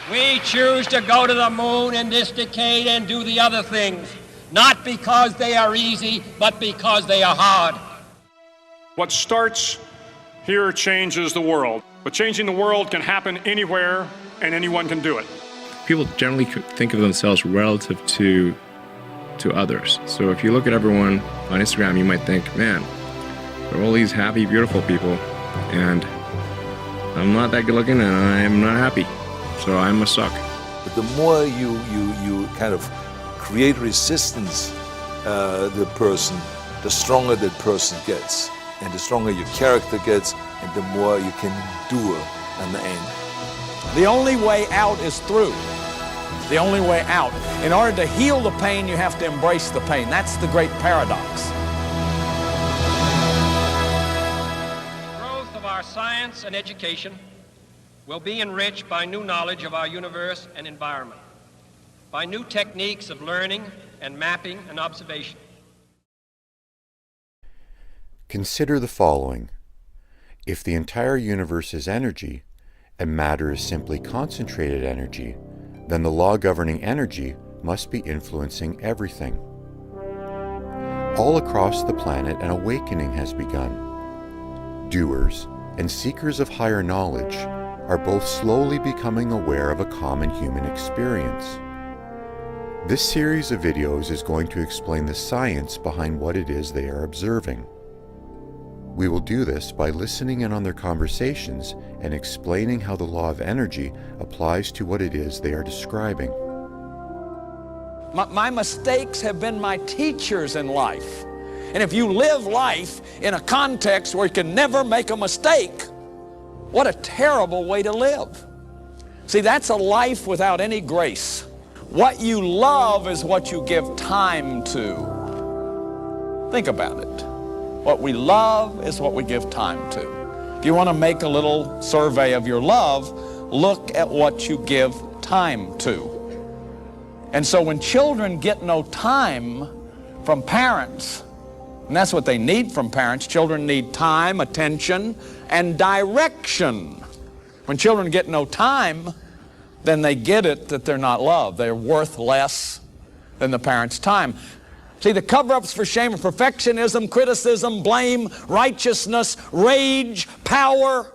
We choose to go to the moon in this decade and do the other things, not because they are easy, but because they are hard. What starts here changes the world, but changing the world can happen anywhere and anyone can do it. People generally think of themselves relative to others. So if you look at everyone on Instagram, you might think, man, they're all these happy, beautiful people, and I'm not that good looking and I'm not happy, so I must suck. But the more you kind of create resistance, the person, the stronger that person gets, and the stronger your character gets, and the more you can endure in the end. The only way out is through. The only way out. In order to heal the pain, you have to embrace the pain. That's the great paradox. Growth of our science and education will be enriched by new knowledge of our universe and environment, by new techniques of learning and mapping and observation. Consider the following. If the entire universe is energy, and matter is simply concentrated energy, then the law governing energy must be influencing everything. All across the planet, an awakening has begun. Doers and seekers of higher knowledge are both slowly becoming aware of a common human experience. This series of videos is going to explain the science behind what it is they are observing. We will do this by listening in on their conversations and explaining how the law of energy applies to what it is they are describing. My mistakes have been my teachers in life. And if you live life in a context where you can never make a mistake, what a terrible way to live. See, that's a life without any grace. What you love is what you give time to. Think about it. What we love is what we give time to. If you want to make a little survey of your love, look at what you give time to. And so when children get no time from parents, and that's what they need from parents, children need time, attention, and direction. When children get no time, then they get it that they're not loved. They're worth less than the parents' time. See, the cover-ups for shame are perfectionism, criticism, blame, righteousness, rage, power.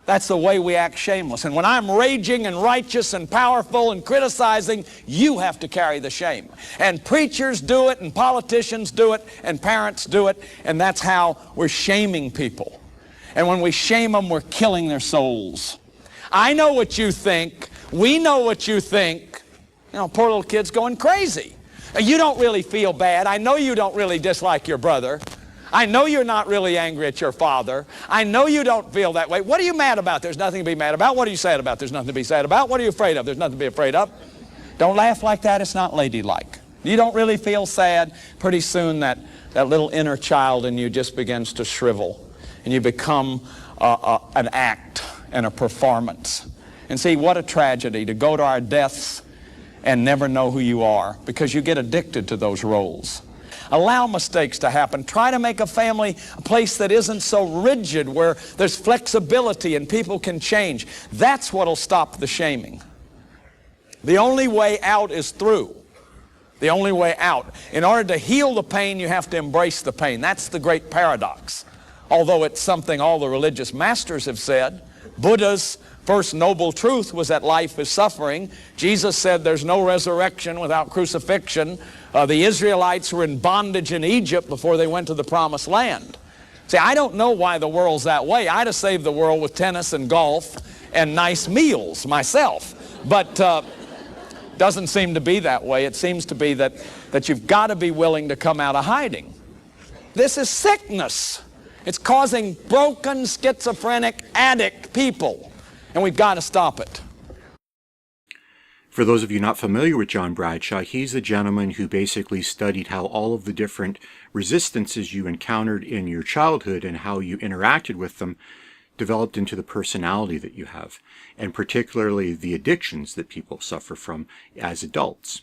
That's the way we act shameless. And when I'm raging and righteous and powerful and criticizing, you have to carry the shame. And preachers do it, and politicians do it, and parents do it, and that's how we're shaming people. And when we shame them, we're killing their souls. I know what you think. We know what you think. You know, poor little kid's going crazy. You don't really feel bad. I know you don't really dislike your brother. I know you're not really angry at your father. I know you don't feel that way. What are you mad about? There's nothing to be mad about. What are you sad about? There's nothing to be sad about. What are you afraid of? There's nothing to be afraid of. Don't laugh like that. It's not ladylike. You don't really feel sad. Pretty soon that little inner child in you just begins to shrivel, and you become an act and a performance. And see, what a tragedy to go to our deaths and never know who you are, because you get addicted to those roles. Allow mistakes to happen. Try to make a family a place that isn't so rigid, where there's flexibility and people can change. That's what'll stop the shaming. The only way out is through. The only way out. In order to heal the pain, you have to embrace the pain. That's the great paradox. Although it's something all the religious masters have said. Buddha's first noble truth was that life is suffering. Jesus said there's no resurrection without crucifixion. The Israelites were in bondage in Egypt before they went to the promised land. See, I don't know why the world's that way. I'd have saved the world with tennis and golf and nice meals myself. But doesn't seem to be that way. It seems to be that you've got to be willing to come out of hiding. This is sickness. It's causing broken, schizophrenic, addict people. And we've got to stop it. For those of you not familiar with John Bradshaw, he's the gentleman who basically studied how all of the different resistances you encountered in your childhood and how you interacted with them developed into the personality that you have, and particularly the addictions that people suffer from as adults.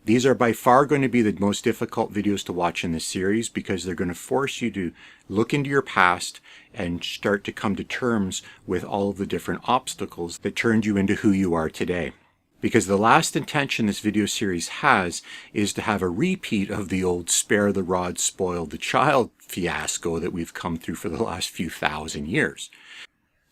These are by far going to be the most difficult videos to watch in this series because they're going to force you to look into your past and start to come to terms with all of the different obstacles that turned you into who you are today. Because the last intention this video series has is to have a repeat of the old spare the rod, spoil the child fiasco that we've come through for the last few thousand years.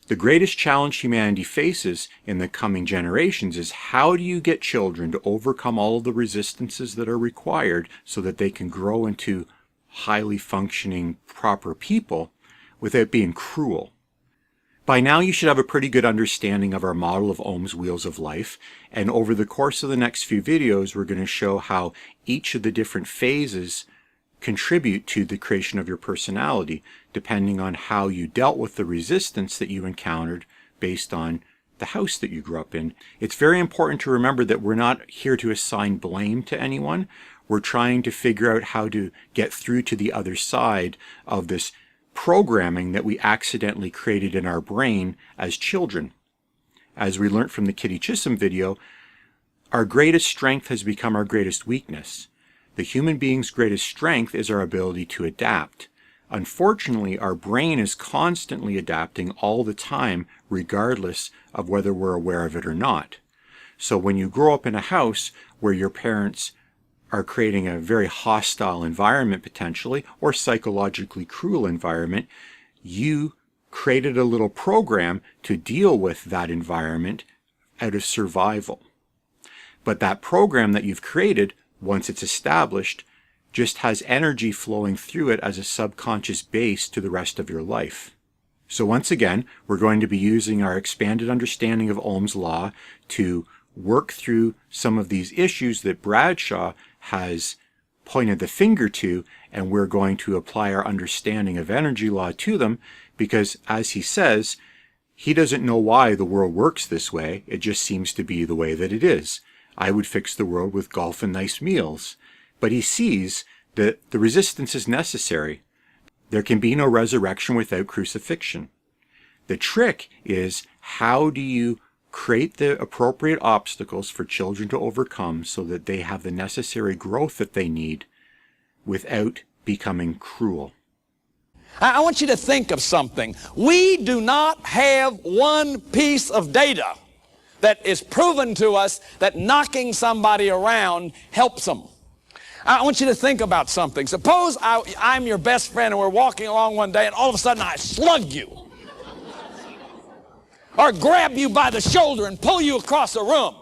The greatest challenge humanity faces in the coming generations is how do you get children to overcome all of the resistances that are required so that they can grow into highly functioning, proper people without being cruel. By now you should have a pretty good understanding of our model of Ohm's wheels of life, and over the course of the next few videos we're going to show how each of the different phases contribute to the creation of your personality, depending on how you dealt with the resistance that you encountered based on the house that you grew up in. It's very important to remember that we're not here to assign blame to anyone. We're trying to figure out how to get through to the other side of this programming that we accidentally created in our brain as children. As we learned from the Kitty Chisholm video, our greatest strength has become our greatest weakness. The human being's greatest strength is our ability to adapt. Unfortunately, our brain is constantly adapting all the time, regardless of whether we're aware of it or not. So when you grow up in a house where your parents are creating a very hostile environment potentially, or psychologically cruel environment, you created a little program to deal with that environment out of survival. But that program that you've created, once it's established, just has energy flowing through it as a subconscious base to the rest of your life. So once again, we're going to be using our expanded understanding of Ohm's law to work through some of these issues that Bradshaw has pointed the finger to, and we're going to apply our understanding of energy law to them because, as he says, he doesn't know why the world works this way. It just seems to be the way that it is. I would fix the world with golf and nice meals. But he sees that the resistance is necessary. There can be no resurrection without crucifixion. The trick is, how do you create the appropriate obstacles for children to overcome so that they have the necessary growth that they need without becoming cruel? I want you to think of something. We do not have one piece of data that is proven to us that knocking somebody around helps them. I want you to think about something. Suppose I'm your best friend and we're walking along one day and all of a sudden I slug you. Or grab you by the shoulder and pull you across the room.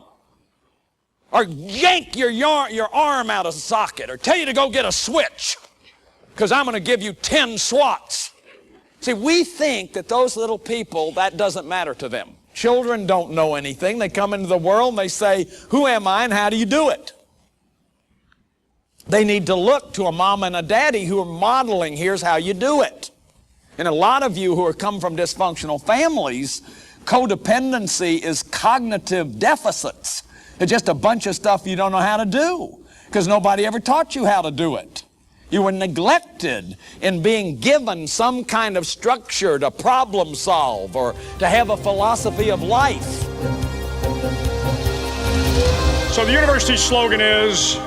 Or yank your arm out of the socket. Or tell you to go get a switch because I'm going to give you 10 swats. See, we think that those little people, that doesn't matter to them. Children don't know anything. They come into the world and they say, who am I and how do you do it? They need to look to a mom and a daddy who are modeling, here's how you do it. And a lot of you who are come from dysfunctional families, codependency is cognitive deficits. It's just a bunch of stuff you don't know how to do because nobody ever taught you how to do it. You were neglected in being given some kind of structure to problem solve or to have a philosophy of life. So the university's slogan is,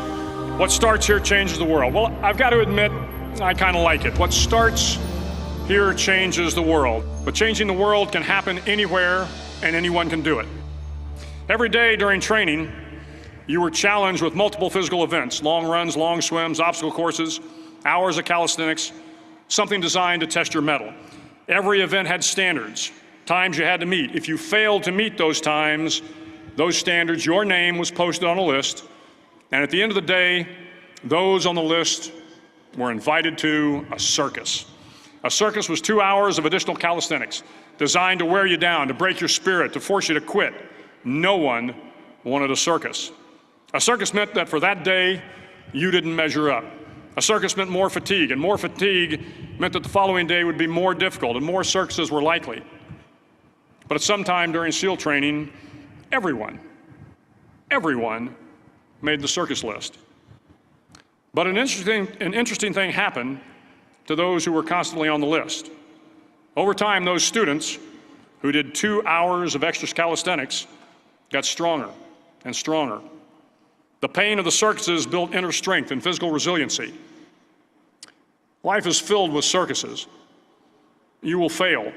what starts here changes the world. Well, I've got to admit, I kind of like it. What starts here changes the world. But changing the world can happen anywhere and anyone can do it. Every day during training, you were challenged with multiple physical events, long runs, long swims, obstacle courses, hours of calisthenics, something designed to test your mettle. Every event had standards, times you had to meet. If you failed to meet those times, those standards, your name was posted on a list, and at the end of the day, those on the list were invited to a circus. A circus was 2 hours of additional calisthenics, designed to wear you down, to break your spirit, to force you to quit. No one wanted a circus. A circus meant that for that day, you didn't measure up. A circus meant more fatigue, and more fatigue meant that the following day would be more difficult, and more circuses were likely. But at some time during SEAL training, everyone made the circus list. But an interesting thing happened to those who were constantly on the list. Over time, those students who did 2 hours of extra calisthenics got stronger and stronger The pain of the circuses built inner strength and physical resiliency. Life is filled with circuses. You will fail.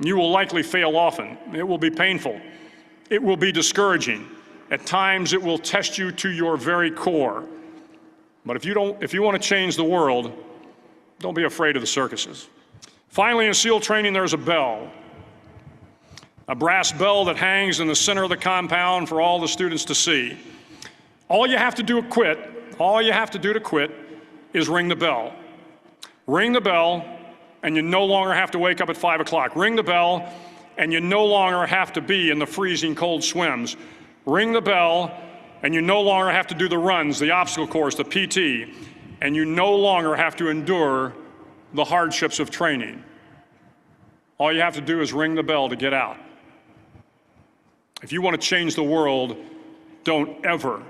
You will likely fail often. It will be painful. It will be discouraging. At times, it will test you to your very core. But if you want to change the world, don't be afraid of the circuses. Finally, in SEAL training, there's a bell. A brass bell that hangs in the center of the compound for all the students to see. All you have to do to quit is ring the bell. Ring the bell, and you no longer have to wake up at 5 o'clock. Ring the bell, and you no longer have to be in the freezing cold swims. Ring the bell, and you no longer have to do the runs, the obstacle course, the PT, and you no longer have to endure the hardships of training. All you have to do is ring the bell to get out. If you want to change the world, don't ever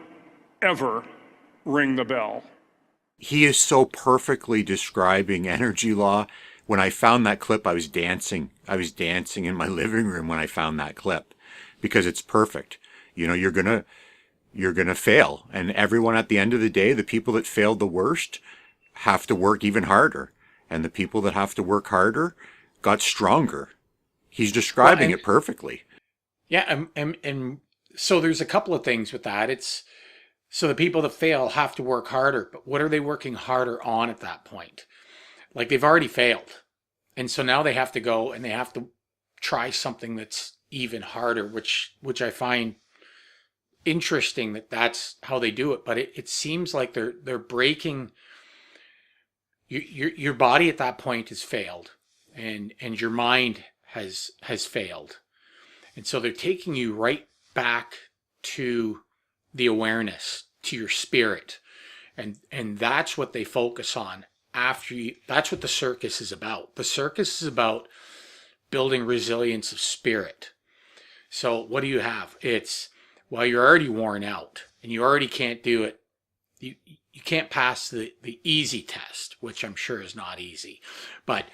ring the bell. He is so perfectly describing energy law. When I found that clip, I was dancing. I was dancing in my living room when I found that clip, because it's perfect. You know, you're gonna fail, and everyone at the end of the day, the people that failed the worst have to work even harder, and the people that have to work harder got stronger. He's describing it perfectly. Yeah, and so there's a couple of things with that. It's so the people that fail have to work harder, but what are they working harder on at that point? Like, they've already failed, and so now they have to go and they have to try something that's even harder, which I find interesting that that's how they do it. But it seems like they're breaking your body at that point has failed, and your mind has failed. And so they're taking you right back to the awareness, to your spirit. And that's what they focus on after you. That's what the circus is about. The circus is about building resilience of spirit. So what do you have? It's, well, you're already worn out and you already can't do it. You can't pass the easy test, which I'm sure is not easy, but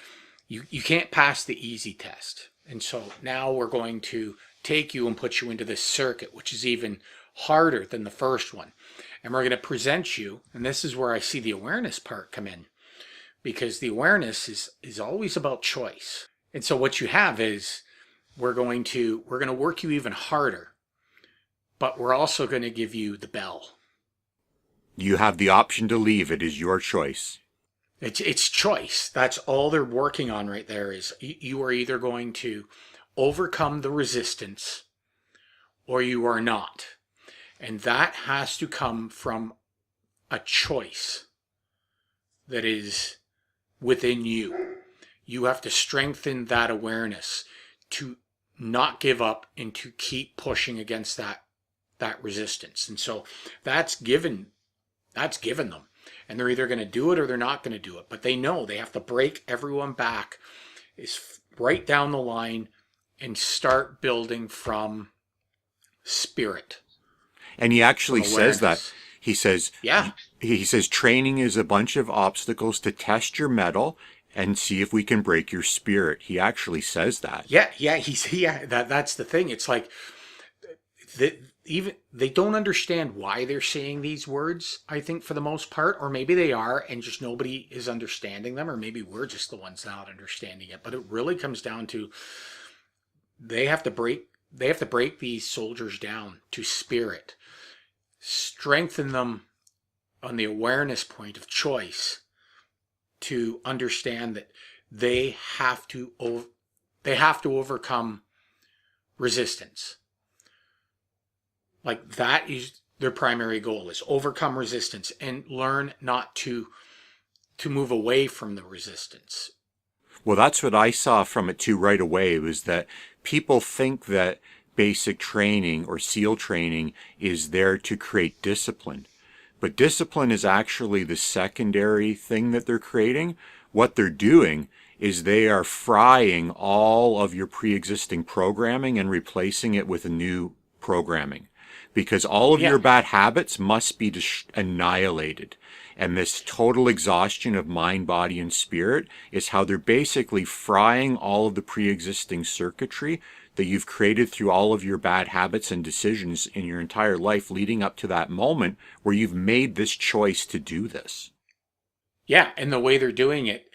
you can't pass the easy test. And so now we're going to take you and put you into this circuit, which is even harder than the first one. And we're going to present you, and this is where I see the awareness part come in, because the awareness is always about choice. And so what you have is we're going to work you even harder, but we're also going to give you the bell. You have the option to leave. It is your choice. It's choice. That's all they're working on right there. Is you are either going to overcome the resistance or you are not. And that has to come from a choice that is within you. You have to strengthen that awareness to not give up and to keep pushing against that resistance. And so that's given them. And they're either going to do it or they're not going to do it. But they know they have to break everyone back is right down the line and start building from spirit. And he actually says that. He says, he says training is a bunch of obstacles to test your mettle and see if we can break your spirit. He actually says that. That's the thing. It's like even they don't understand why they're saying these words, I think, for the most part, or maybe they are and just nobody is understanding them, or maybe we're just the ones not understanding it. But it really comes down to they have to break these soldiers down to spirit, strengthen them on the awareness point of choice to understand that they have to overcome resistance. Like, that is their primary goal, is overcome resistance and learn not to move away from the resistance. Well, that's what I saw from it too right away, was that people think that basic training or SEAL training is there to create discipline. But discipline is actually the secondary thing that they're creating. What they're doing is they are frying all of your pre-existing programming and replacing it with a new programming. Because all of your bad habits must be annihilated. And this total exhaustion of mind, body, and spirit is how they're basically frying all of the pre-existing circuitry that you've created through all of your bad habits and decisions in your entire life leading up to that moment where you've made this choice to do this. Yeah, and the way they're doing it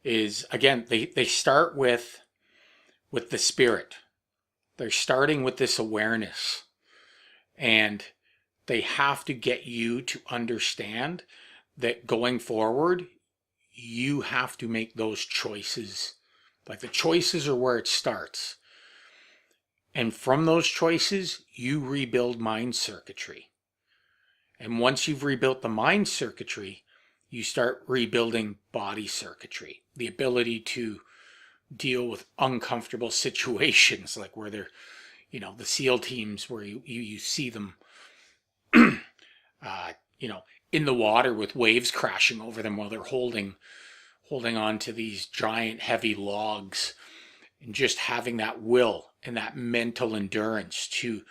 is, again, they start with the spirit. They're starting with this awareness. And they have to get you to understand that going forward, you have to make those choices. Like, the choices are where it starts. And from those choices, you rebuild mind circuitry. And once you've rebuilt the mind circuitry, you start rebuilding body circuitry. The ability to deal with uncomfortable situations, like where they're, the SEAL teams where you see them, in the water with waves crashing over them while they're holding on to these giant heavy logs, and just having that will and that mental endurance to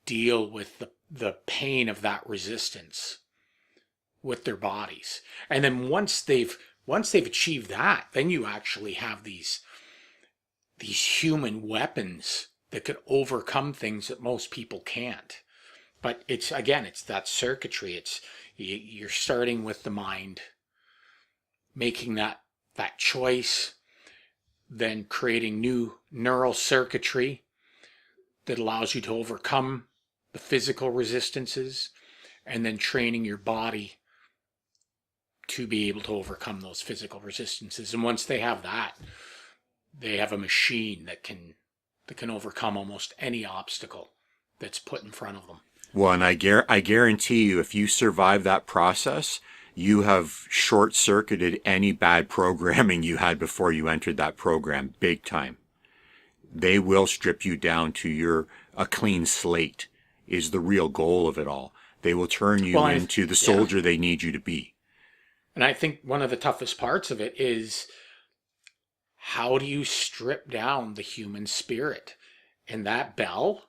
deal with the pain of that resistance with their bodies. And then once they've achieved that, then you actually have these human weapons that could overcome things that most people can't. But it's that circuitry. You're starting with the mind, making that choice, then creating new neural circuitry that allows you to overcome the physical resistances, and then training your body to be able to overcome those physical resistances. And once they have that, they have a machine that can overcome almost any obstacle that's put in front of them. Well, and I guarantee you, if you survive that process, you have short-circuited any bad programming you had before you entered that program, big time. They will strip you down to a clean slate is the real goal of it all. They will turn you into the soldier they need you to be. And I think one of the toughest parts of it is, how do you strip down the human spirit? And that bell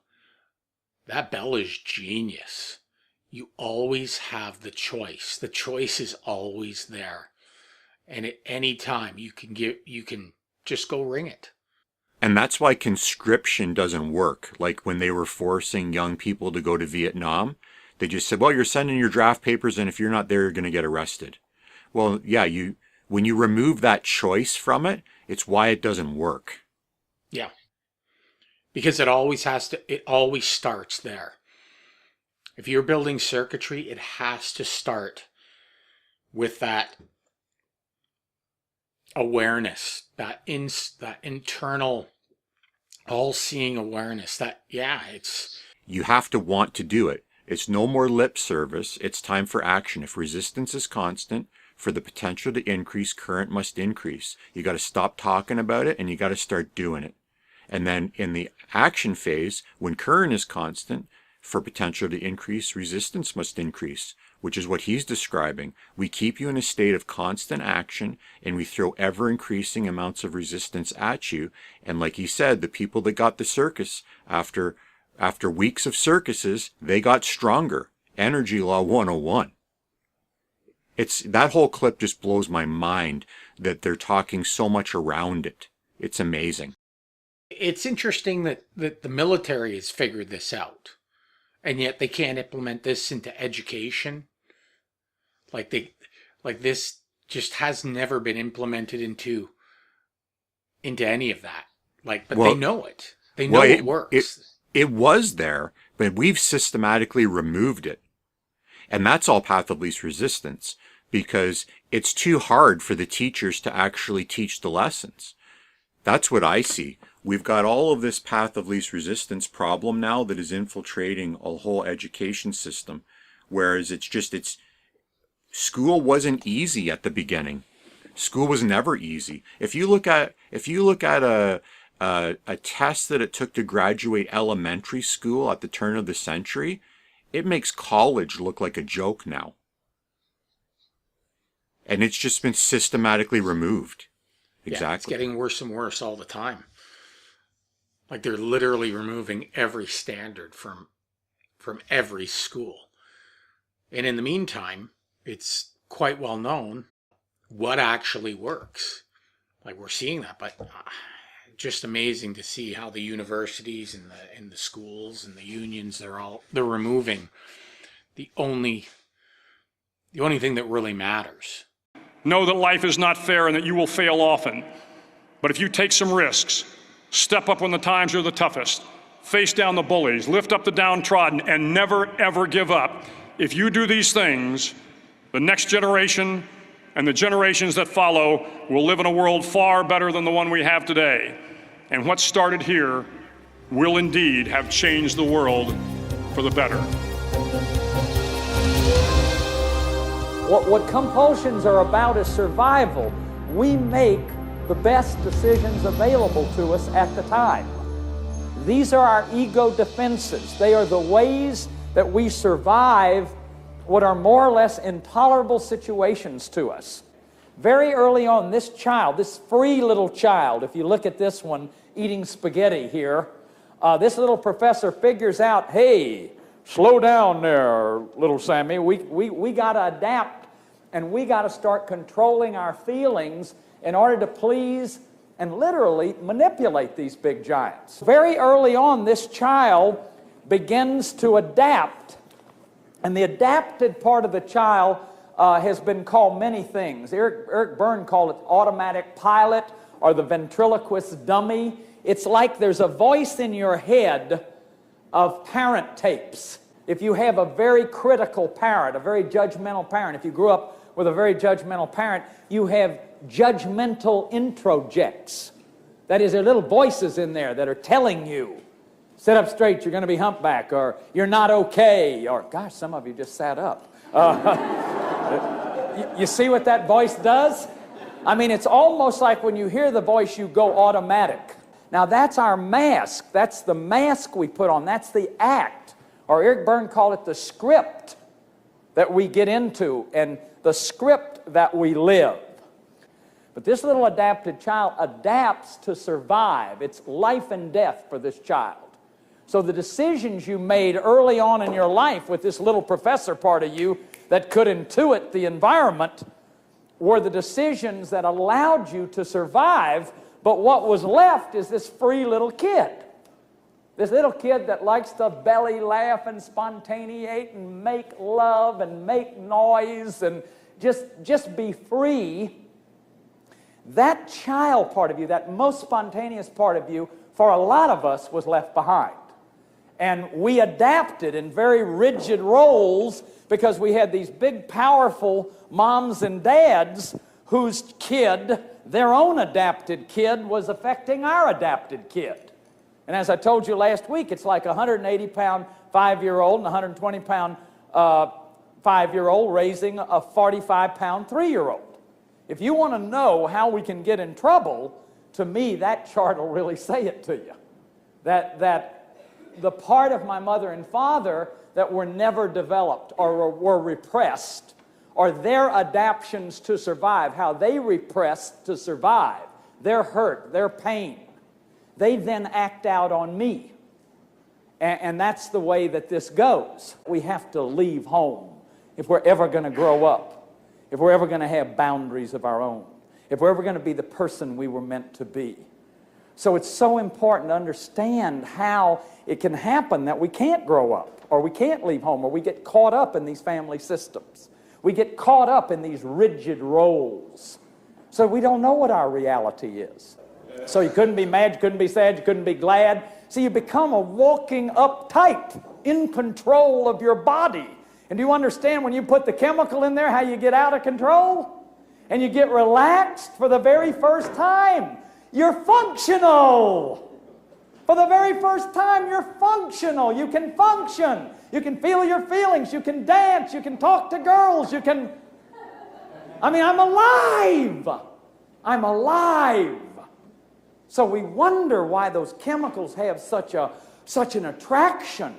is genius. You always have the choice. The choice is always there. And at any time you can just go ring it. And that's why conscription doesn't work. Like when they were forcing young people to go to Vietnam, they just said, well, you're sending your draft papers, and if you're not there, you're going to get arrested. Well, yeah, when you remove that choice from it, it's why it doesn't work. Yeah. Because it always starts there. If you're building circuitry, it has to start with that awareness, that internal all-seeing awareness. You have to want to do it. It's no more lip service. It's time for action. If resistance is constant, for the potential to increase, current must increase. You got to stop talking about it, and you got to start doing it. And then in the action phase, when current is constant, for potential to increase, resistance must increase, which is what he's describing. We keep you in a state of constant action, and we throw ever-increasing amounts of resistance at you. And like he said, the people that got the circus, after weeks of circuses, they got stronger. Energy Law 101. That whole clip just blows my mind that they're talking so much around it. It's amazing. It's interesting that the military has figured this out, and yet they can't implement this into education. Like this just has never been implemented into any of that. But they know it. They know it works. It was there, but we've systematically removed it. And that's all path of least resistance, because it's too hard for the teachers to actually teach the lessons. That's what I see. We've got all of this path of least resistance problem now that is infiltrating a whole education system, whereas school wasn't easy at the beginning. School was never easy. If you look at a test that it took to graduate elementary school at the turn of the century, it makes college look like a joke now. And it's just been systematically removed. Exactly. Yeah, it's getting worse and worse all the time. Like they're literally removing every standard from every school. And in the meantime, it's quite well known what actually works. Like we're seeing that, but just amazing to see how the universities and the schools and the unions, they're removing the only thing that really matters. Know that life is not fair and that you will fail often. But if you take some risks, step up when the times are the toughest, face down the bullies, lift up the downtrodden, and never, ever give up, if you do these things, the next generation and the generations that follow will live in a world far better than the one we have today. And what started here will indeed have changed the world for the better. What compulsions are about is survival. We make the best decisions available to us at the time. These are our ego defenses. They are the ways that we survive what are more or less intolerable situations to us. Very early on, this child, this free little child, if you look at this one eating spaghetti here, this little professor figures out, hey, slow down there, little Sammy. We got to adapt, and we got to start controlling our feelings in order to please and literally manipulate these big giants. Very early on, this child begins to adapt. And the adapted part of the child has been called many things. Eric Berne called it automatic pilot or the ventriloquist dummy. It's like there's a voice in your head of parent tapes. If you have a very critical parent, a very judgmental parent, if you grew up with a very judgmental parent, you have judgmental introjects. That is, there are little voices in there that are telling you, sit up straight, you're going to be humpback, or you're not okay, or gosh, some of you just sat up. You see what that voice does? I mean, it's almost like when you hear the voice, you go automatic. Now, that's our mask. That's the mask we put on. That's the act. Or Eric Berne called it the script that we get into and the script that we live. But this little adapted child adapts to survive. It's life and death for this child. So the decisions you made early on in your life with this little professor part of you that could intuit the environment were the decisions that allowed you to survive, but what was left is this free little kid. This little kid that likes to belly laugh and spontaneate and make love and make noise and just be free. That child part of you, that most spontaneous part of you, for a lot of us was left behind. And we adapted in very rigid roles because we had these big, powerful moms and dads whose kid, their own adapted kid, was affecting our adapted kid. And as I told you last week, it's like a 180-pound 5-year-old and a 120-pound 5-year-old raising a 45-pound 3-year-old. If you want to know how we can get in trouble, to me, that chart will really say it to you. That the part of my mother and father that were never developed or were repressed, or their adaptations to survive, how they repressed to survive, their hurt, their pain, they then act out on me. And that's the way that this goes. We have to leave home if we're ever going to grow up, if we're ever going to have boundaries of our own, if we're ever going to be the person we were meant to be. So it's so important to understand how it can happen that we can't grow up, or we can't leave home, or we get caught up in these family systems. We get caught up in these rigid roles. So we don't know what our reality is. So you couldn't be mad, you couldn't be sad, you couldn't be glad. So you become a walking uptight, in control of your body. And do you understand when you put the chemical in there how you get out of control? And you get relaxed for the very first time. You're functional. For the very first time, you're functional. You can function. You can feel your feelings. You can dance. You can talk to girls. You can... I'm alive. I'm alive. So we wonder why those chemicals have such an attraction.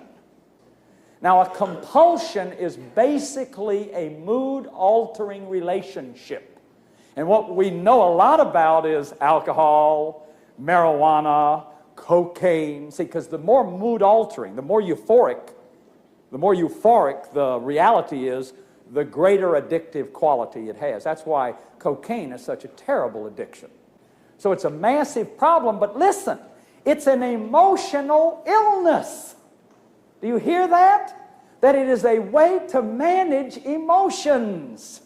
Now, a compulsion is basically a mood-altering relationship. And what we know a lot about is alcohol, marijuana, cocaine. See, because the more mood-altering, the more euphoric the reality is, the greater addictive quality it has. That's why cocaine is such a terrible addiction. So it's a massive problem, but listen, it's an emotional illness. Do you hear that? That it is a way to manage emotions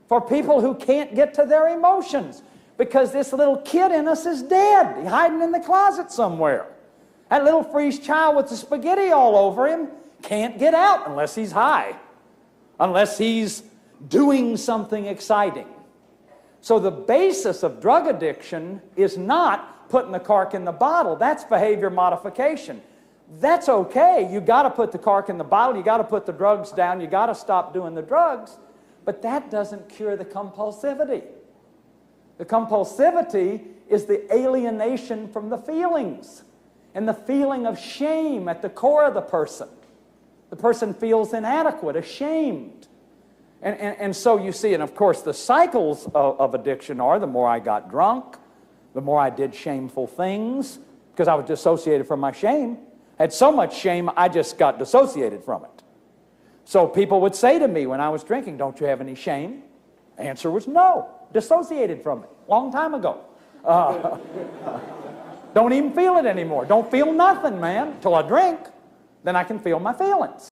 for people who can't get to their emotions, because this little kid in us is dead. He's hiding in the closet somewhere. That little freeze child with the spaghetti all over him can't get out unless he's high, unless he's doing something exciting. So the basis of drug addiction is not putting the cork in the bottle. That's behavior modification. That's okay. You got to put the cork in the bottle. You got to put the drugs down. You got to stop doing the drugs. But that doesn't cure the compulsivity. The compulsivity is the alienation from the feelings and the feeling of shame at the core of the person. The person feels inadequate, ashamed. And so you see, and of course the cycles of addiction are, the more I got drunk, the more I did shameful things, because I was dissociated from my shame. I had so much shame, I just got dissociated from it. So people would say to me when I was drinking, don't you have any shame? The answer was no, dissociated from it, long time ago. Don't even feel it anymore. Don't feel nothing, man, until I drink. Then I can feel my feelings.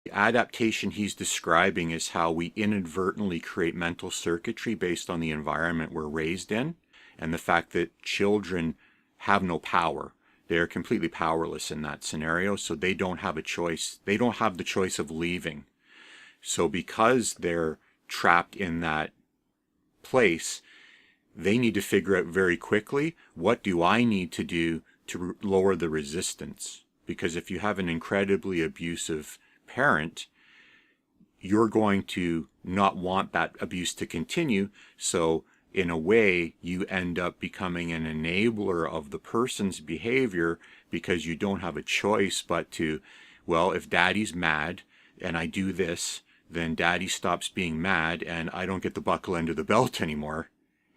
The adaptation he's describing is how we inadvertently create mental circuitry based on the environment we're raised in, and the fact that children have no power. They are completely powerless in that scenario, so they don't have a choice. They don't have the choice of leaving. So because they're trapped in that place, they need to figure out very quickly, what do I need to do to lower the resistance? Because if you have an incredibly abusive parent, you're going to not want that abuse to continue. So in a way, you end up becoming an enabler of the person's behavior, because you don't have a choice but to, well, if daddy's mad and I do this, then daddy stops being mad and I don't get the buckle under the belt anymore.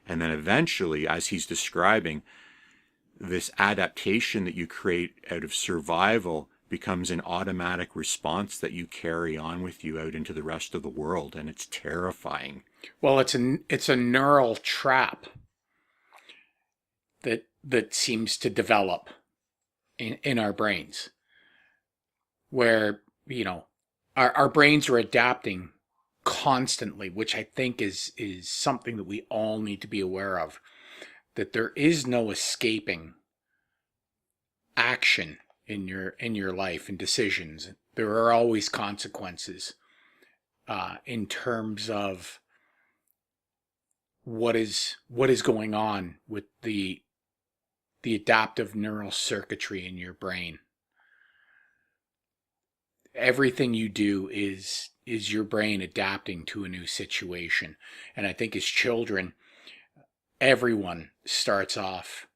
And then eventually, as he's describing, this adaptation that you create out of survival becomes an automatic response that you carry on with you out into the rest of the world, and it's terrifying. Well, it's a neural trap that seems to develop in our brains, where, you know, our brains are adapting constantly, which I think is something that we all need to be aware of, that there is no escaping action in your life and decisions. There are always consequences in terms of what is going on with the adaptive neural circuitry in your brain. Everything you do is your brain adapting to a new situation. And I think as children, everyone starts off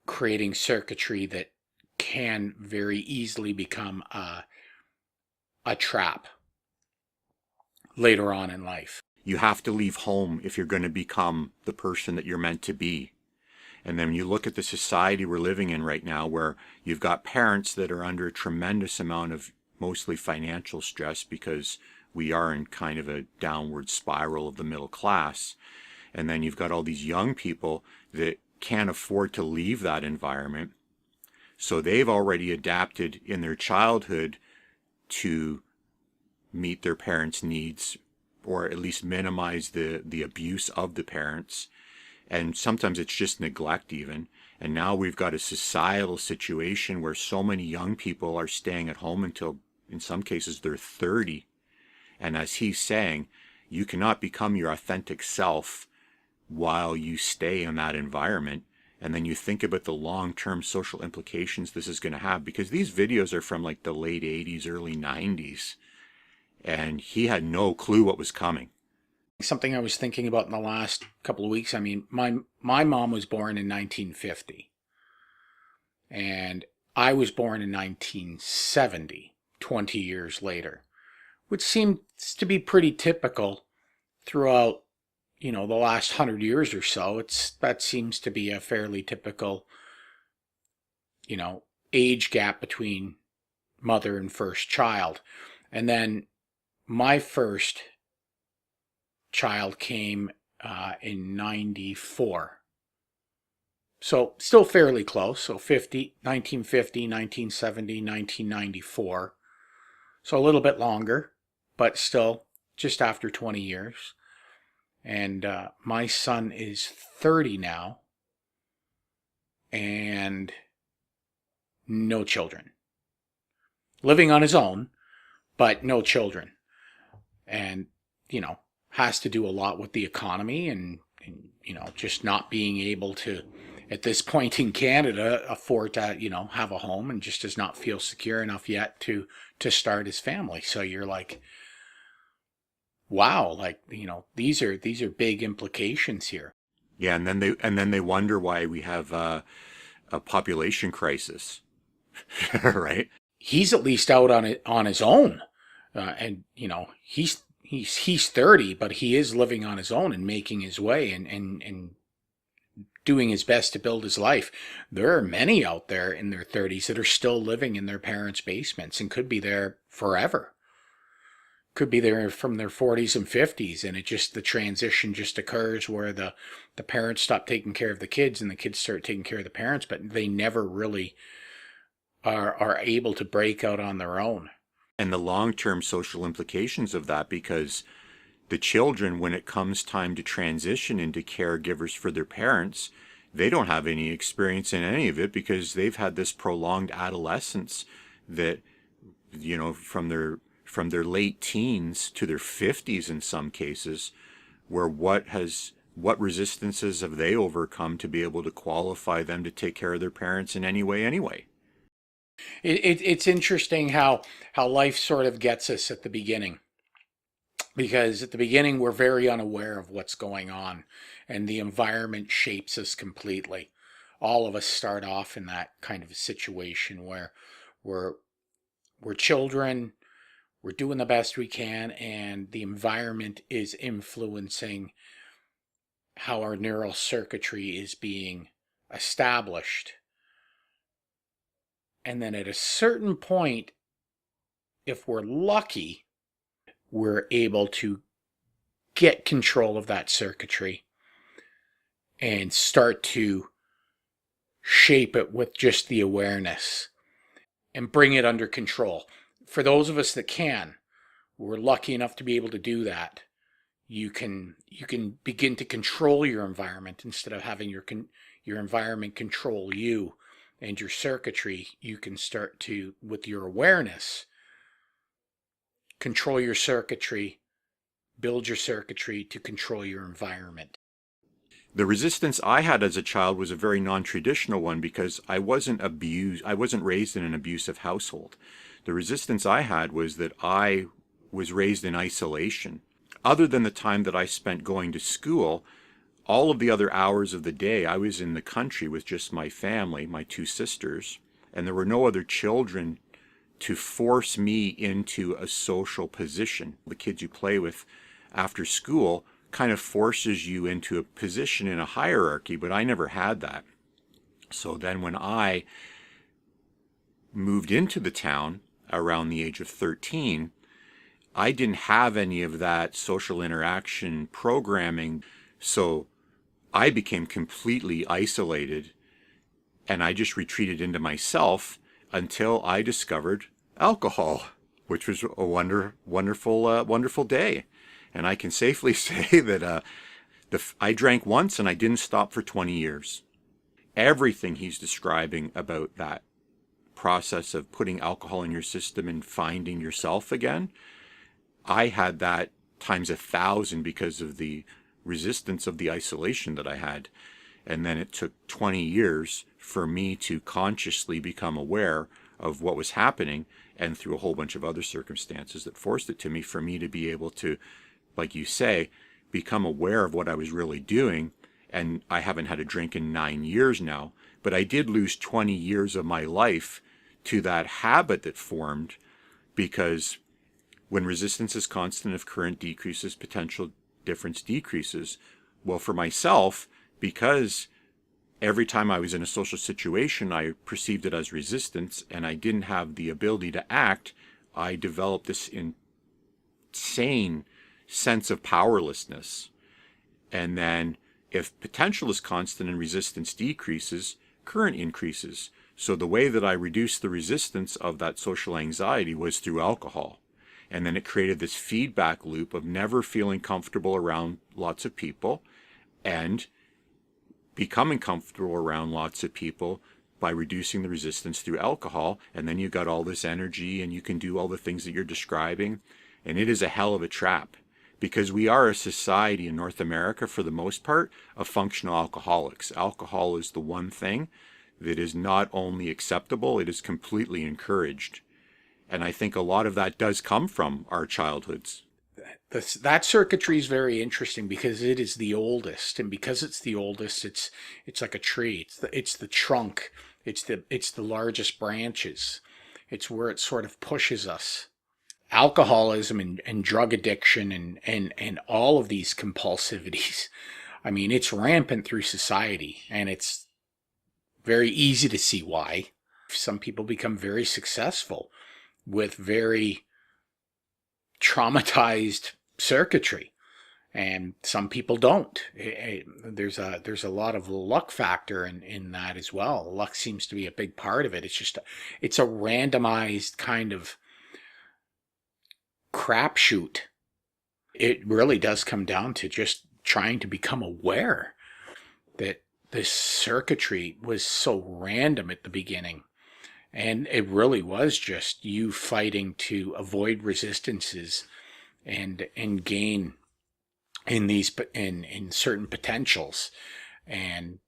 creating circuitry that can very easily become a trap later on in life. You have to leave home if you're going to become the person that you're meant to be. And then you look at the society we're living in right now, where you've got parents that are under a tremendous amount of mostly financial stress, because we are in kind of a downward spiral of the middle class. And then you've got all these young people that can't afford to leave that environment. So they've already adapted in their childhood to meet their parents' needs, or at least minimize the abuse of the parents. And sometimes it's just neglect even. And now we've got a societal situation where so many young people are staying at home until, in some cases, they're 30. And as he's saying, you cannot become your authentic self while you stay in that environment. And then you think about the long-term social implications this is going to have, because these videos are from like the late 80s, early 90s. And he had no clue what was coming. Something I was thinking about in the last couple of weeks. I mean, my mom was born in 1950. And I was born in 1970, 20 years later, which seems to be pretty typical throughout, you know, the last 100 years or so. That seems to be a fairly typical, you know, age gap between mother and first child. And then my first child came in 94. So still fairly close. So 1950, 1970, 1994. So a little bit longer, but still just after 20 years. And my son is 30 now and no children. Living on his own, but no children. And, has to do a lot with the economy and just not being able to, at this point in Canada, afford to, have a home, and just does not feel secure enough yet to start his family. So you're like, wow, like, these are big implications here. Yeah, and then they wonder why we have a population crisis, right? He's at least out on his own, and he's 30, but he is living on his own and making his way and doing his best to build his life. There are many out there in their 30s that are still living in their parents' basements and could be there forever. Could be there from their 40s and 50s, and the transition just occurs where the parents stop taking care of the kids and the kids start taking care of the parents, but they never really are able to break out on their own. And the long-term social implications of that, because the children, when it comes time to transition into caregivers for their parents, they don't have any experience in any of it because they've had this prolonged adolescence that, from their late teens to their 50s in some cases, where what resistances have they overcome to be able to qualify them to take care of their parents in any way anyway? It's interesting how life sort of gets us at the beginning, because at the beginning we're very unaware of what's going on, and the environment shapes us completely. All of us start off in that kind of a situation where we're children, we're doing the best we can, and the environment is influencing how our neural circuitry is being established. And then at a certain point, if we're lucky, we're able to get control of that circuitry and start to shape it with just the awareness and bring it under control. For those of us that we're lucky enough to be able to do that. You can begin to control your environment instead of having your environment control you. And your circuitry, you can start to, with your awareness, control your circuitry, build your circuitry to control your environment. The resistance I had as a child was a very non-traditional one because I wasn't raised in an abusive household. The resistance I had was that I was raised in isolation. Other than the time that I spent going to school, all of the other hours of the day, I was in the country with just my family, my two sisters, and there were no other children to force me into a social position. The kids you play with after school kind of forces you into a position in a hierarchy, but I never had that. So then when I moved into the town around the age of 13, I didn't have any of that social interaction programming, so I became completely isolated, and I just retreated into myself until I discovered alcohol, which was a wonderful day. And I can safely say that I drank once and I didn't stop for 20 years. Everything he's describing about that process of putting alcohol in your system and finding yourself again, I had that times 1,000 because of the resistance of the isolation that I had. And then it took 20 years for me to consciously become aware of what was happening, and through a whole bunch of other circumstances that forced it to me, for me to be able to, like you say, become aware of what I was really doing. And I haven't had a drink in 9 years now, but I did lose 20 years of my life to that habit that formed, because when resistance is constant, if current decreases, potential difference decreases. Well, for myself, because every time I was in a social situation, I perceived it as resistance, and I didn't have the ability to act, I developed this insane sense of powerlessness. And then If potential is constant and resistance decreases, current increases. So the way that I reduced the resistance of that social anxiety was through alcohol. And then it created this feedback loop of never feeling comfortable around lots of people and becoming comfortable around lots of people by reducing the resistance through alcohol. And then you got all this energy and you can do all the things that you're describing. And it is a hell of a trap, because we are a society in North America, for the most part, of functional alcoholics. Alcohol is the one thing that is not only acceptable, it is completely encouraged. And I think a lot of that does come from our childhoods. That circuitry is very interesting because it is the oldest, and because it's the oldest, it's like a tree. It's the trunk. It's the largest branches. It's where it sort of pushes us. Alcoholism and drug addiction and all of these compulsivities, I mean, it's rampant through society, and it's very easy to see why. Some people become very successful with very traumatized circuitry, and some people don't. There's a lot of luck factor in that as well. Luck seems to be a big part of it. It's a randomized kind of crapshoot. It really does come down to just trying to become aware that this circuitry was so random at the beginning. And it really was just you fighting to avoid resistances and gain in these in certain potentials, and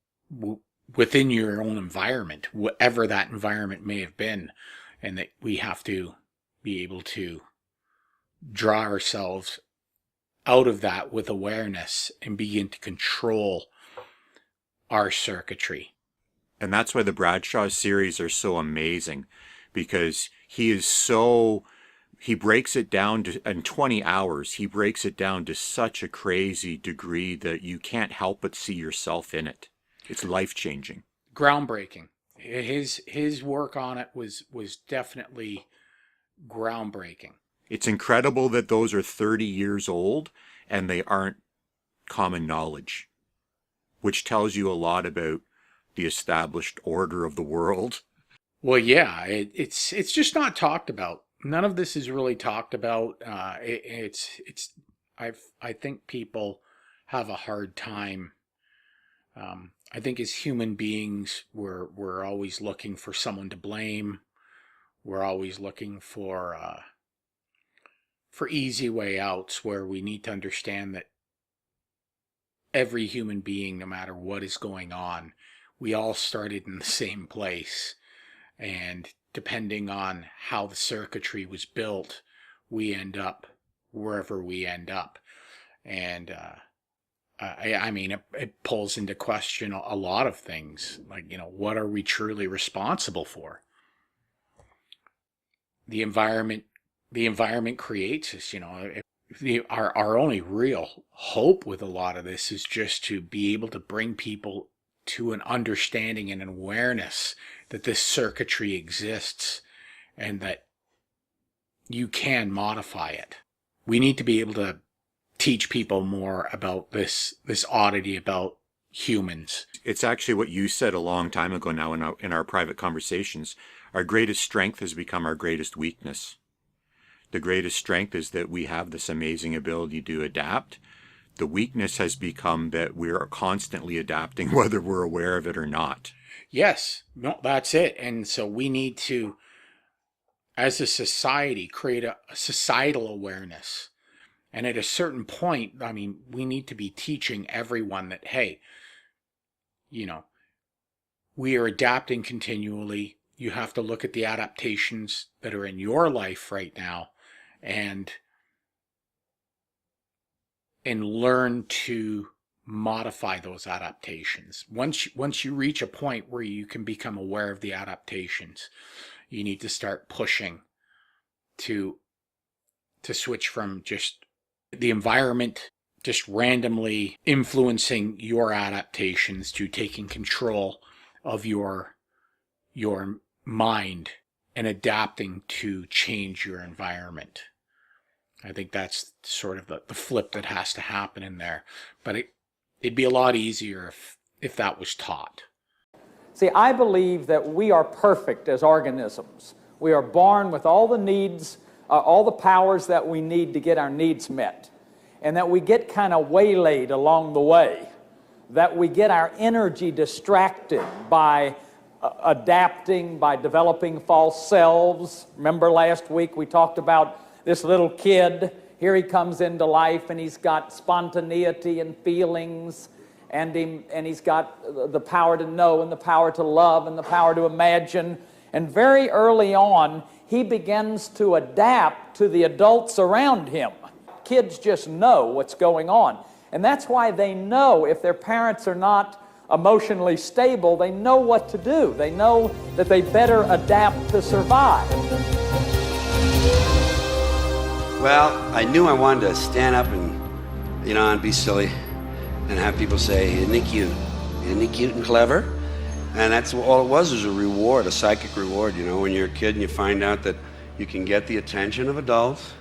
within your own environment, whatever that environment may have been, and that we have to be able to draw ourselves out of that with awareness and begin to control our circuitry. And that's why the Bradshaw series are so amazing, because he breaks it down to, in 20 hours, he breaks it down to such a crazy degree that you can't help but see yourself in it. It's life-changing. Groundbreaking. His work on it was definitely groundbreaking. It's incredible that those are 30 years old and they aren't common knowledge, which tells you a lot about the established order of the world. Well, yeah, it's just not talked about. None of this is really talked about. I think people have a hard time. I think as human beings, we're always looking for someone to blame. We're always looking for easy way outs, where we need to understand that every human being, no matter what is going on, we all started in the same place. And depending on how the circuitry was built, we end up wherever we end up. And I mean, it pulls into question a lot of things. Like, what are we truly responsible for? The environment creates us. Our only real hope with a lot of this is just to be able to bring people to an understanding and an awareness that this circuitry exists and that you can modify it. We need to be able to teach people more about this oddity about humans. It's actually what you said a long time ago now in our private conversations. Our greatest strength has become our greatest weakness. The greatest strength is that we have this amazing ability to adapt. The weakness has become that we're constantly adapting, whether we're aware of it or not. Yes, no, that's it. And so we need to, as a society, create a societal awareness. And at a certain point, I mean, we need to be teaching everyone that, hey, we are adapting continually. You have to look at the adaptations that are in your life right now and learn to modify those adaptations. Once you reach a point where you can become aware of the adaptations, you need to start pushing to switch from just the environment just randomly influencing your adaptations to taking control of your mind and adapting to change your environment. I think that's sort of the flip that has to happen in there. But It'd be a lot easier if that was taught. See, I believe that we are perfect as organisms. We are born with all the needs, all the powers that we need to get our needs met, and that we get kind of waylaid along the way, that we get our energy distracted by adapting, by developing false selves. Remember last week we talked about this little kid. Here he comes into life and he's got spontaneity and feelings, and he's got the power to know and the power to love and the power to imagine. And very early on, he begins to adapt to the adults around him. Kids just know what's going on. And that's why they know if their parents are not emotionally stable, they know what to do. They know that they better adapt to survive. Well, I knew I wanted to stand up and, and be silly and have people say, isn't he cute? Isn't he cute and clever? And that's all it was a reward, a psychic reward, when you're a kid and you find out that you can get the attention of adults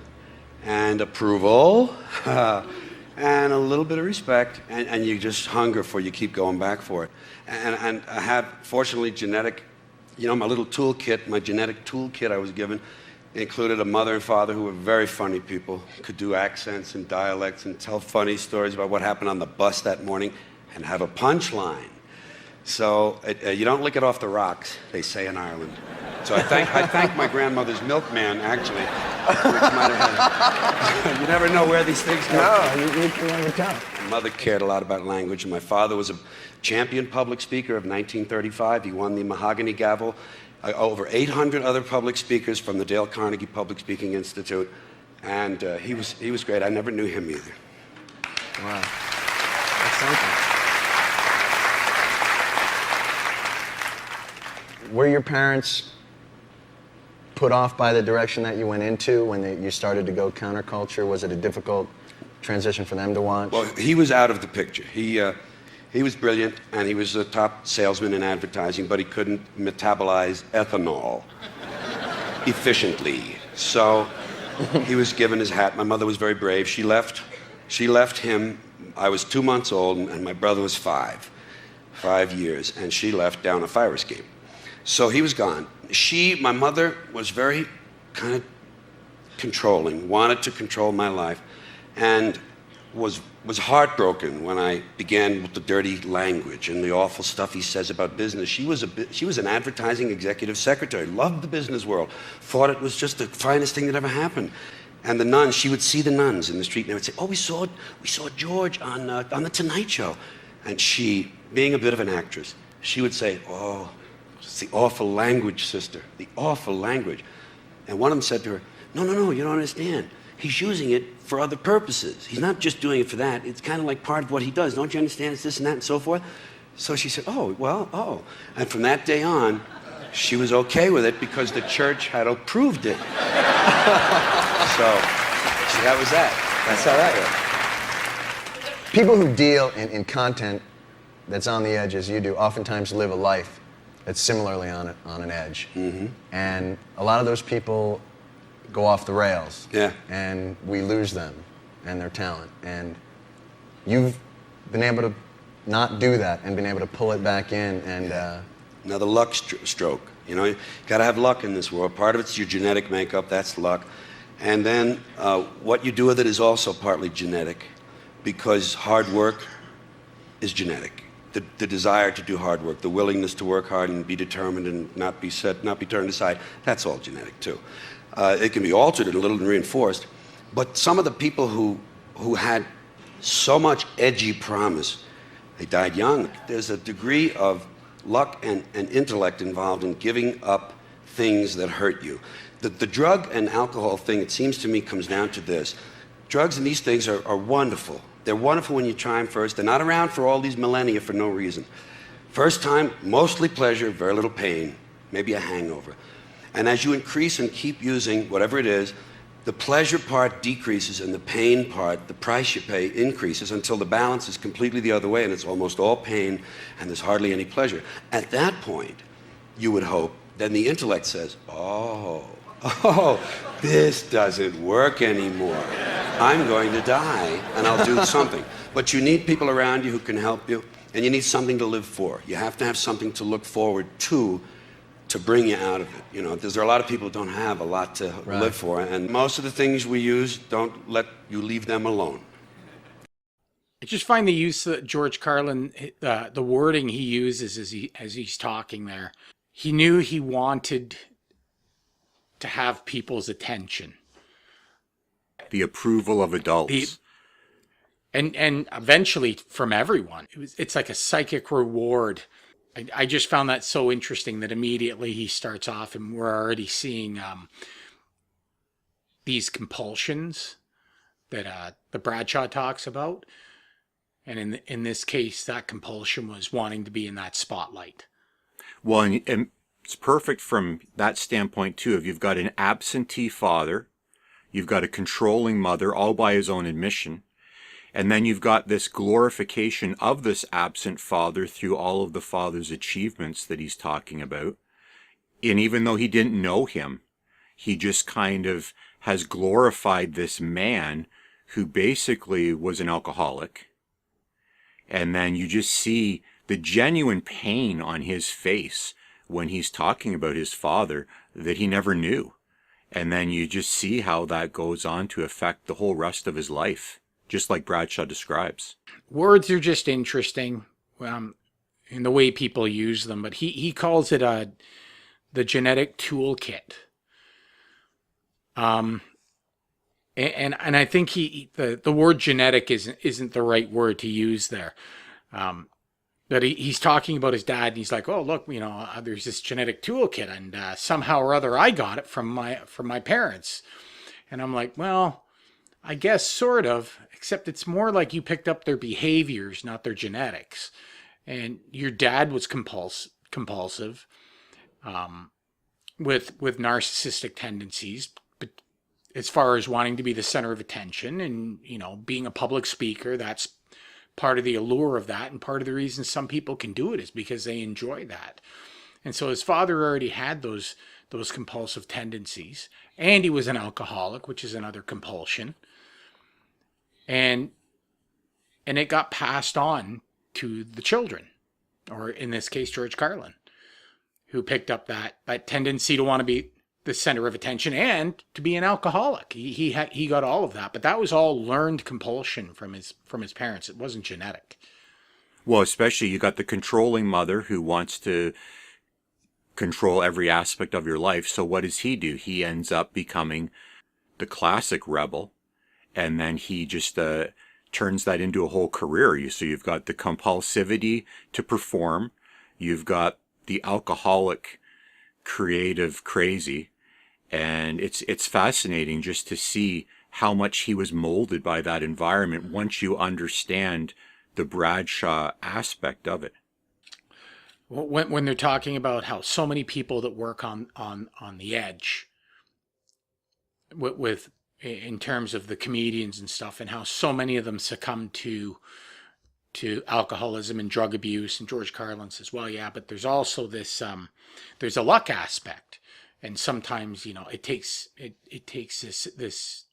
and approval and a little bit of respect, and you just hunger for it, you keep going back for it. And I have, fortunately, genetic, my little toolkit, my genetic toolkit I was given, included a mother and father who were very funny people, could do accents and dialects and tell funny stories about what happened on the bus that morning and have a punchline. So you don't lick it off the rocks, they say in Ireland. So I thank my grandmother's milkman, actually, which might have had, you never know where these things come from. No, you can never tell. My mother cared a lot about language, and my father was a champion public speaker of 1935. He won the Mahogany Gavel over 800 other public speakers from the Dale Carnegie Public Speaking Institute, and he was great. I never knew him either. Wow, that's something. Were your parents put off by the direction that you went into when you started to go counterculture? Was it a difficult transition for them to watch? Well, he was out of the picture. He was brilliant, and he was a top salesman in advertising, but he couldn't metabolize ethanol efficiently. So he was given his hat. My mother was very brave. She left him. I was 2 months old, and my brother was 5 years, and she left down a fire escape. So he was gone. My mother was very kind of controlling, wanted to control my life, and was heartbroken when I began with the dirty language and the awful stuff he says about business. She was an advertising executive secretary, loved the business world, thought it was just the finest thing that ever happened. And the nuns, she would see the nuns in the street and they would say, "Oh, we saw George on the Tonight Show." And she, being a bit of an actress, she would say, "Oh, it's the awful language, sister, the awful language." And one of them said to her, No, you don't understand. He's using it for other purposes. He's not just doing it for that. It's kind of like part of what he does. Don't you understand? It's this and that and so forth. So she said, oh. And from that day on, she was okay with it because the church had approved it. So that was that. That's how that worked. People who deal in content that's on the edge as you do oftentimes live a life that's similarly on an edge. Mm-hmm. And a lot of those people go off the rails. Yeah. And we lose them and their talent. And you've been able to not do that and been able to pull it back in and... Another luck stroke. You got to have luck in this world. Part of it's your genetic makeup, that's luck. And then what you do with it is also partly genetic, because hard work is genetic. The desire to do hard work, the willingness to work hard and be determined and not be turned aside, that's all genetic too. It can be altered a little and reinforced, but some of the people who had so much edgy promise, they died young. There's a degree of luck and intellect involved in giving up things that hurt you. The drug and alcohol thing, it seems to me, comes down to this. Drugs and these things are wonderful. They're wonderful when you try them first. They're not around for all these millennia for no reason. First time, mostly pleasure, very little pain, maybe a hangover. And as you increase and keep using whatever it is, the pleasure part decreases and the pain part, the price you pay, increases until the balance is completely the other way and it's almost all pain and there's hardly any pleasure. At that point, you would hope, then the intellect says, oh, this doesn't work anymore. I'm going to die and I'll do something. But you need people around you who can help you, and you need something to live for. You have to have something to look forward to bring you out of it. You know, there are a lot of people who don't have a lot to live for, and most of the things we use, don't let you leave them alone. I just find the use that George Carlin, the wording he uses as he's talking there, he knew he wanted to have people's attention. The approval of adults. And eventually from everyone. It's like a psychic reward. I just found that so interesting that immediately he starts off and we're already seeing these compulsions that the Bradshaw talks about. And in this case, that compulsion was wanting to be in that spotlight. Well, and it's perfect from that standpoint, too. If you've got an absentee father, you've got a controlling mother, all by his own admission, and then you've got this glorification of this absent father through all of the father's achievements that he's talking about. And even though he didn't know him, he just kind of has glorified this man who basically was an alcoholic. And then you just see the genuine pain on his face when he's talking about his father that he never knew. And then you just see how that goes on to affect the whole rest of his life, just like Bradshaw describes. Words are just interesting in the way people use them, but he calls it the genetic toolkit. And I think the word genetic isn't the right word to use there. But he's talking about his dad, and he's like, oh, look, you know, there's this genetic toolkit, and somehow or other I got it from my parents. And I'm like, well, I guess sort of, except it's more like you picked up their behaviors, not their genetics. And your dad was compulsive, with narcissistic tendencies, but as far as wanting to be the center of attention and, you know, being a public speaker, that's part of the allure of that. And part of the reason some people can do it is because they enjoy that. And so his father already had those compulsive tendencies, and he was an alcoholic, which is another compulsion. And it got passed on to the children, or in this case, George Carlin, who picked up that tendency to want to be the center of attention and to be an alcoholic. He got all of that, but that was all learned compulsion from his parents. It wasn't genetic. Well, especially you got the controlling mother who wants to control every aspect of your life. So what does he do? He ends up becoming the classic rebel, and then he just turns that into a whole career. So you've got the compulsivity to perform, you've got the alcoholic creative crazy, and it's fascinating just to see how much he was molded by that environment once you understand the Bradshaw aspect of it. When they're talking about how so many people that work on the edge with in terms of the comedians and stuff, and how so many of them succumb to alcoholism and drug abuse, and George Carlin says, well, yeah, but there's also this there's a luck aspect, and sometimes, you know, it takes this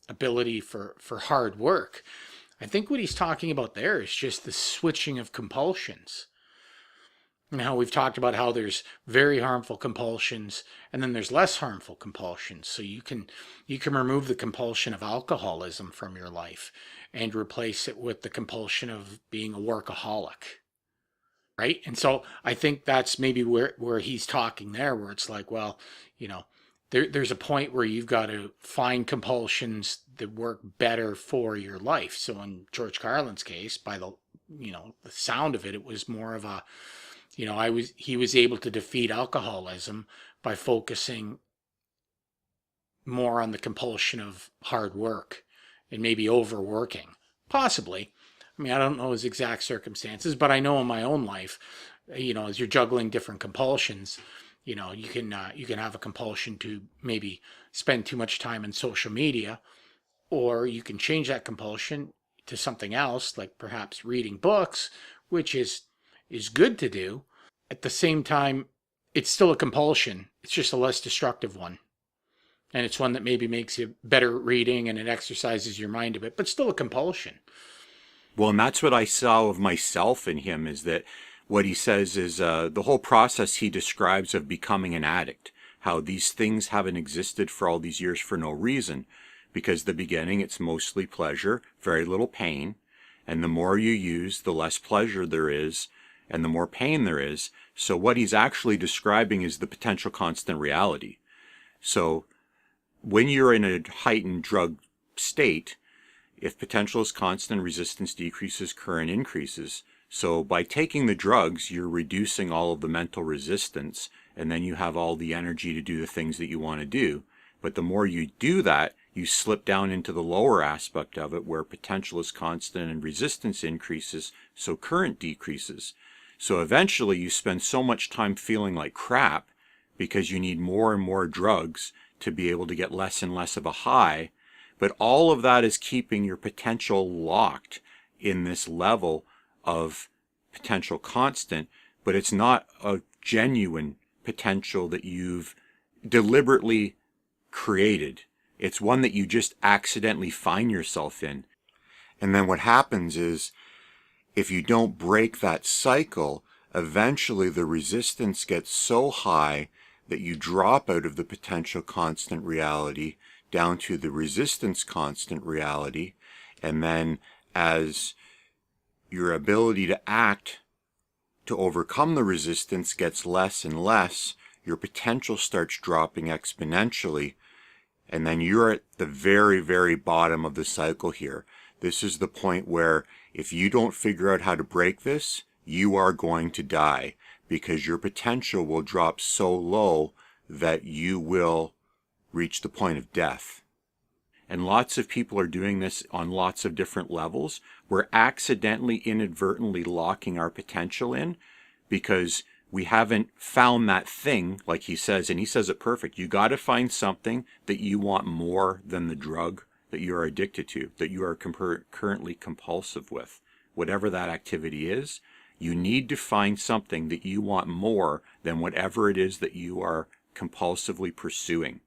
ability for hard work. I think what he's talking about there is just the switching of compulsions. Now, we've talked about how there's very harmful compulsions, and then there's less harmful compulsions. So you can remove the compulsion of alcoholism from your life and replace it with the compulsion of being a workaholic, right? And so I think that's maybe where he's talking there, where it's like, well, you know, there's a point where you've got to find compulsions that work better for your life. So in George Carlin's case, by the sound of it, it was more of a, you know, he was able to defeat alcoholism by focusing more on the compulsion of hard work and maybe overworking, possibly. I mean, I don't know his exact circumstances, but I know in my own life, you know, as you're juggling different compulsions, you know, you can have a compulsion to maybe spend too much time in social media, or you can change that compulsion to something else, like perhaps reading books, which is good to do. At the same time, it's still a compulsion. It's just a less destructive one. And it's one that maybe makes you better at reading, and it exercises your mind a bit, but still a compulsion. Well, and that's what I saw of myself in him, is that what he says is the whole process he describes of becoming an addict, how these things haven't existed for all these years for no reason, because the beginning it's mostly pleasure, very little pain, and the more you use, the less pleasure there is, and the more pain there is. So what he's actually describing is the potential constant reality. So when you're in a heightened drug state, if potential is constant, resistance decreases, current increases. So by taking the drugs, you're reducing all of the mental resistance, and then you have all the energy to do the things that you want to do. But the more you do that, you slip down into the lower aspect of it, where potential is constant and resistance increases, so current decreases. So eventually you spend so much time feeling like crap because you need more and more drugs to be able to get less and less of a high. But all of that is keeping your potential locked in this level of potential constant, but it's not a genuine potential that you've deliberately created. It's one that you just accidentally find yourself in. And then what happens is, if you don't break that cycle, eventually the resistance gets so high that you drop out of the potential constant reality down to the resistance constant reality. And then as your ability to act to overcome the resistance gets less and less, your potential starts dropping exponentially. And then you're at the very, very bottom of the cycle here. This is the point where if you don't figure out how to break this, you are going to die, because your potential will drop so low that you will reach the point of death. And lots of people are doing this on lots of different levels. We're accidentally, inadvertently locking our potential in because we haven't found that thing, like he says, and he says it perfect. You got to find something that you want more than the drug that you are addicted to, that you are currently compulsive with. Whatever that activity is, you need to find something that you want more than whatever it is that you are compulsively pursuing.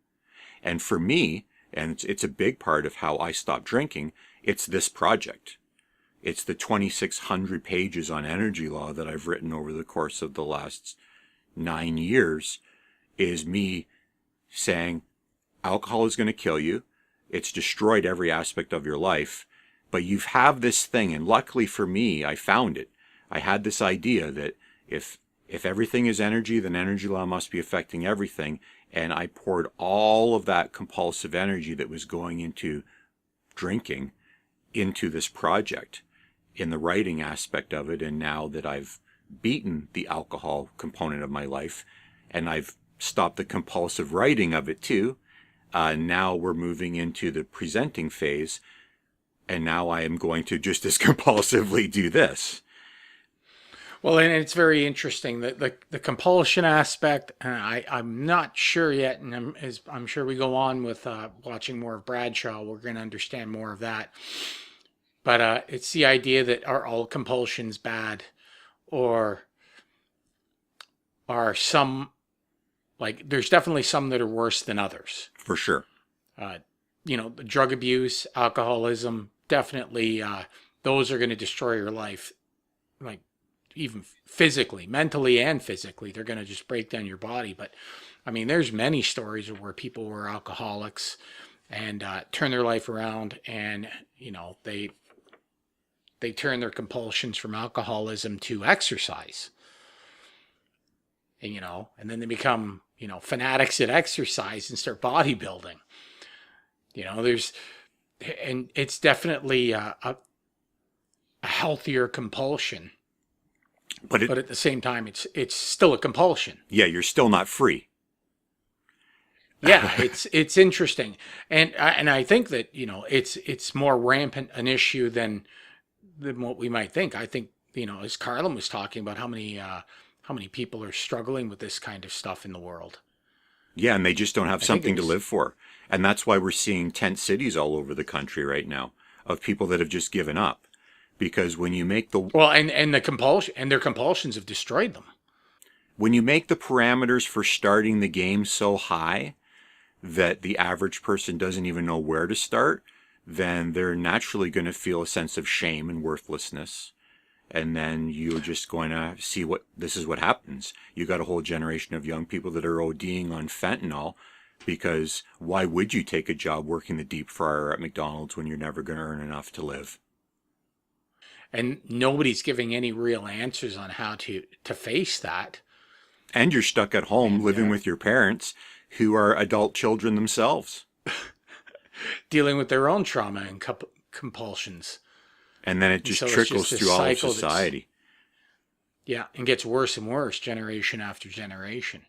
And for me, and it's a big part of how I stopped drinking, it's this project. It's the 2,600 pages on energy law that I've written over the course of the last 9 years, is me saying alcohol is going to kill you. It's destroyed every aspect of your life, but you have this thing, and luckily for me, I found it. I had this idea that if everything is energy, then energy law must be affecting everything, and I poured all of that compulsive energy that was going into drinking into this project in the writing aspect of it. And now that I've beaten the alcohol component of my life, and I've stopped the compulsive writing of it too, now we're moving into the presenting phase, and now I am going to just as compulsively do this. Well, and it's very interesting that the compulsion aspect, and I'm not sure yet, and I'm sure we go on with watching more of Bradshaw, we're going to understand more of that. But it's the idea that are all compulsions bad, or are some, like, there's definitely some that are worse than others. For sure. The drug abuse, alcoholism, definitely those are going to destroy your life. Like, even physically, mentally and physically, they're going to just break down your body. But I mean, there's many stories of where people were alcoholics and turn their life around, and they turn their compulsions from alcoholism to exercise, and then they become fanatics at exercise and start bodybuilding. And it's definitely a healthier compulsion. But at the same time, it's still a compulsion. Yeah, you're still not free. Yeah, it's interesting, and I think that it's more rampant an issue than what we might think. I think as Carlin was talking about how many people are struggling with this kind of stuff in the world. Yeah, and they just don't have something to live for, and that's why we're seeing tent cities all over the country right now of people that have just given up. Because when you make and the compulsion, and their compulsions have destroyed them. When you make the parameters for starting the game so high that the average person doesn't even know where to start, then they're naturally going to feel a sense of shame and worthlessness. And then you're just going to see this is what happens. You got a whole generation of young people that are ODing on fentanyl, because why would you take a job working the deep fryer at McDonald's when you're never going to earn enough to live? And nobody's giving any real answers on how to face that. And you're stuck at home living with your parents who are adult children themselves. Dealing with their own trauma and compulsions. And then it just trickles through all of society. Yeah, and gets worse and worse generation after generation.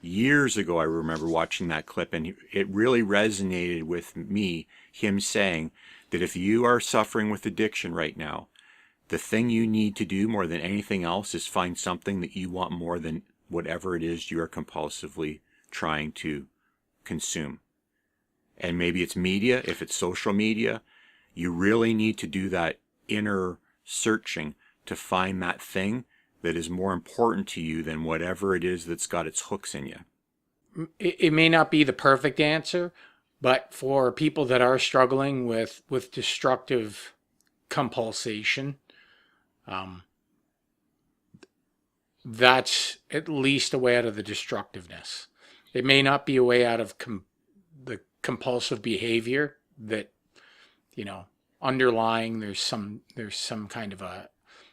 Years ago, I remember watching that clip, and it really resonated with me, him saying that if you are suffering with addiction right now, the thing you need to do more than anything else is find something that you want more than whatever it is you are compulsively trying to consume. And maybe it's media, if it's social media, you really need to do that inner searching to find that thing that is more important to you than whatever it is that's got its hooks in you. It may not be the perfect answer, but for people that are struggling with destructive compulsation, that's at least a way out of the destructiveness. It may not be a way out of the compulsive behavior that, underlying there's some kind of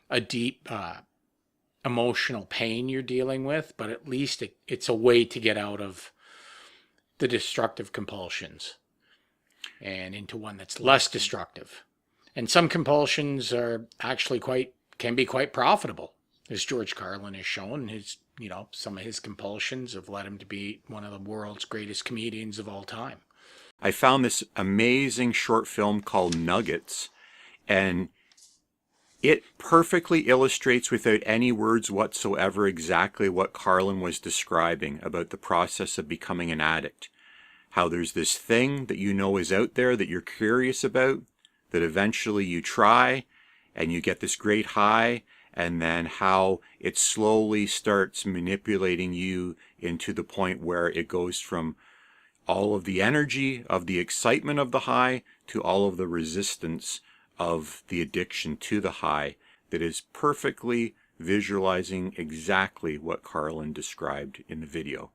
a deep emotional pain you're dealing with, but at least it's a way to get out of the destructive compulsions and into one that's less destructive. And some compulsions are actually can be quite profitable, as George Carlin has shown. Some of his compulsions have led him to be one of the world's greatest comedians of all time. I found this amazing short film called Nuggets, and it perfectly illustrates without any words whatsoever exactly what Carlin was describing about the process of becoming an addict. How there's this thing that you know is out there that you're curious about, that eventually you try, and you get this great high, and then how it slowly starts manipulating you into the point where it goes from all of the energy of the excitement of the high to all of the resistance of the addiction to the high, that is perfectly visualizing exactly what Carlin described in the video.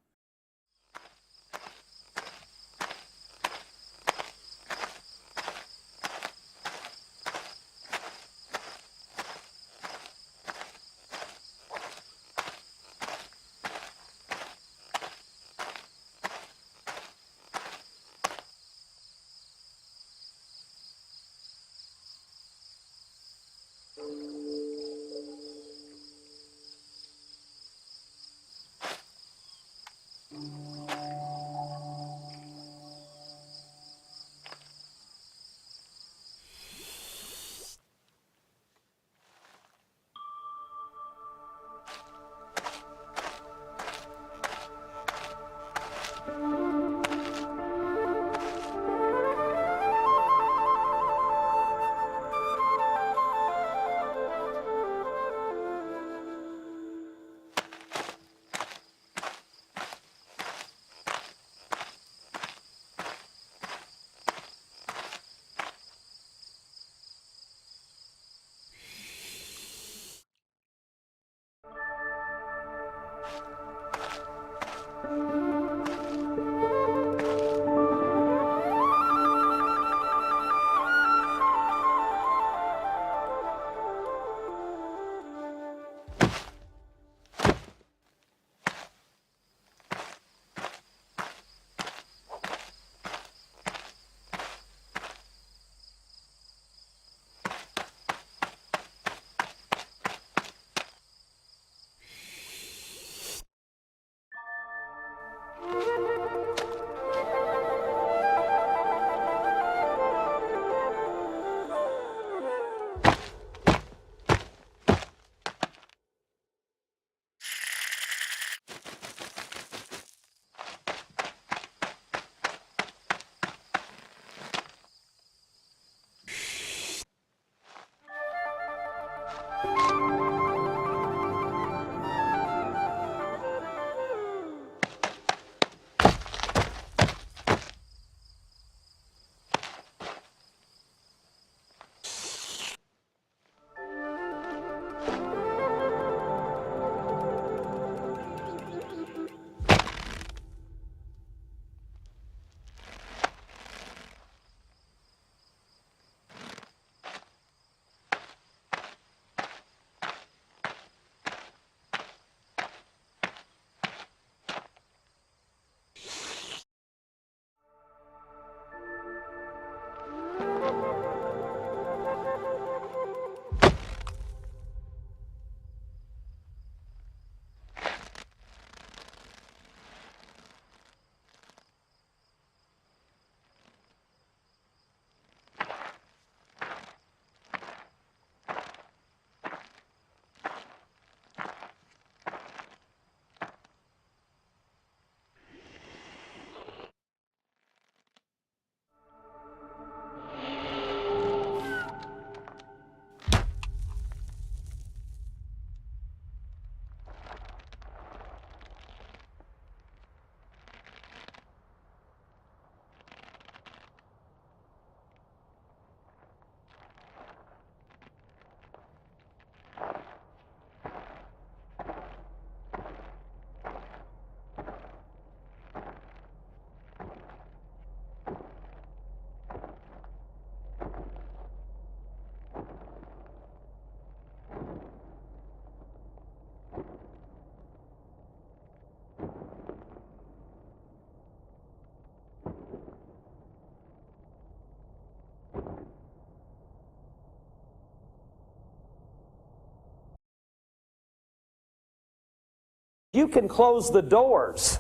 you can close the doors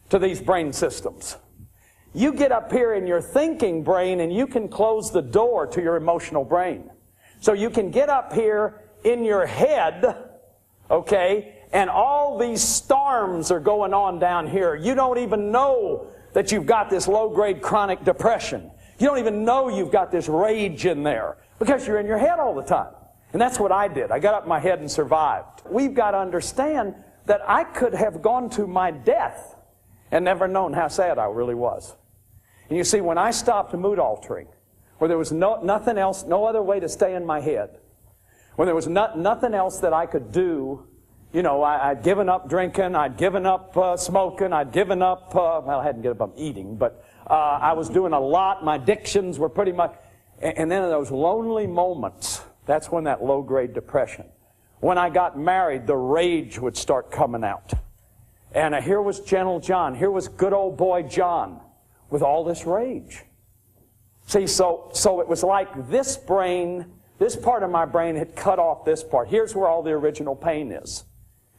to these brain systems. You get up here in your thinking brain and you can close the door to your emotional brain. So you can get up here in your head, okay, and all these storms are going on down here. You don't even know that you've got this low-grade chronic depression. You don't even know you've got this rage in there because you're in your head all the time. And that's what I did. I got up in my head and survived. We've got to understand that I could have gone to my death and never known how sad I really was. And you see, when I stopped mood altering, where there was nothing else, no other way to stay in my head, when there was nothing else that I could do, you know, I'd given up drinking, I'd given up smoking, I'd given up, well, I hadn't given up eating, but I was doing a lot. My addictions were pretty much, and then in those lonely moments, that's when that low-grade depression. When I got married, the rage would start coming out. And here was gentle John, here was good old boy John with all this rage. See, so it was like this brain, this part of my brain had cut off this part. Here's where all the original pain is.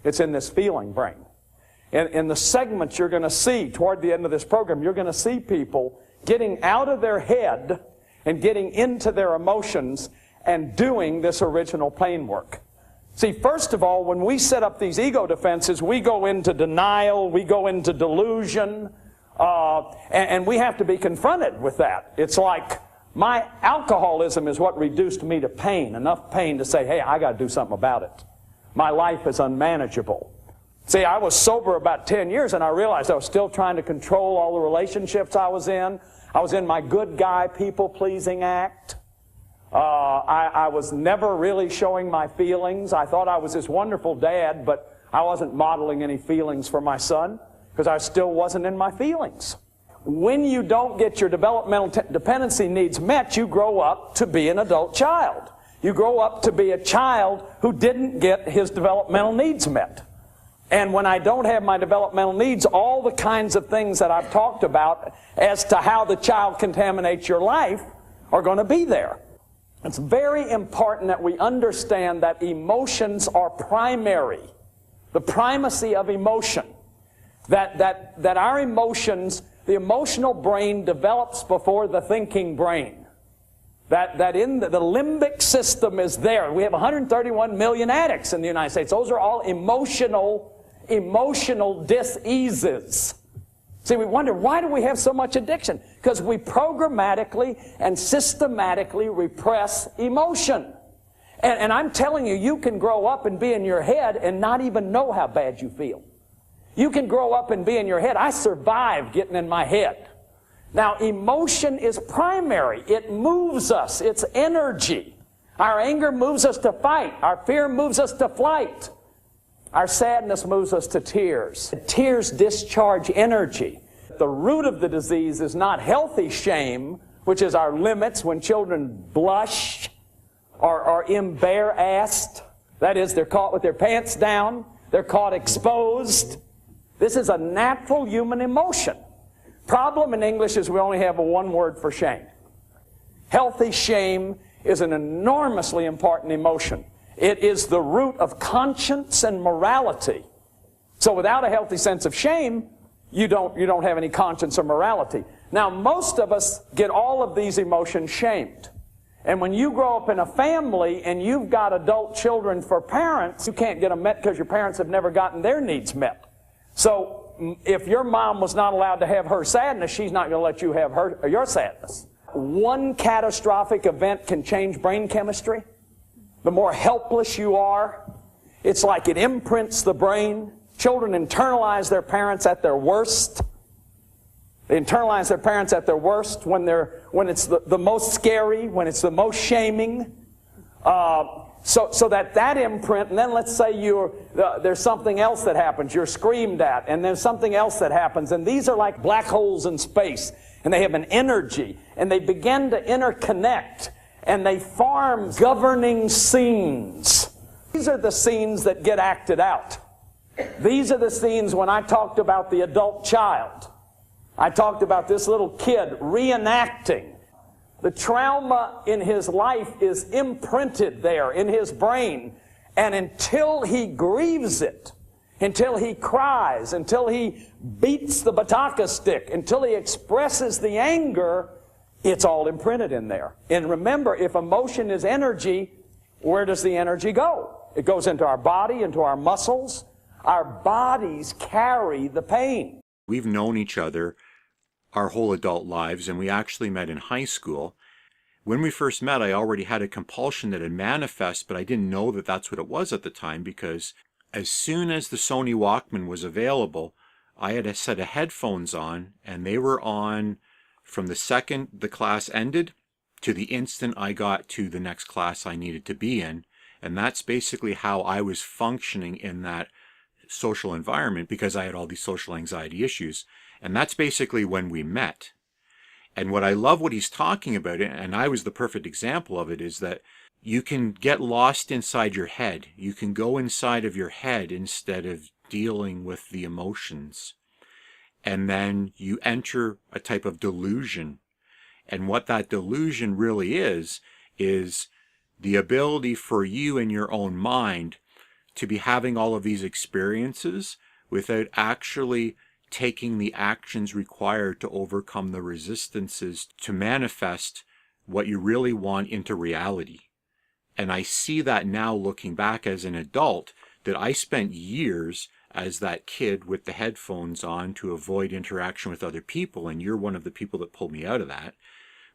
It's in this feeling brain. And in the segments you're going to see toward the end of this program, you're going to see people getting out of their head and getting into their emotions and doing this original pain work. See, first of all, when we set up these ego defenses, we go into denial, we go into delusion, and we have to be confronted with that. It's like my alcoholism is what reduced me to pain, enough pain to say, hey, I got to do something about it. My life is unmanageable. See, I was sober about 10 years, and I realized I was still trying to control all the relationships I was in. I was in my good guy, people-pleasing act. I was never really showing my feelings. I thought I was this wonderful dad, but I wasn't modeling any feelings for my son because I still wasn't in my feelings. When you don't get your developmental dependency needs met, you grow up to be an adult child. You grow up to be a child who didn't get his developmental needs met. And when I don't have my developmental needs, all the kinds of things that I've talked about as to how the child contaminates your life are going to be there. It's very important that we understand that emotions are primary. The primacy of emotion. That our emotions, the emotional brain develops before the thinking brain. That in the limbic system is there. We have 131 million addicts in the United States. Those are all emotional diseases. See, we wonder, why do we have so much addiction? Because we programmatically and systematically repress emotion. And I'm telling you, you can grow up and be in your head and not even know how bad you feel. You can grow up and be in your head. I survived getting in my head. Now, emotion is primary. It moves us. It's energy. Our anger moves us to fight. Our fear moves us to flight. Our sadness moves us to tears. Tears discharge energy. The root of the disease is not healthy shame, which is our limits when children blush or are embarrassed. That is, they're caught with their pants down. They're caught exposed. This is a natural human emotion. Problem in English is we only have one word for shame. Healthy shame is an enormously important emotion. It is the root of conscience and morality. So without a healthy sense of shame, you don't have any conscience or morality. Now, most of us get all of these emotions shamed. And when you grow up in a family and you've got adult children for parents, you can't get them met because your parents have never gotten their needs met. So if your mom was not allowed to have her sadness, she's not going to let you have your sadness. One catastrophic event can change brain chemistry. The more helpless you are, it's like it imprints the brain. Children internalize their parents at their worst. They internalize their parents at their worst when it's the most scary, when it's the most shaming. So that imprint, and then let's say there's something else that happens. You're screamed at, and there's something else that happens. And these are like black holes in space, and they have an energy, and they begin to interconnect, and they form governing scenes. These are the scenes that get acted out. These are the scenes when I talked about the adult child. I talked about this little kid reenacting. The trauma in his life is imprinted there in his brain. And until he grieves it, until he cries, until he beats the bataka stick, until he expresses the anger, it's all imprinted in there. And remember, if emotion is energy, where does the energy go? It goes into our body, into our muscles. Our bodies carry the pain. We've known each other our whole adult lives, and we actually met in high school. When we first met, I already had a compulsion that had manifest, but I didn't know that that's what it was at the time, because as soon as the Sony Walkman was available, I had a set of headphones on, and they were on from the second the class ended to the instant I got to the next class I needed to be in. And that's basically how I was functioning in that social environment, because I had all these social anxiety issues. And that's basically when we met. And what I love what he's talking about, and I was the perfect example of it, is that you can get lost inside your head. You can go inside of your head instead of dealing with the emotions. And then you enter a type of delusion. And what that delusion really is the ability for you in your own mind to be having all of these experiences without actually taking the actions required to overcome the resistances to manifest what you really want into reality. And I see that now looking back as an adult, that I spent years as that kid with the headphones on to avoid interaction with other people, and you're one of the people that pulled me out of that.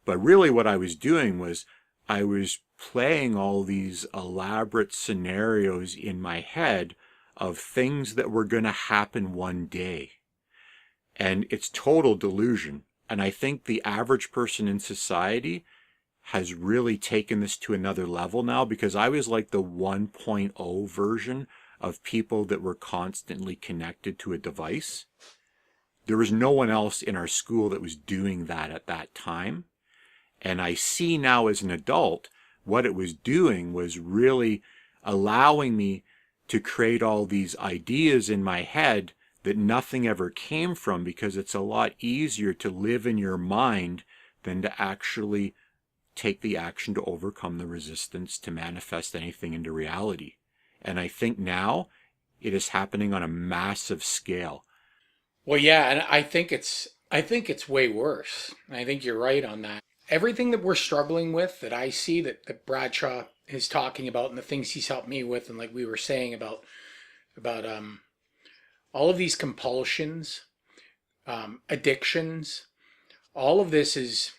But really what I was doing was I was playing all these elaborate scenarios in my head of things that were going to happen one day. And it's total delusion. And I think the average person in society has really taken this to another level now, because I was like the 1.0 version of people that were constantly connected to a device. There was no one else in our school that was doing that at that time. And I see now as an adult, what it was doing was really allowing me to create all these ideas in my head that nothing ever came from, because it's a lot easier to live in your mind than to actually take the action to overcome the resistance to manifest anything into reality. And I think now it is happening on a massive scale. Well, yeah, and I think it's way worse. I think you're right on that. Everything that we're struggling with, that I see that Bradshaw is talking about, and the things he's helped me with, and like we were saying about all of these compulsions, addictions, all of this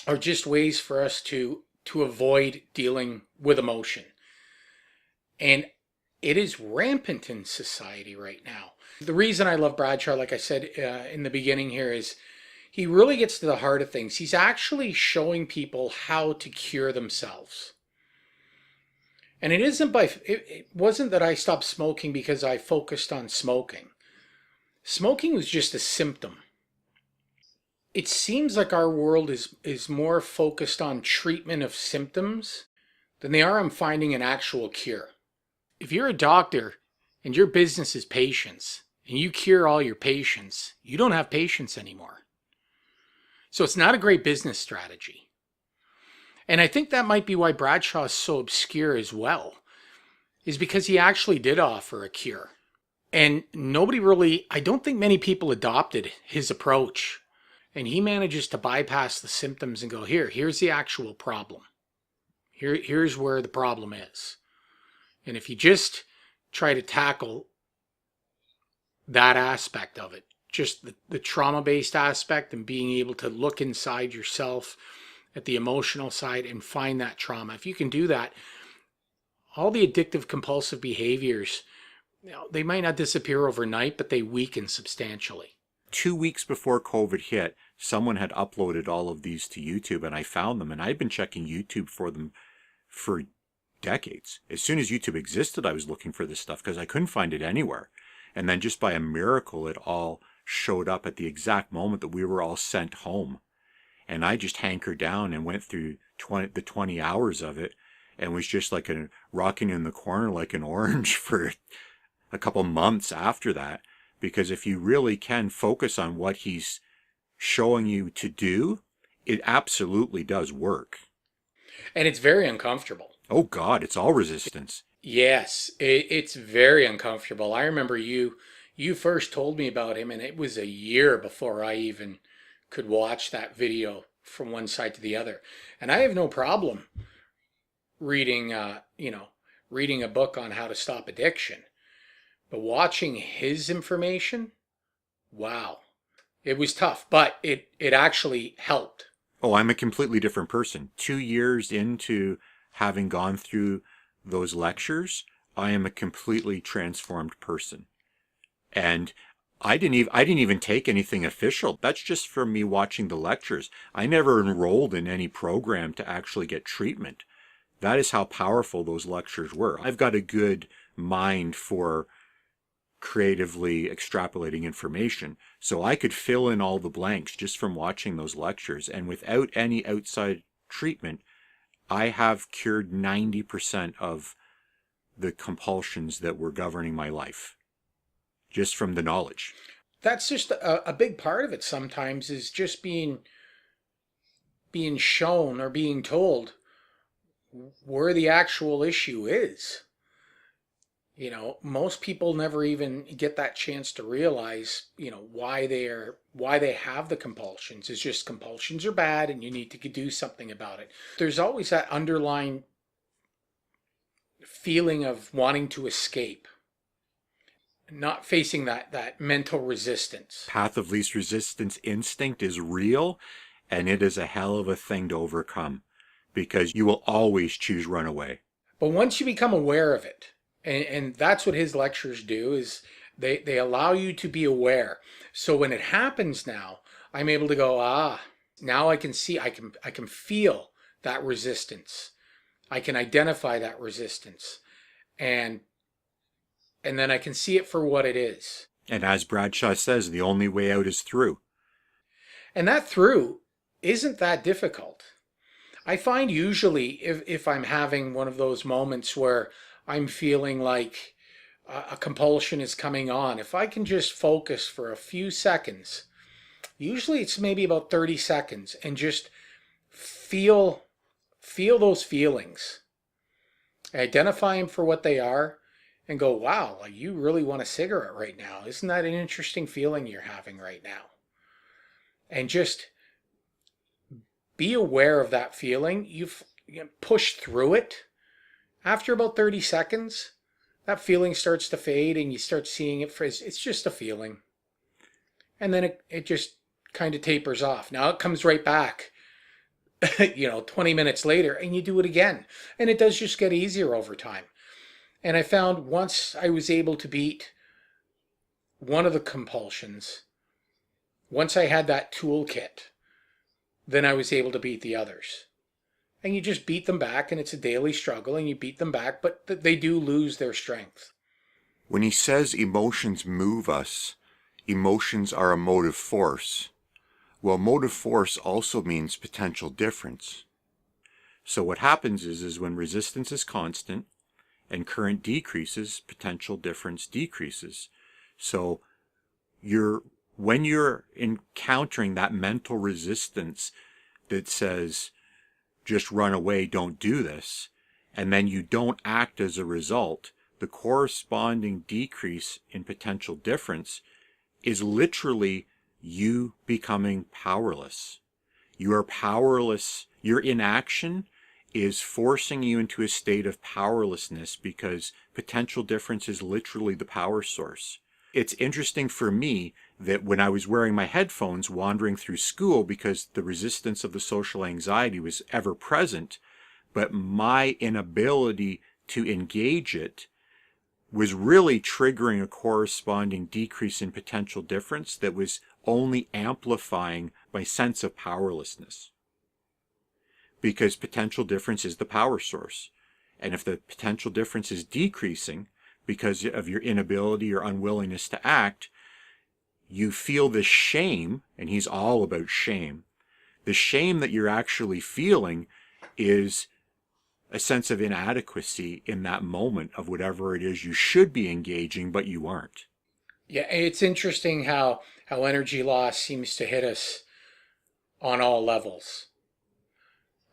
are just ways for us to avoid dealing with emotion. And it is rampant in society right now. The reason I love Bradshaw, like I said in the beginning here, is he really gets to the heart of things. He's actually showing people how to cure themselves. And it wasn't that I stopped smoking because I focused on smoking. Smoking was just a symptom. It seems like our world is more focused on treatment of symptoms than they are on finding an actual cure. If you're a doctor and your business is patients, and you cure all your patients, you don't have patients anymore. So it's not a great business strategy. And I think that might be why Bradshaw is so obscure as well, is because he actually did offer a cure. And I don't think many people adopted his approach. And he manages to bypass the symptoms and go, here's the actual problem. Here's where the problem is. And if you just try to tackle that aspect of it, just the trauma-based aspect, and being able to look inside yourself at the emotional side and find that trauma. If you can do that, all the addictive compulsive behaviors, they might not disappear overnight, but they weaken substantially. 2 weeks before COVID hit, someone had uploaded all of these to YouTube, and I found them, and I'd been checking YouTube for them for decades. As soon as YouTube existed, I was looking for this stuff because I couldn't find it anywhere. And then just by a miracle, it all showed up at the exact moment that we were all sent home. And I just hankered down and went through the 20 hours of it, and was just like rocking in the corner like an orange for a couple months after that. Because if you really can focus on what he's showing you to do, it absolutely does work. And it's very uncomfortable. Oh God, it's all resistance. Yes, it's very uncomfortable. I remember you first told me about him, and it was a year before I even could watch that video from one side to the other. And I have no problem reading, reading a book on how to stop addiction, but watching his information, wow, it was tough, but it actually helped. Oh, I'm a completely different person. 2 years into having gone through those lectures, I am a completely transformed person. And I didn't even take anything official. That's just from me watching the lectures. I never enrolled in any program to actually get treatment. That is how powerful those lectures were. I've got a good mind for creatively extrapolating information, so I could fill in all the blanks just from watching those lectures. And without any outside treatment, I have cured 90% of the compulsions that were governing my life, just from the knowledge. That's just a big part of it sometimes, is just being shown or being told where the actual issue is. You know, most people never even get that chance to realize, why they have the compulsions. It's just compulsions are bad and you need to do something about it. There's always that underlying feeling of wanting to escape, not facing that mental resistance. Path of least resistance instinct is real, and it is a hell of a thing to overcome, because you will always choose runaway. But once you become aware of it, and that's what his lectures do, is they allow you to be aware. So when it happens now, I'm able to go, now I can see, I can feel that resistance. I can identify that resistance. And then I can see it for what it is. And as Bradshaw says, the only way out is through. And that through isn't that difficult. I find usually if I'm having one of those moments where I'm feeling like a compulsion is coming on, if I can just focus for a few seconds, usually it's maybe about 30 seconds, and just feel those feelings, identify them for what they are, and go, wow, you really want a cigarette right now. Isn't that an interesting feeling you're having right now? And just be aware of that feeling. You push through it. After about 30 seconds, that feeling starts to fade and you start seeing it for it's just a feeling. And then it just kind of tapers off. Now it comes right back, 20 minutes later, and you do it again. And it does just get easier over time. And I found once I was able to beat one of the compulsions, once I had that toolkit, then I was able to beat the others. And you just beat them back, and it's a daily struggle, and you beat them back, but they do lose their strength. When he says emotions move us, emotions are a motive force. Well, motive force also means potential difference. So what happens is when resistance is constant and current decreases, potential difference decreases. So when you're encountering that mental resistance that says, just run away, don't do this, and then you don't act as a result, the corresponding decrease in potential difference is literally you becoming powerless. You are powerless. Your inaction is forcing you into a state of powerlessness, because potential difference is literally the power source. It's interesting for me that when I was wearing my headphones wandering through school, because the resistance of the social anxiety was ever present, but my inability to engage it was really triggering a corresponding decrease in potential difference that was only amplifying my sense of powerlessness. Because potential difference is the power source. And if the potential difference is decreasing because of your inability or unwillingness to act, you feel this shame, and he's all about shame. The shame that you're actually feeling is a sense of inadequacy in that moment of whatever it is you should be engaging, but you aren't. Yeah, it's interesting how energy loss seems to hit us on all levels.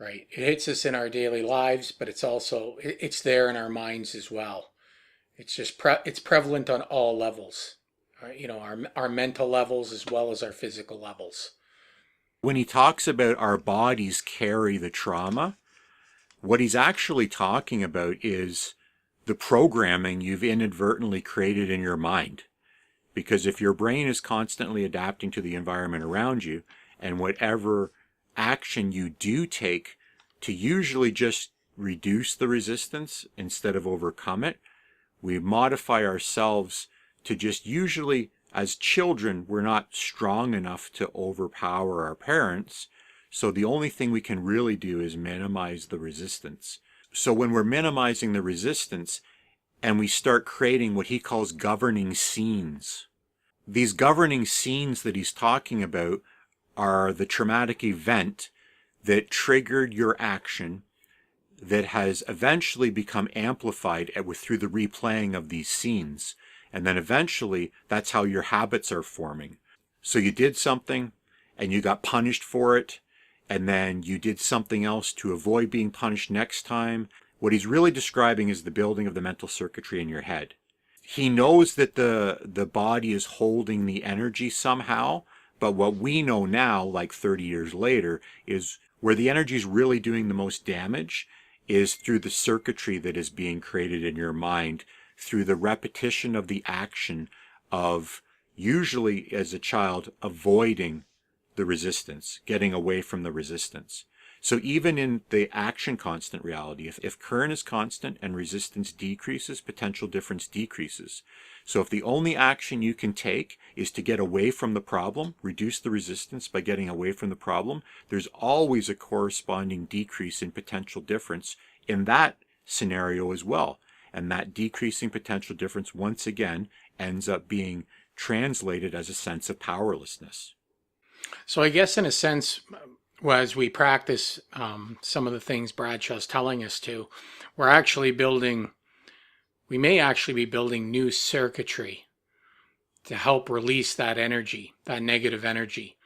right? It hits us in our daily lives, but it's there in our minds as well. It's just it's prevalent on all levels, you know, our mental levels as well as our physical levels. When he talks about our bodies carry the trauma, what he's actually talking about is the programming you've inadvertently created in your mind. Because if your brain is constantly adapting to the environment around you, and whatever action you do take to usually just reduce the resistance instead of overcome it, we modify ourselves to just usually, as children, we're not strong enough to overpower our parents. So the only thing we can really do is minimize the resistance. So when we're minimizing the resistance and we start creating what he calls governing scenes, these governing scenes that he's talking about are the traumatic event that triggered your action that has eventually become amplified through the replaying of these scenes. And then eventually that's how your habits are forming. So you did something and you got punished for it, and then you did something else to avoid being punished next time. What he's really describing is the building of the mental circuitry in your head. He knows that the body is holding the energy somehow, but what we know now, like 30 years later, is where the energy is really doing the most damage is through the circuitry that is being created in your mind through the repetition of the action of, usually as a child, avoiding the resistance, getting away from the resistance. So even in the action constant reality, if current is constant and resistance decreases, potential difference decreases. So if the only action you can take is to get away from the problem, reduce the resistance by getting away from the problem, there's always a corresponding decrease in potential difference in that scenario as well. And that decreasing potential difference, once again, ends up being translated as a sense of powerlessness. So I guess in a sense, as we practice some of the things Bradshaw's telling us to, we may actually be building new circuitry to help release that energy, that negative energy.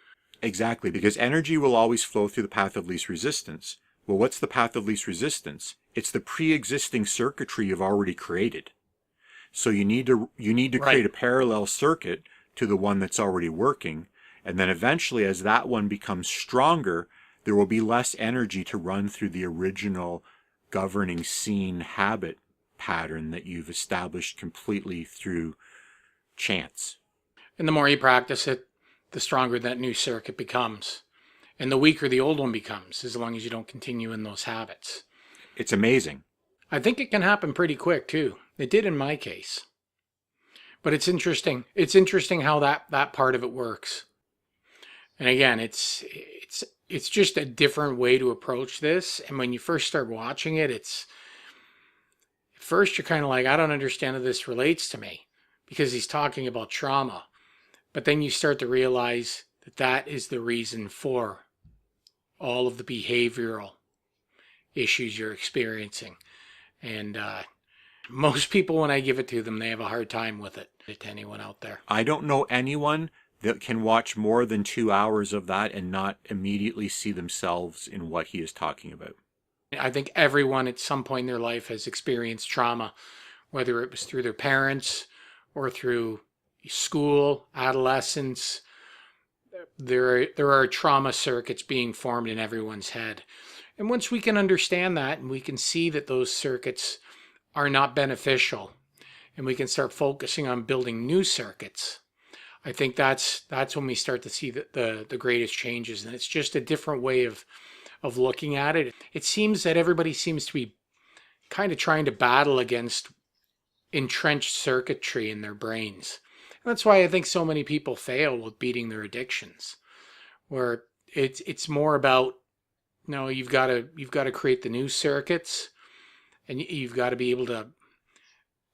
Exactly, because energy will always flow through the path of least resistance. Well, what's the path of least resistance? It's the pre-existing circuitry you've already created. So you need to create a parallel circuit to the one that's already working, and then eventually as that one becomes stronger, there will be less energy to run through the original governing scene habit pattern that you've established completely through chance. And the more you practice it, the stronger that new circuit becomes. And the weaker the old one becomes, as long as you don't continue in those habits. It's amazing. I think it can happen pretty quick, too. It did in my case. But it's interesting. It's interesting how that part of it works. And again, it's just a different way to approach this. And when you first start watching it, at first you're kind of like, I don't understand how this relates to me, because he's talking about trauma. But then you start to realize that is the reason for all of the behavioral issues you're experiencing. And most people, when I give it to them, they have a hard time with it. To anyone out there, I don't know anyone that can watch more than 2 hours of that and not immediately see themselves in what he is talking about. I think everyone at some point in their life has experienced trauma, whether it was through their parents or through school, adolescence. There are trauma circuits being formed in everyone's head. And once we can understand that and we can see that those circuits are not beneficial and we can start focusing on building new circuits, I think that's when we start to see the greatest changes. And it's just a different way of looking at it. It seems that everybody seems to be kind of trying to battle against entrenched circuitry in their brains. And that's why I think so many people fail with beating their addictions, where it's more about, no, you've got to create the new circuits, and you've got to be able to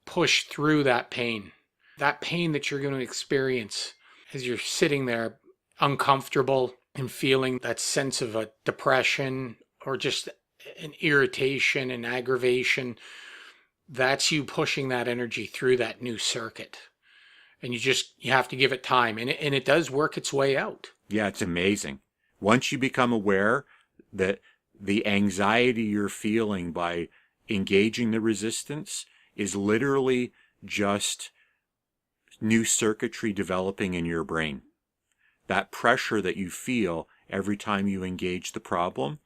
push through that pain that you're going to experience as you're sitting there uncomfortable and feeling that sense of a depression or just an irritation and aggravation. That's you pushing that energy through that new circuit. And you have to give it time, and it does work its way out. Yeah, it's amazing. Once you become aware that the anxiety you're feeling by engaging the resistance is literally just new circuitry developing in your brain. That pressure that you feel every time you engage the problem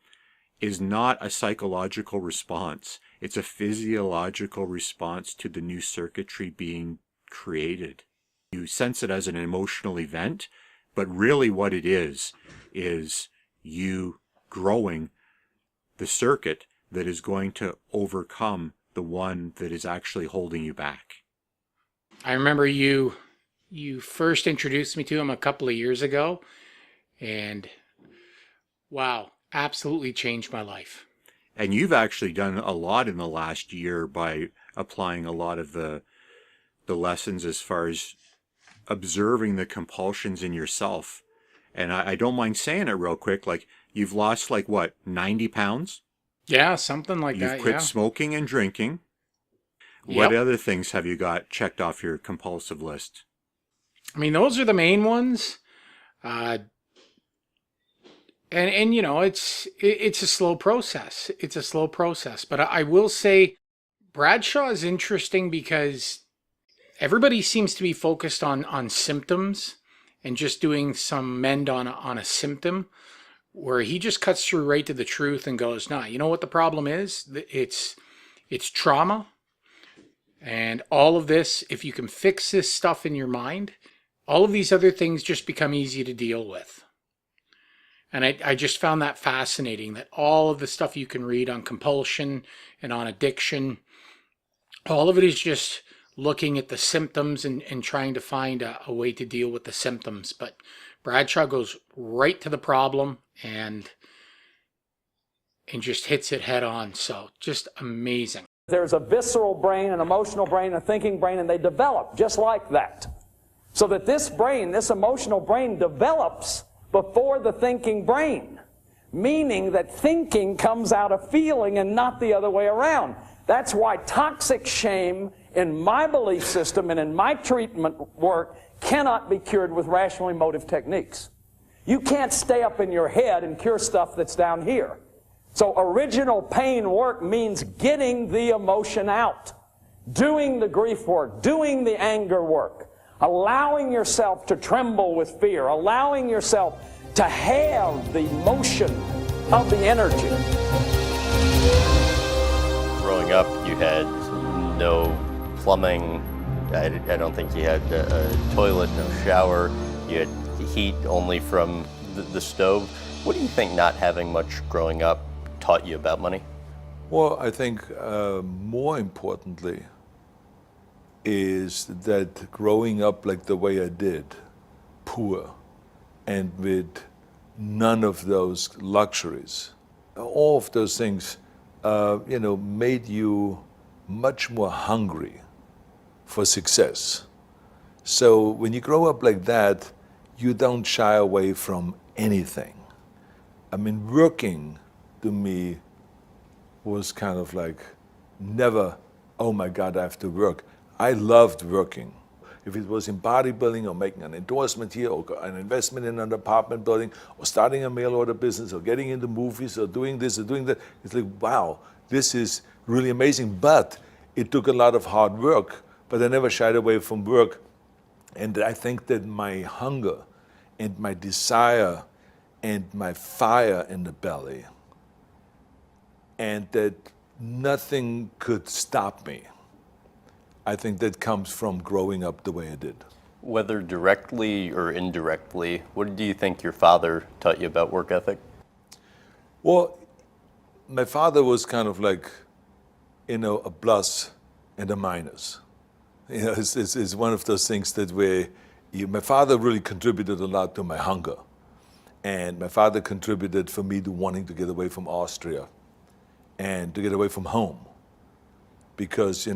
is not a psychological response. It's a physiological response to the new circuitry being created. You sense it as an emotional event, but really what it is you growing the circuit that is going to overcome the one that is actually holding you back. I remember you first introduced me to him a couple of years ago, and wow, absolutely changed my life. And you've actually done a lot in the last year by applying a lot of the lessons as far as observing the compulsions in yourself. And I don't mind saying it real quick, like you've lost like what, 90 pounds? Yeah, something like that. You've quit smoking and drinking. What other things have you got checked off your compulsive list? I mean, those are the main ones. And you know, it's a slow process. It's a slow process. But I will say Bradshaw is interesting because everybody seems to be focused on symptoms and just doing some mend on a symptom, where he just cuts through right to the truth and goes, nah, you know what the problem is? It's trauma. And all of this, if you can fix this stuff in your mind, all of these other things just become easy to deal with. And I just found that fascinating, that all of the stuff you can read on compulsion and on addiction, all of it is just looking at the symptoms and trying to find a way to deal with the symptoms. But Bradshaw goes right to the problem and just hits it head on. So just amazing. There's a visceral brain, an emotional brain, a thinking brain, and they develop just like that. So that this brain, this emotional brain, develops before the thinking brain, meaning that thinking comes out of feeling and not the other way around. That's why toxic shame in my belief system and in my treatment work cannot be cured with rational emotive techniques. You can't stay up in your head and cure stuff that's down here. So original pain work means getting the emotion out, doing the grief work, doing the anger work, allowing yourself to tremble with fear, allowing yourself to have the motion of the energy. Growing up, you had no plumbing. I don't think you had a toilet, no shower. You had heat only from the stove. What do you think not having much growing up taught you about money? Well, I think more importantly is that growing up like the way I did, poor, and with none of those luxuries, all of those things, made you much more hungry for success. So when you grow up like that, you don't shy away from anything. I mean, working to me was kind of like never, oh my God, I have to work. I loved working. If it was in bodybuilding or making an endorsement here or an investment in an apartment building or starting a mail order business or getting into movies or doing this or doing that, it's like, wow, this is really amazing. But it took a lot of hard work, but I never shied away from work. And I think that my hunger and my desire and my fire in the belly, and that nothing could stop me, I think that comes from growing up the way I did. Whether directly or indirectly, what do you think your father taught you about work ethic? Well, my father was kind of like, a plus and a minus. It's one of those things that my father really contributed a lot to my hunger. And my father contributed for me to wanting to get away from Austria and to get away from home. Because,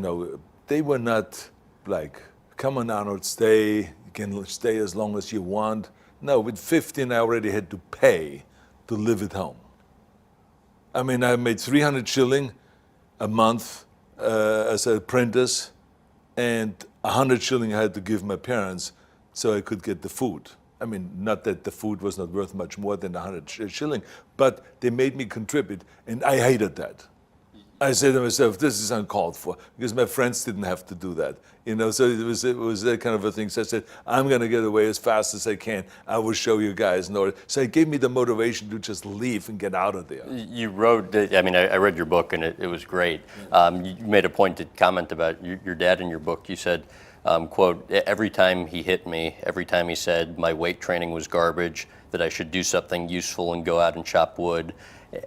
they were not like, come on, Arnold, stay. You can stay as long as you want. No, with 15, I already had to pay to live at home. I mean, I made 300 shilling a month as an apprentice, and 100 shilling I had to give my parents so I could get the food. I mean, not that the food was not worth much more than 100 shilling, but they made me contribute, and I hated that. I said to myself, this is uncalled for, because my friends didn't have to do that. You know, so it was that kind of a thing. So I said, I'm going to get away as fast as I can. I will show you guys. So it gave me the motivation to just leave and get out of there. You wrote, I mean, I read your book and it was great. You made a pointed comment about your dad in your book. You said, quote, every time he hit me, every time he said my weight training was garbage, that I should do something useful and go out and chop wood.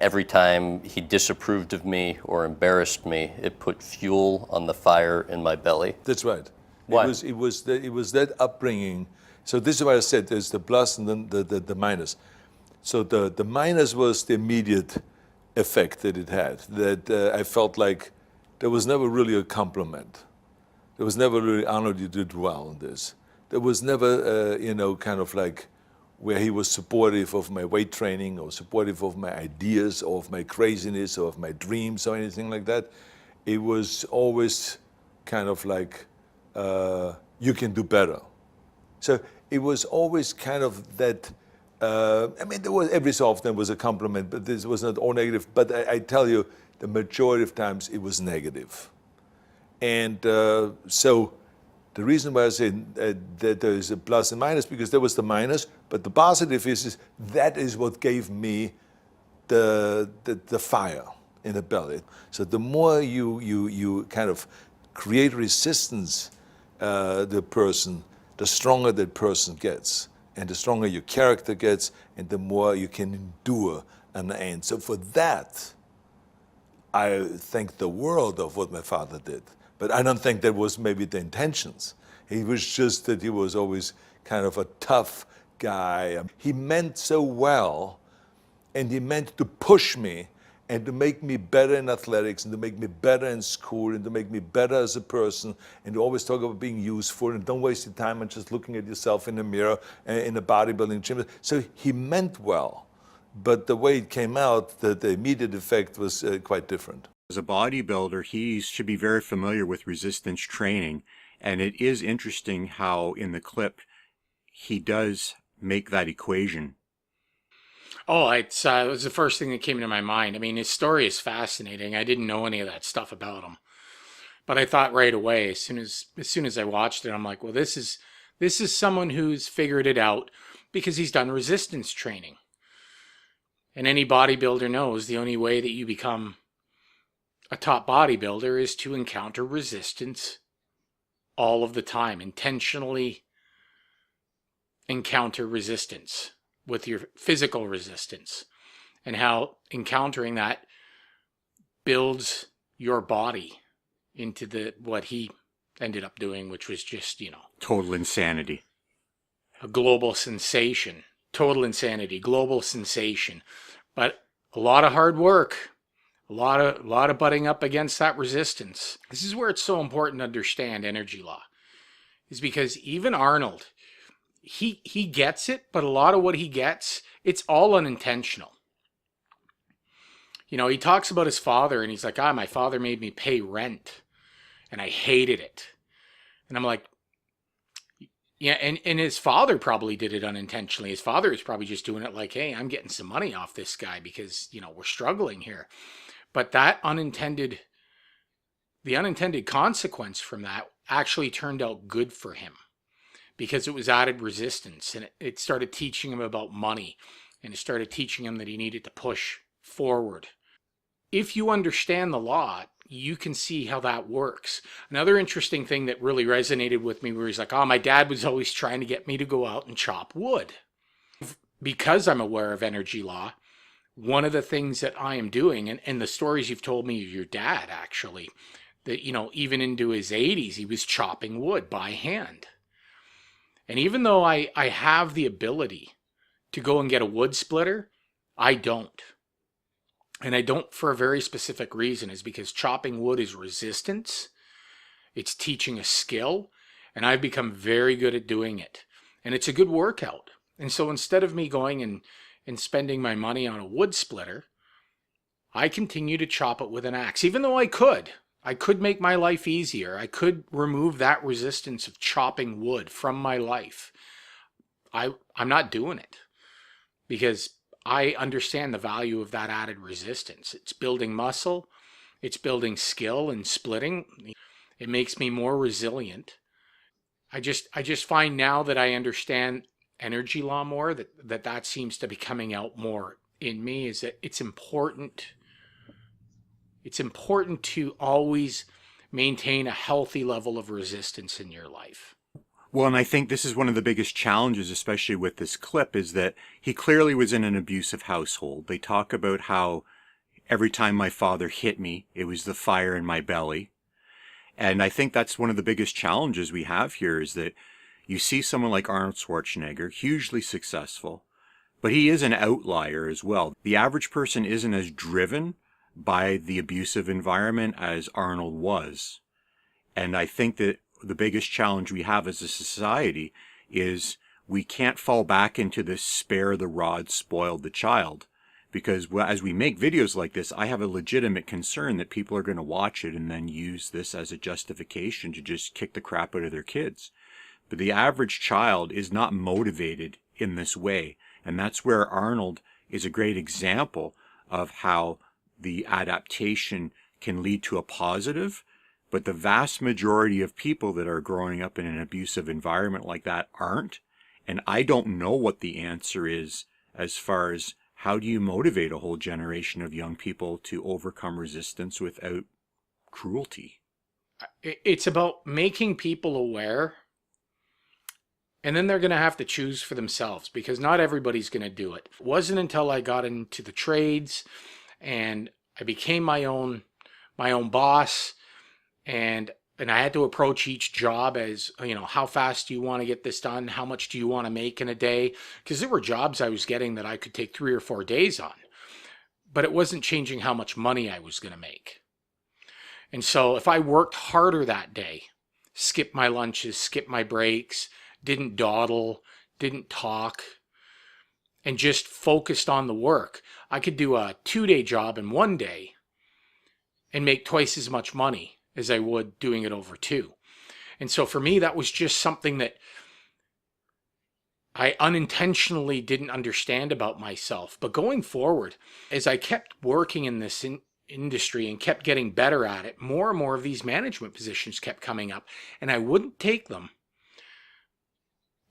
Every time he disapproved of me or embarrassed me, it put fuel on the fire in my belly. That's right. Why? It was that upbringing. So this is why I said there's the plus and then the minus. So the minus was the immediate effect that it had, that I felt like there was never really a compliment. There was never really, Arnold, you did well on this. There was never, kind of like, where he was supportive of my weight training or supportive of my ideas or of my craziness or of my dreams or anything like that. It was always kind of like, you can do better. So it was always kind of that, there was every so often was a compliment, but this was not all negative. But I tell you, the majority of times it was negative. And so the reason why I say that there is a plus and minus, because there was the minus, but the positive is that is what gave me the fire in the belly. So the more you kind of create resistance, the person, the stronger that person gets, and the stronger your character gets, and the more you can endure an end. So for that, I thank the world of what my father did. But I don't think that was maybe the intentions. He was just that he was always kind of a tough guy. He meant so well, and he meant to push me and to make me better in athletics and to make me better in school and to make me better as a person and to always talk about being useful and don't waste your time on just looking at yourself in the mirror in a bodybuilding gym. So he meant well, but the way it came out, the immediate effect was quite different. As a bodybuilder, he should be very familiar with resistance training, and it is interesting how in the clip he does make that equation. Oh, it was the first thing that came to my mind. I mean, his story is fascinating. I didn't know any of that stuff about him, but I thought right away, as soon as I watched it, I'm like, well, this is someone who's figured it out because he's done resistance training. And any bodybuilder knows the only way that you become a top bodybuilder is to encounter resistance all of the time, intentionally encounter resistance with your physical resistance, and how encountering that builds your body into what he ended up doing, which was just, total insanity. A global sensation, total insanity, global sensation, but a lot of hard work. A lot of butting up against that resistance. This is where it's so important to understand energy law, is because even Arnold, he gets it, but a lot of what he gets, it's all unintentional. He talks about his father and he's like, my father made me pay rent and I hated it. And I'm like, yeah, and his father probably did it unintentionally. His father is probably just doing it like, hey, I'm getting some money off this guy because, we're struggling here. But the unintended consequence from that actually turned out good for him, because it was added resistance, and it started teaching him about money, and it started teaching him that he needed to push forward. If you understand the law, you can see how that works. Another interesting thing that really resonated with me, where he's like, my dad was always trying to get me to go out and chop wood. Because I'm aware of energy law, one of the things that I am doing, and the stories you've told me of your dad, actually, that, even into his 80s, he was chopping wood by hand. And even though I have the ability to go and get a wood splitter, I don't. And I don't for a very specific reason, is because chopping wood is resistance. It's teaching a skill, and I've become very good at doing it. And it's a good workout. And so instead of me going and spending my money on a wood splitter, I continue to chop it with an axe. Even though I could make my life easier. I could remove that resistance of chopping wood from my life. I'm not doing it, because I understand the value of that added resistance. It's building muscle, it's building skill and splitting. It makes me more resilient. I just find now that I understand energy law more, that seems to be coming out more in me, is that it's important to always maintain a healthy level of resistance in your life. Well, and I think this is one of the biggest challenges, especially with this clip, is that he clearly was in an abusive household. They talk about how every time my father hit me, it was the fire in my belly. And I think that's one of the biggest challenges we have here, is that you see someone like Arnold Schwarzenegger, hugely successful, but he is an outlier as well. The average person isn't as driven by the abusive environment as Arnold was. And I think that the biggest challenge we have as a society is we can't fall back into this spare the rod, spoil the child. Because as we make videos like this, I have a legitimate concern that people are going to watch it and then use this as a justification to just kick the crap out of their kids. But the average child is not motivated in this way. And that's where Arnold is a great example of how the adaptation can lead to a positive. But the vast majority of people that are growing up in an abusive environment like that aren't. And I don't know what the answer is as far as how do you motivate a whole generation of young people to overcome resistance without cruelty? It's about making people aware, and then they're going to have to choose for themselves, because not everybody's going to do it. It wasn't until I got into the trades and I became my own boss, and I had to approach each job as, how fast do you want to get this done? How much do you want to make in a day? Because there were jobs I was getting that I could take 3 or 4 days on, but it wasn't changing how much money I was going to make. And so if I worked harder that day, skipped my lunches, skipped my breaks, didn't dawdle, didn't talk, and just focused on the work, I could do a 2-day job in 1 day and make twice as much money as I would doing it over 2. And so for me, that was just something that I unintentionally didn't understand about myself. But going forward, as I kept working in this industry and kept getting better at it, more and more of these management positions kept coming up, and I wouldn't take them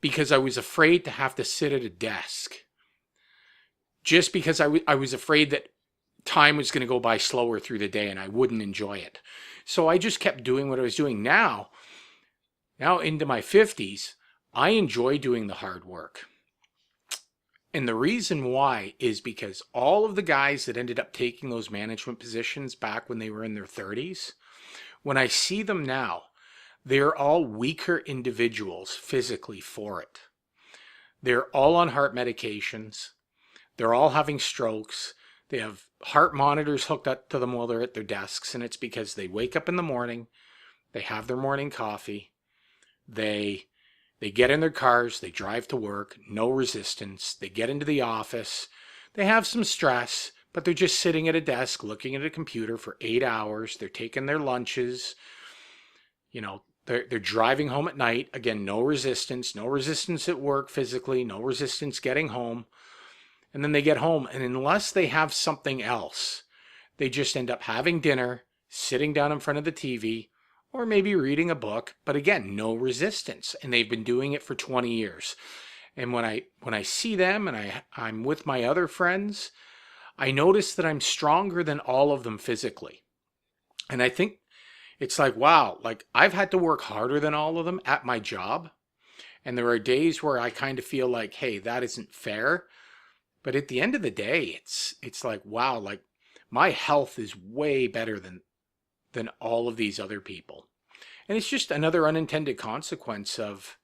because I was afraid to have to sit at a desk. Just because I was afraid that time was going to go by slower through the day and I wouldn't enjoy it. So I just kept doing what I was doing. Now into my 50s, I enjoy doing the hard work. And the reason why is because all of the guys that ended up taking those management positions back when they were in their 30s, when I see them now, they're all weaker individuals physically for it. They're all on heart medications. They're all having strokes. They have heart monitors hooked up to them while they're at their desks, and it's because they wake up in the morning, they have their morning coffee, they get in their cars, they drive to work, no resistance, they get into the office, they have some stress, but they're just sitting at a desk looking at a computer for 8 hours, they're taking their lunches, they're driving home at night, again, no resistance at work physically, no resistance getting home. And then they get home, and unless they have something else, they just end up having dinner, sitting down in front of the TV, or maybe reading a book, but again, no resistance. And they've been doing it for 20 years. And when I see them and I'm with my other friends, I notice that I'm stronger than all of them physically. And I think it's like, wow, like I've had to work harder than all of them at my job. And there are days where I kind of feel like, hey, that isn't fair. But at the end of the day, it's like, wow, like my health is way better than all of these other people. And it's just another unintended consequence of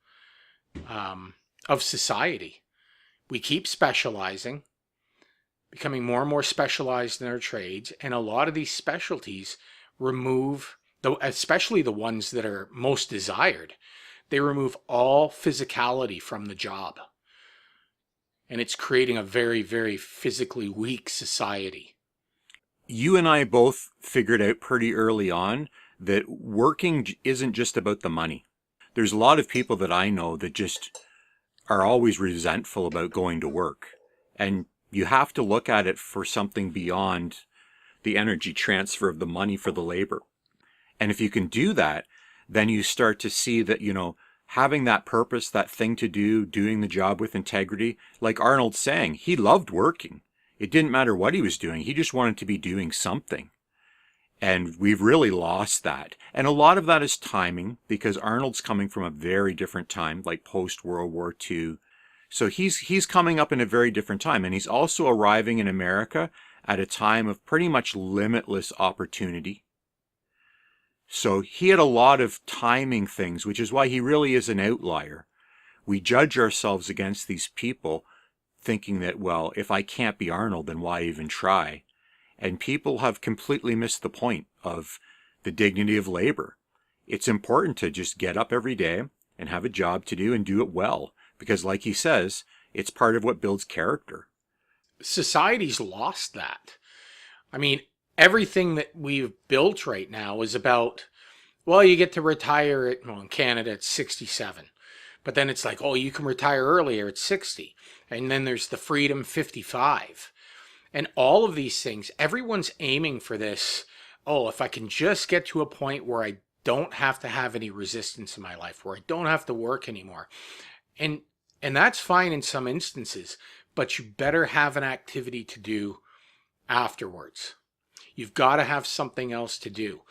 society. We keep specializing, becoming more and more specialized in our trades, and a lot of these specialties remove, especially the ones that are most desired, they remove all physicality from the job. And it's creating a very, very physically weak society. You and I both figured out pretty early on that working isn't just about the money. There's a lot of people that I know that just are always resentful about going to work. And you have to look at it for something beyond the energy transfer of the money for the labor. And if you can do that, then you start to see that, you know, having that purpose, that thing to do, doing the job with integrity, like Arnold's saying, he loved working. It didn't matter what he was doing. He just wanted to be doing something. And we've really lost that. And a lot of that is timing, because Arnold's coming from a very different time, like post-World War II. So he's coming up in a very different time. And he's also arriving in America at a time of pretty much limitless opportunity. So he had a lot of timing things, which is why he really is an outlier. We judge ourselves against these people thinking that, well, if I can't be Arnold, then why even try? And people have completely missed the point of the dignity of labor. It's important to just get up every day and have a job to do and do it well, because like he says, it's part of what builds character. Society's lost that. I mean, everything that we've built right now is about, well, you get to retire at, well, in Canada it's 67. But then it's like, oh, you can retire earlier at 60. And then there's the freedom 55. And all of these things, everyone's aiming for this. Oh, if I can just get to a point where I don't have to have any resistance in my life, where I don't have to work anymore. And that's fine in some instances, but you better have an activity to do afterwards. You've got to have something else to do.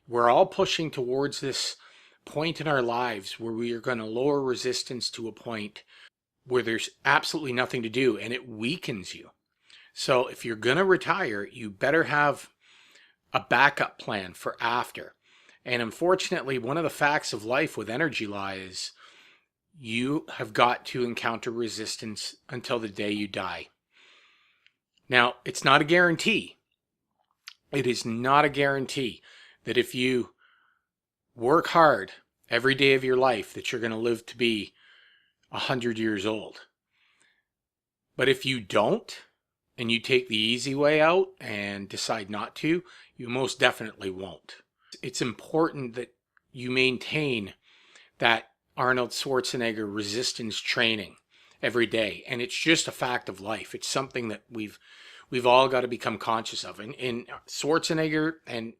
We're all pushing towards this point in our lives where we are going to lower resistance to a point where there's absolutely nothing to do, and it weakens you. So if you're going to retire, you better have a backup plan for after. And unfortunately, one of the facts of life with energy law is you have got to encounter resistance until the day you die. Now, it's not a guarantee. It is not a guarantee that if you work hard every day of your life that you're going to live to be 100 years old. But if you don't, and you take the easy way out and decide not to, you most definitely won't. It's important that you maintain that Arnold Schwarzenegger resistance training every day. And it's just a fact of life. It's something that we've all got to become conscious of. And Schwarzenegger and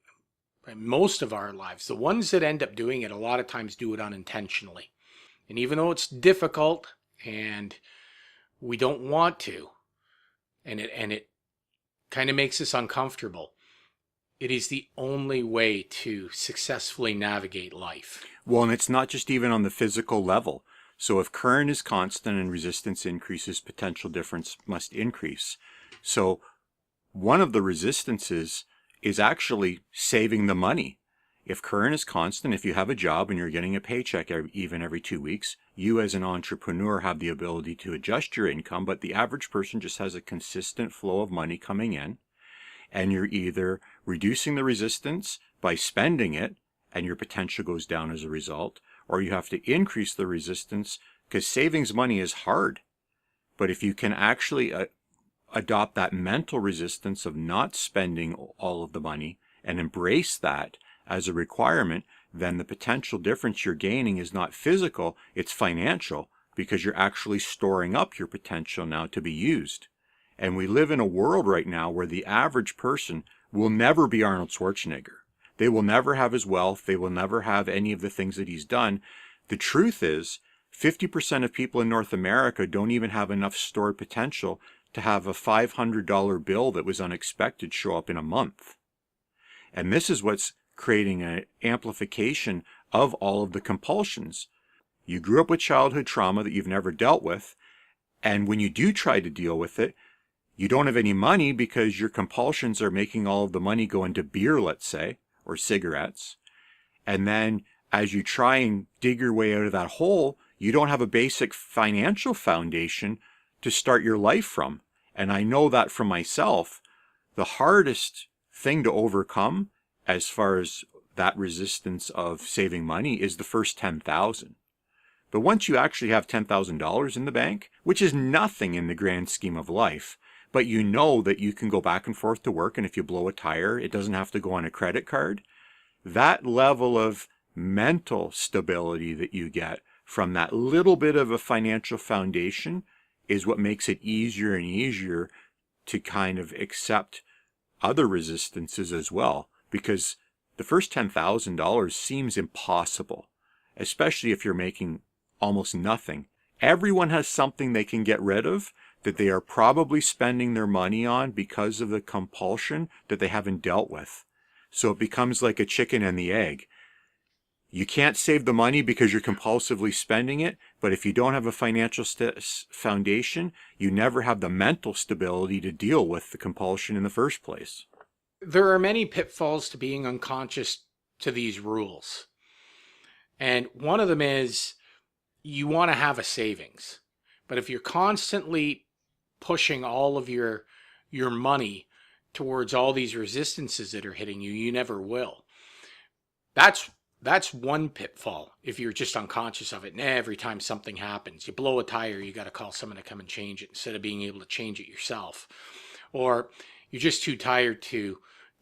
most of our lives, the ones that end up doing it a lot of times do it unintentionally. And even though it's difficult and we don't want to, and it kind of makes us uncomfortable, it is the only way to successfully navigate life. Well, and it's not just even on the physical level. So if current is constant and resistance increases, potential difference must increase. So one of the resistances is actually saving the money. If current is constant, if you have a job and you're getting a paycheck every 2 weeks, you as an entrepreneur have the ability to adjust your income, but the average person just has a consistent flow of money coming in, and you're either reducing the resistance by spending it, and your potential goes down as a result, or you have to increase the resistance because savings money is hard. But if you can actually adopt that mental resistance of not spending all of the money and embrace that as a requirement, then the potential difference you're gaining is not physical, it's financial, because you're actually storing up your potential now to be used. And we live in a world right now where the average person will never be Arnold Schwarzenegger. They will never have his wealth. They will never have any of the things that he's done. The truth is, 50% of people in North America don't even have enough stored potential to have a $500 bill that was unexpected show up in a month. And this is what's creating an amplification of all of the compulsions. You grew up with childhood trauma that you've never dealt with, and when you do try to deal with it, you don't have any money because your compulsions are making all of the money go into beer, let's say, or cigarettes. And then as you try and dig your way out of that hole, you don't have a basic financial foundation to start your life from. And I know that from myself, the hardest thing to overcome as far as that resistance of saving money is the first $10,000. But once you actually have $10,000 in the bank, which is nothing in the grand scheme of life, but you know that you can go back and forth to work, and if you blow a tire, it doesn't have to go on a credit card. That level of mental stability that you get from that little bit of a financial foundation is what makes it easier and easier to kind of accept other resistances as well, because the first $10,000 seems impossible, especially if you're making almost nothing. Everyone has something they can get rid of that they are probably spending their money on because of the compulsion that they haven't dealt with. So it becomes like a chicken and the egg. You can't save the money because you're compulsively spending it, but if you don't have a financial foundation, you never have the mental stability to deal with the compulsion in the first place. There are many pitfalls to being unconscious to these rules. And one of them is you want to have a savings. But if you're constantly pushing all of your money towards all these resistances that are hitting you, you never will. That's one pitfall if you're just unconscious of it. And every time something happens, you blow a tire, you got to call someone to come and change it instead of being able to change it yourself. Or you're just too tired to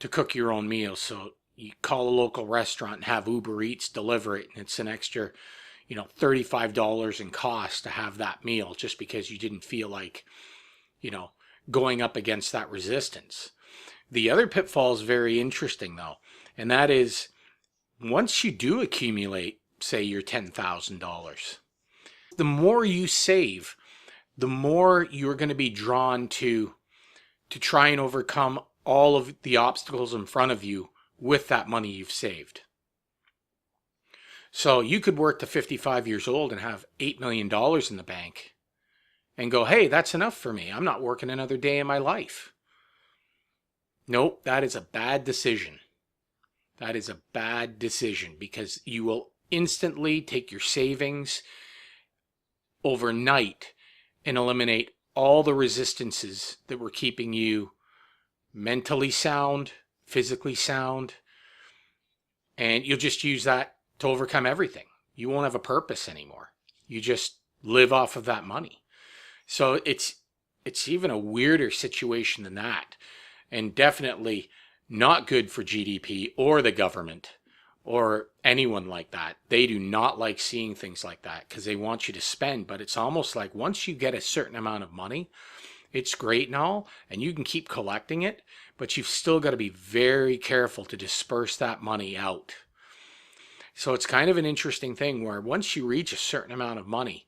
cook your own meal, so you call a local restaurant and have Uber Eats deliver it, and it's an extra, $35 in cost to have that meal just because you didn't feel like, going up against that resistance. The other pitfall is very interesting though, and that is, once you do accumulate, say, your $10,000, the more you save, the more you're going to be drawn to try and overcome all of the obstacles in front of you with that money you've saved. So you could work to 55 years old and have $8 million in the bank and go, hey, that's enough for me. I'm not working another day in my life. Nope, that is a bad decision. That is a bad decision because you will instantly take your savings overnight and eliminate all the resistances that were keeping you mentally sound, physically sound, and you'll just use that to overcome everything. You won't have a purpose anymore. You just live off of that money. So it's even a weirder situation than that, and definitely not good for GDP or the government or anyone like that. They do not like seeing things like that because they want you to spend, but it's almost like once you get a certain amount of money, it's great and all, and you can keep collecting it, but you've still got to be very careful to disperse that money out. So it's kind of an interesting thing where once you reach a certain amount of money,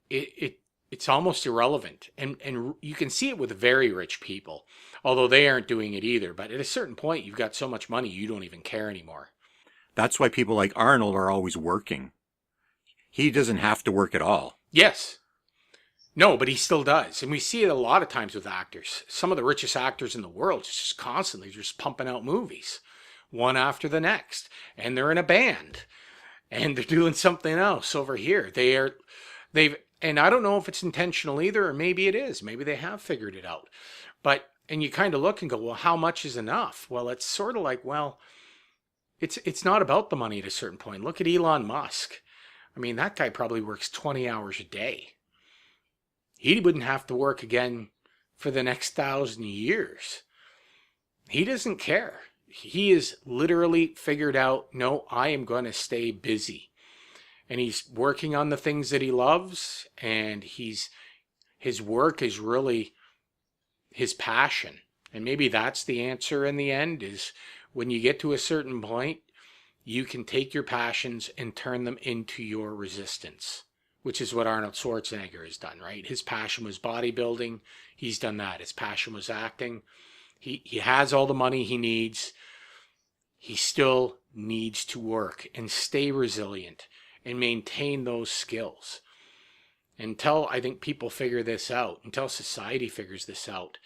it's almost irrelevant. And you can see it with very rich people, although they aren't doing it either. But at a certain point, you've got so much money, you don't even care anymore. That's why people like Arnold are always working. He doesn't have to work at all. Yes. No, but he still does. And we see it a lot of times with actors. Some of the richest actors in the world just constantly just pumping out movies, one after the next. And they're in a band. And they're doing something else over here. And I don't know if it's intentional either, or maybe it is. Maybe they have figured it out. And you kind of look and go, well, how much is enough? Well, it's sort of like, well, it's not about the money at a certain point. Look at Elon Musk. I mean, that guy probably works 20 hours a day. He wouldn't have to work again for the next 1,000 years. He doesn't care. He is literally figured out, no, I am going to stay busy. And he's working on the things that he loves, and his work is really his passion. And maybe that's the answer in the end, is when you get to a certain point, you can take your passions and turn them into your resistance, which is what Arnold Schwarzenegger has done, right? His passion was bodybuilding. He's done that. His passion was acting. He has all the money he needs. He still needs to work and stay resilient and maintain those skills. Until I think people figure this out, until society figures this out,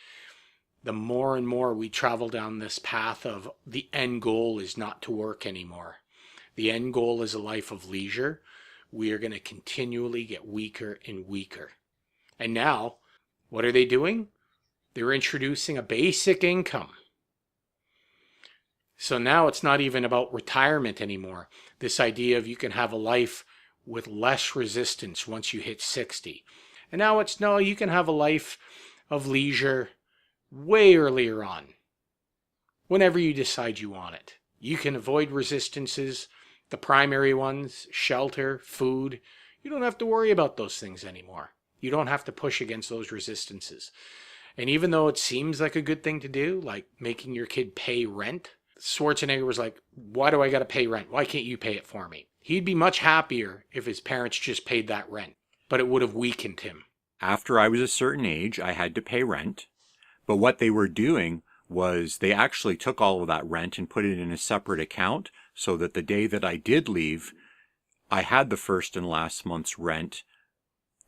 the more and more we travel down this path of the end goal is not to work anymore. The end goal is a life of leisure. We are going to continually get weaker and weaker. And now, what are they doing? They're introducing a basic income. So now it's not even about retirement anymore. This idea of you can have a life with less resistance once you hit 60. And now it's, no, you can have a life of leisure way earlier on, whenever you decide you want it. You can avoid resistances the primary ones, shelter, food, you don't have to worry about those things anymore. You don't have to push against those resistances. And even though it seems like a good thing to do, like making your kid pay rent, Schwarzenegger was like, why do I got to pay rent? Why can't you pay it for me? He'd be much happier if his parents just paid that rent, but it would have weakened him. After I was a certain age, I had to pay rent. But what they were doing was they actually took all of that rent and put it in a separate account so that the day that I did leave, I had the first and last month's rent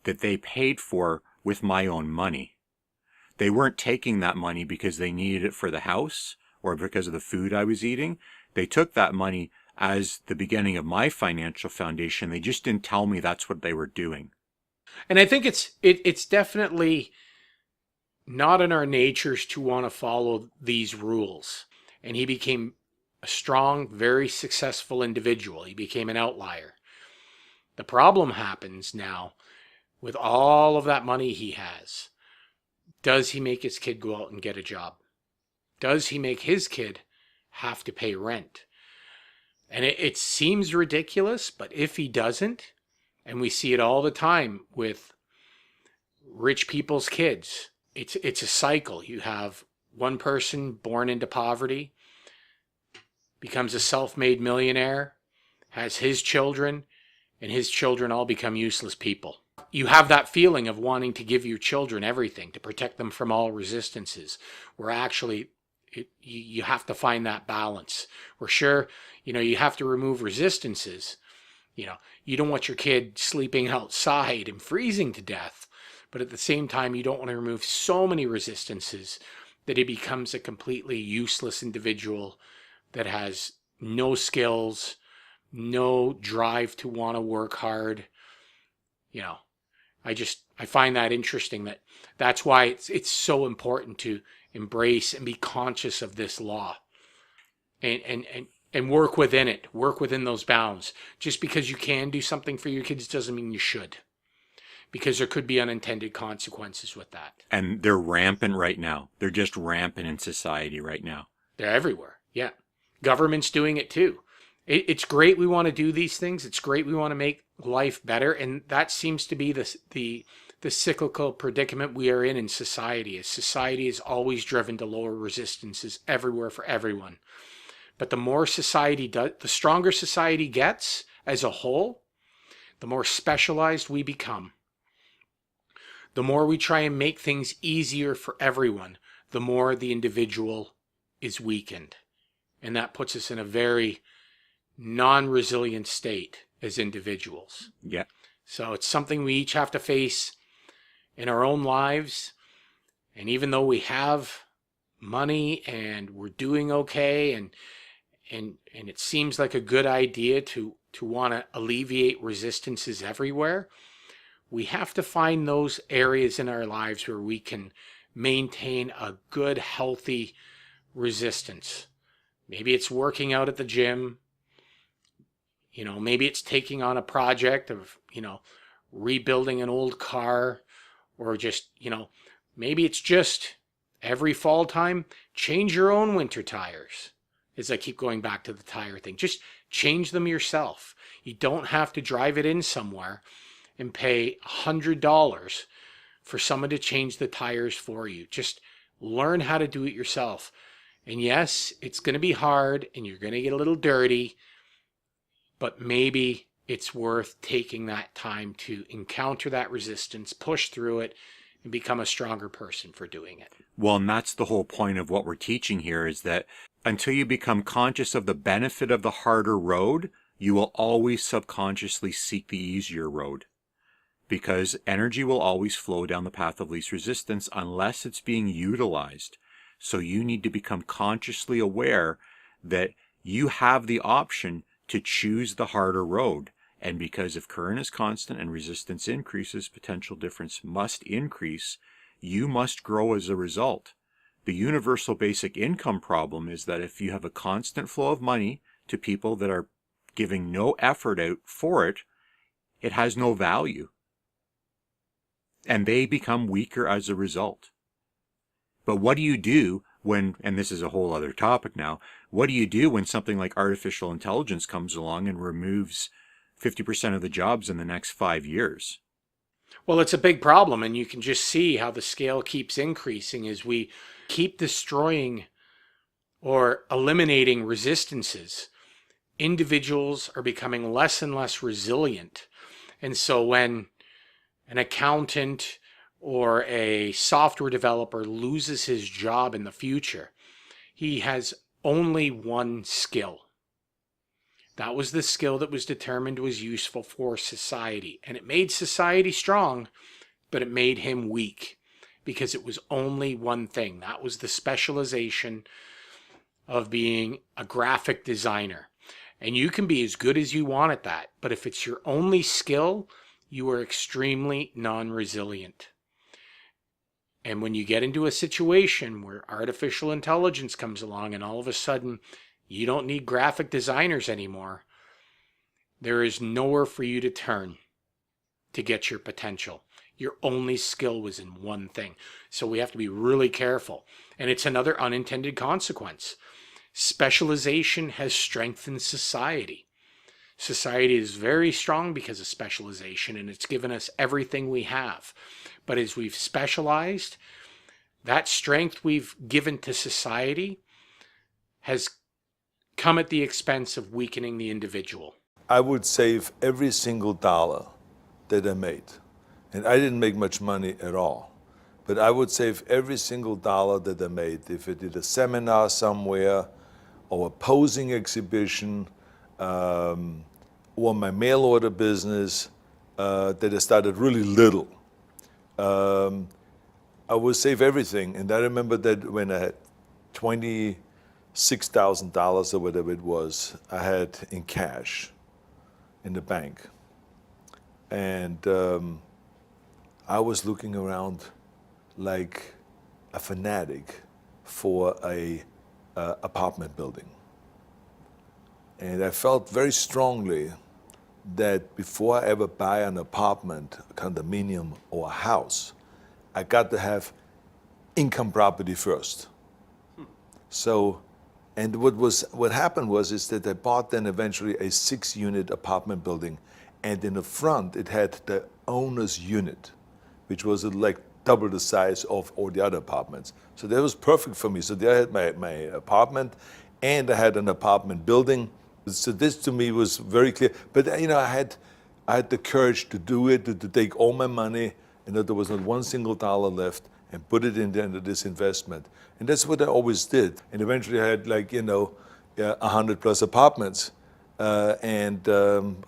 that they paid for with my own money. They weren't taking that money because they needed it for the house or because of the food I was eating. They took that money as the beginning of my financial foundation. They just didn't tell me that's what they were doing. And I think it's definitely not in our natures to want to follow these rules. And he became a strong, very successful individual. He became an outlier. The problem happens now with all of that money he has. Does he make his kid go out and get a job? Does he make his kid have to pay rent? And it seems ridiculous, but if he doesn't, and we see it all the time with rich people's kids, it's a cycle. You have one person born into poverty, becomes a self-made millionaire, has his children, and his children all become useless people. You have that feeling of wanting to give your children everything, to protect them from all resistances, where actually you have to find that balance. Where sure, you have to remove resistances. You don't want your kid sleeping outside and freezing to death, but at the same time, you don't want to remove so many resistances that he becomes a completely useless individual that has no skills, no drive to want to work hard. I find that interesting. That's why it's so important to embrace and be conscious of this law, and work within it, work within those bounds. Just because you can do something for your kids doesn't mean you should, because there could be unintended consequences with that. And they're rampant right now. They're just rampant in society right now. They're everywhere. Yeah. Government's doing it too. It's great we want to do these things. It's great we want to make life better. And that seems to be the cyclical predicament we are in society. As society is always driven to lower resistances everywhere for everyone. But the more society does, the stronger society gets as a whole, the more specialized we become. The more we try and make things easier for everyone, the more the individual is weakened. And that puts us in a very non-resilient state as individuals. Yeah. So it's something we each have to face in our own lives. And even though we have money and we're doing okay, and it seems like a good idea to want to alleviate resistances everywhere, we have to find those areas in our lives where we can maintain a good, healthy resistance. Maybe it's working out at the gym. Maybe it's taking on a project of, rebuilding an old car, or just, maybe it's just every fall time, change your own winter tires. As I keep going back to the tire thing, just change them yourself. You don't have to drive it in somewhere and pay $100 for someone to change the tires for you. Just learn how to do it yourself. And yes, it's going to be hard and you're going to get a little dirty, but maybe it's worth taking that time to encounter that resistance, push through it, and become a stronger person for doing it. Well, and that's the whole point of what we're teaching here, is that until you become conscious of the benefit of the harder road, you will always subconsciously seek the easier road. Because energy will always flow down the path of least resistance unless it's being utilized. So you need to become consciously aware that you have the option to choose the harder road. And because if current is constant and resistance increases, potential difference must increase. You must grow as a result. The universal basic income problem is that if you have a constant flow of money to people that are giving no effort out for it, it has no value. And they become weaker as a result. But what do you do when, and this is a whole other topic now, What do you do when something like artificial intelligence comes along and removes 50% of the jobs in the next 5 years? Well, it's a big problem, and you can just see how the scale keeps increasing as we keep destroying or eliminating resistances. Individuals are becoming less and less resilient. And so when an accountant or a software developer loses his job in the future, he has only one skill. That was the skill that was determined was useful for society. And it made society strong, but it made him weak because it was only one thing. That was the specialization of being a graphic designer. And you can be as good as you want at that, but if it's your only skill, you are extremely non-resilient. And when you get into a situation where artificial intelligence comes along and all of a sudden you don't need graphic designers anymore, there is nowhere for you to turn to get your potential. Your only skill was in one thing. So we have to be really careful. And it's another unintended consequence. Specialization has strengthened society. Society is very strong because of specialization, and it's given us everything we have. But as we've specialized, that strength we've given to society has come at the expense of weakening the individual. I would save every single dollar that I made. And I didn't make much money at all. But I would save every single dollar that I made. If I did a seminar somewhere, or a posing exhibition, or my mail order business that I started really little. I would save everything. And I remember that when I had $26,000 or whatever it was, I had in cash in the bank. And I was looking around like a fanatic for a apartment building. And I felt very strongly that before I ever buy an apartment, a condominium, or a house, I got to have income property first. So, and what happened was that I bought then eventually a 6-unit apartment building, and in the front it had the owner's unit, which was like double the size of all the other apartments. So that was perfect for me. So there I had my apartment, and I had an apartment building. So this to me was very clear. But I had the courage to do it, to take all my money, and that there was not one single dollar left, and put it into this investment. And that's what I always did. And eventually I had 100 plus apartments. And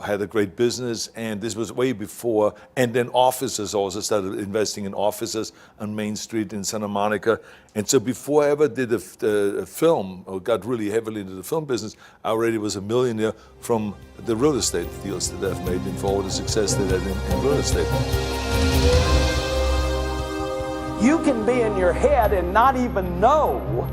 had a great business, and this was way before. And then offices, also started investing in offices on Main Street in Santa Monica. And so before I ever did a film, or got really heavily into the film business, I already was a millionaire from the real estate deals that I've made and for all the success that I had in real estate. You can be in your head and not even know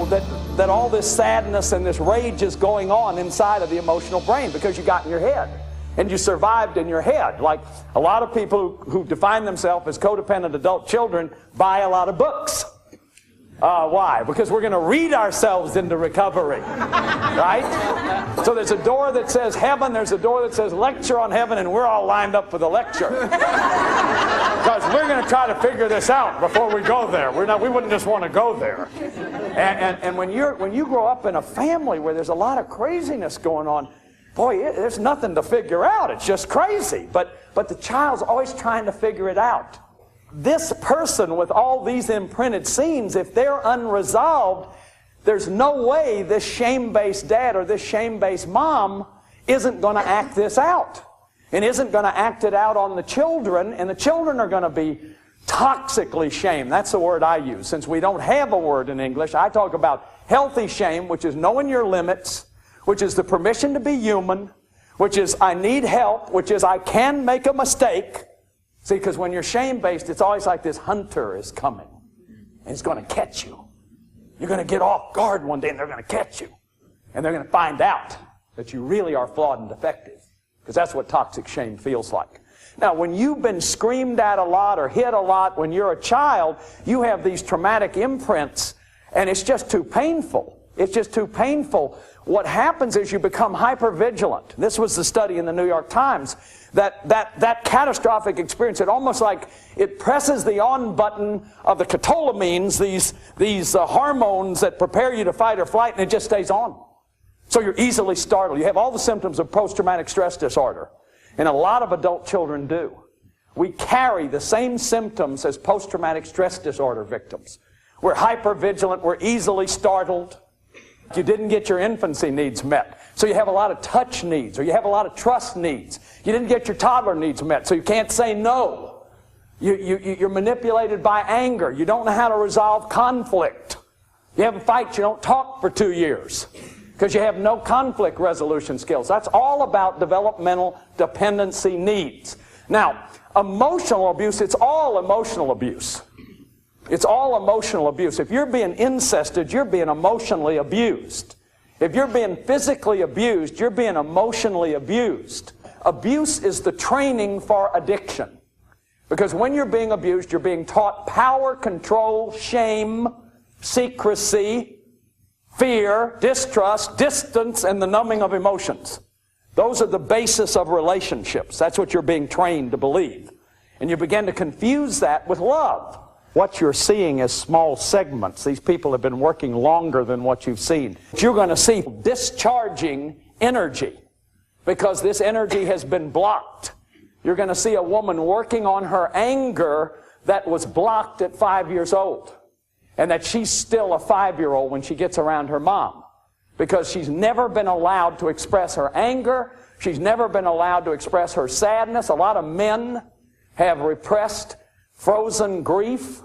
that all this sadness and this rage is going on inside of the emotional brain because you got in your head and you survived in your head. Like a lot of people who define themselves as codependent adult children buy a lot of books. Why? Because we're going to read ourselves into recovery, right? So there's a door that says heaven, there's a door that says lecture on heaven, and we're all lined up for the lecture. Because we're going to try to figure this out before we go there. We wouldn't just want to go there. And when you grow up in a family where there's a lot of craziness going on, boy, there's nothing to figure out. It's just crazy. But the child's always trying to figure it out. This person with all these imprinted scenes, if they're unresolved, there's no way this shame-based dad or this shame-based mom isn't going to act this out and isn't going to act it out on the children, and the children are going to be toxically shamed. That's the word I use. Since we don't have a word in English, I talk about healthy shame, which is knowing your limits, which is the permission to be human, which is I need help, which is I can make a mistake. See, because when you're shame-based, it's always like this hunter is coming, and he's going to catch you. You're going to get off guard one day, and they're going to catch you. And they're going to find out that you really are flawed and defective, because that's what toxic shame feels like. Now, when you've been screamed at a lot or hit a lot when you're a child, you have these traumatic imprints, And it's just too painful. It's just too painful. What happens is you become hypervigilant. This was the study in the New York Times. That catastrophic experience, it almost like it presses the on button of the catecholamines, these hormones that prepare you to fight or flight, and it just stays on. So you're easily startled. You have all the symptoms of post-traumatic stress disorder. And a lot of adult children do. We carry the same symptoms as post-traumatic stress disorder victims. We're hypervigilant. We're easily startled. You didn't get your infancy needs met, so you have a lot of touch needs, or you have a lot of trust needs. You didn't get your toddler needs met, so you can't say no. You're manipulated by anger. You don't know how to resolve conflict. You have a fight, you don't talk for 2 years because you have no conflict resolution skills. That's all about developmental dependency needs. Now, emotional abuse, it's all emotional abuse. It's all emotional abuse. If you're being incested, you're being emotionally abused. If you're being physically abused, you're being emotionally abused. Abuse is the training for addiction. Because when you're being abused, you're being taught power, control, shame, secrecy, fear, distrust, distance, and the numbing of emotions. Those are the basis of relationships. That's what you're being trained to believe. And you begin to confuse that with love. What you're seeing is small segments. These people have been working longer than what you've seen. You're going to see discharging energy because this energy has been blocked. You're going to see a woman working on her anger that was blocked at 5 years old, and that she's still a 5-year-old when she gets around her mom because she's never been allowed to express her anger. She's never been allowed to express her sadness. A lot of men have repressed frozen grief.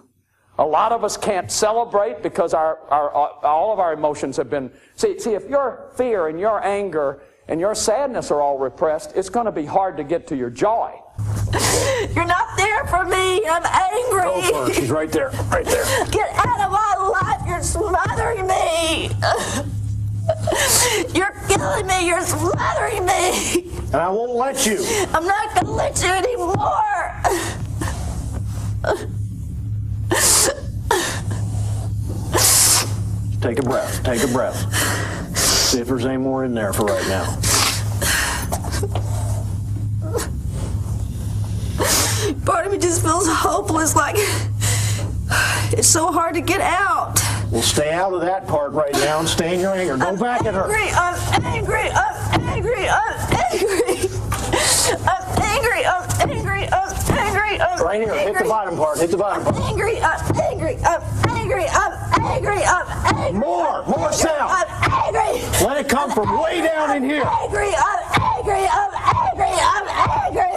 A lot of us can't celebrate because all of our emotions have been... See, if your fear and your anger and your sadness are all repressed, it's going to be hard to get to your joy. You're not there for me. I'm angry. Go for her. She's right there. Right there. Get out of my life. You're smothering me. You're killing me. You're smothering me. And I won't let you. I'm not going to let you anymore. Take a breath. Take a breath. See if there's any more in there for right now. Part of me just feels hopeless, like it's so hard to get out. Well, stay out of that part right now and stay in your anger. Go back at her. I'm angry. I'm angry. I'm angry. I'm angry. I'm angry. I'm angry. I'm right here. Angry. Hit the bottom part. Hit the bottom part. I'm angry. I'm angry. I'm angry. I'm angry. I'm angry. More sound. I'm angry. Let it come from way down in here. I'm angry. I'm angry. I'm angry. I'm angry.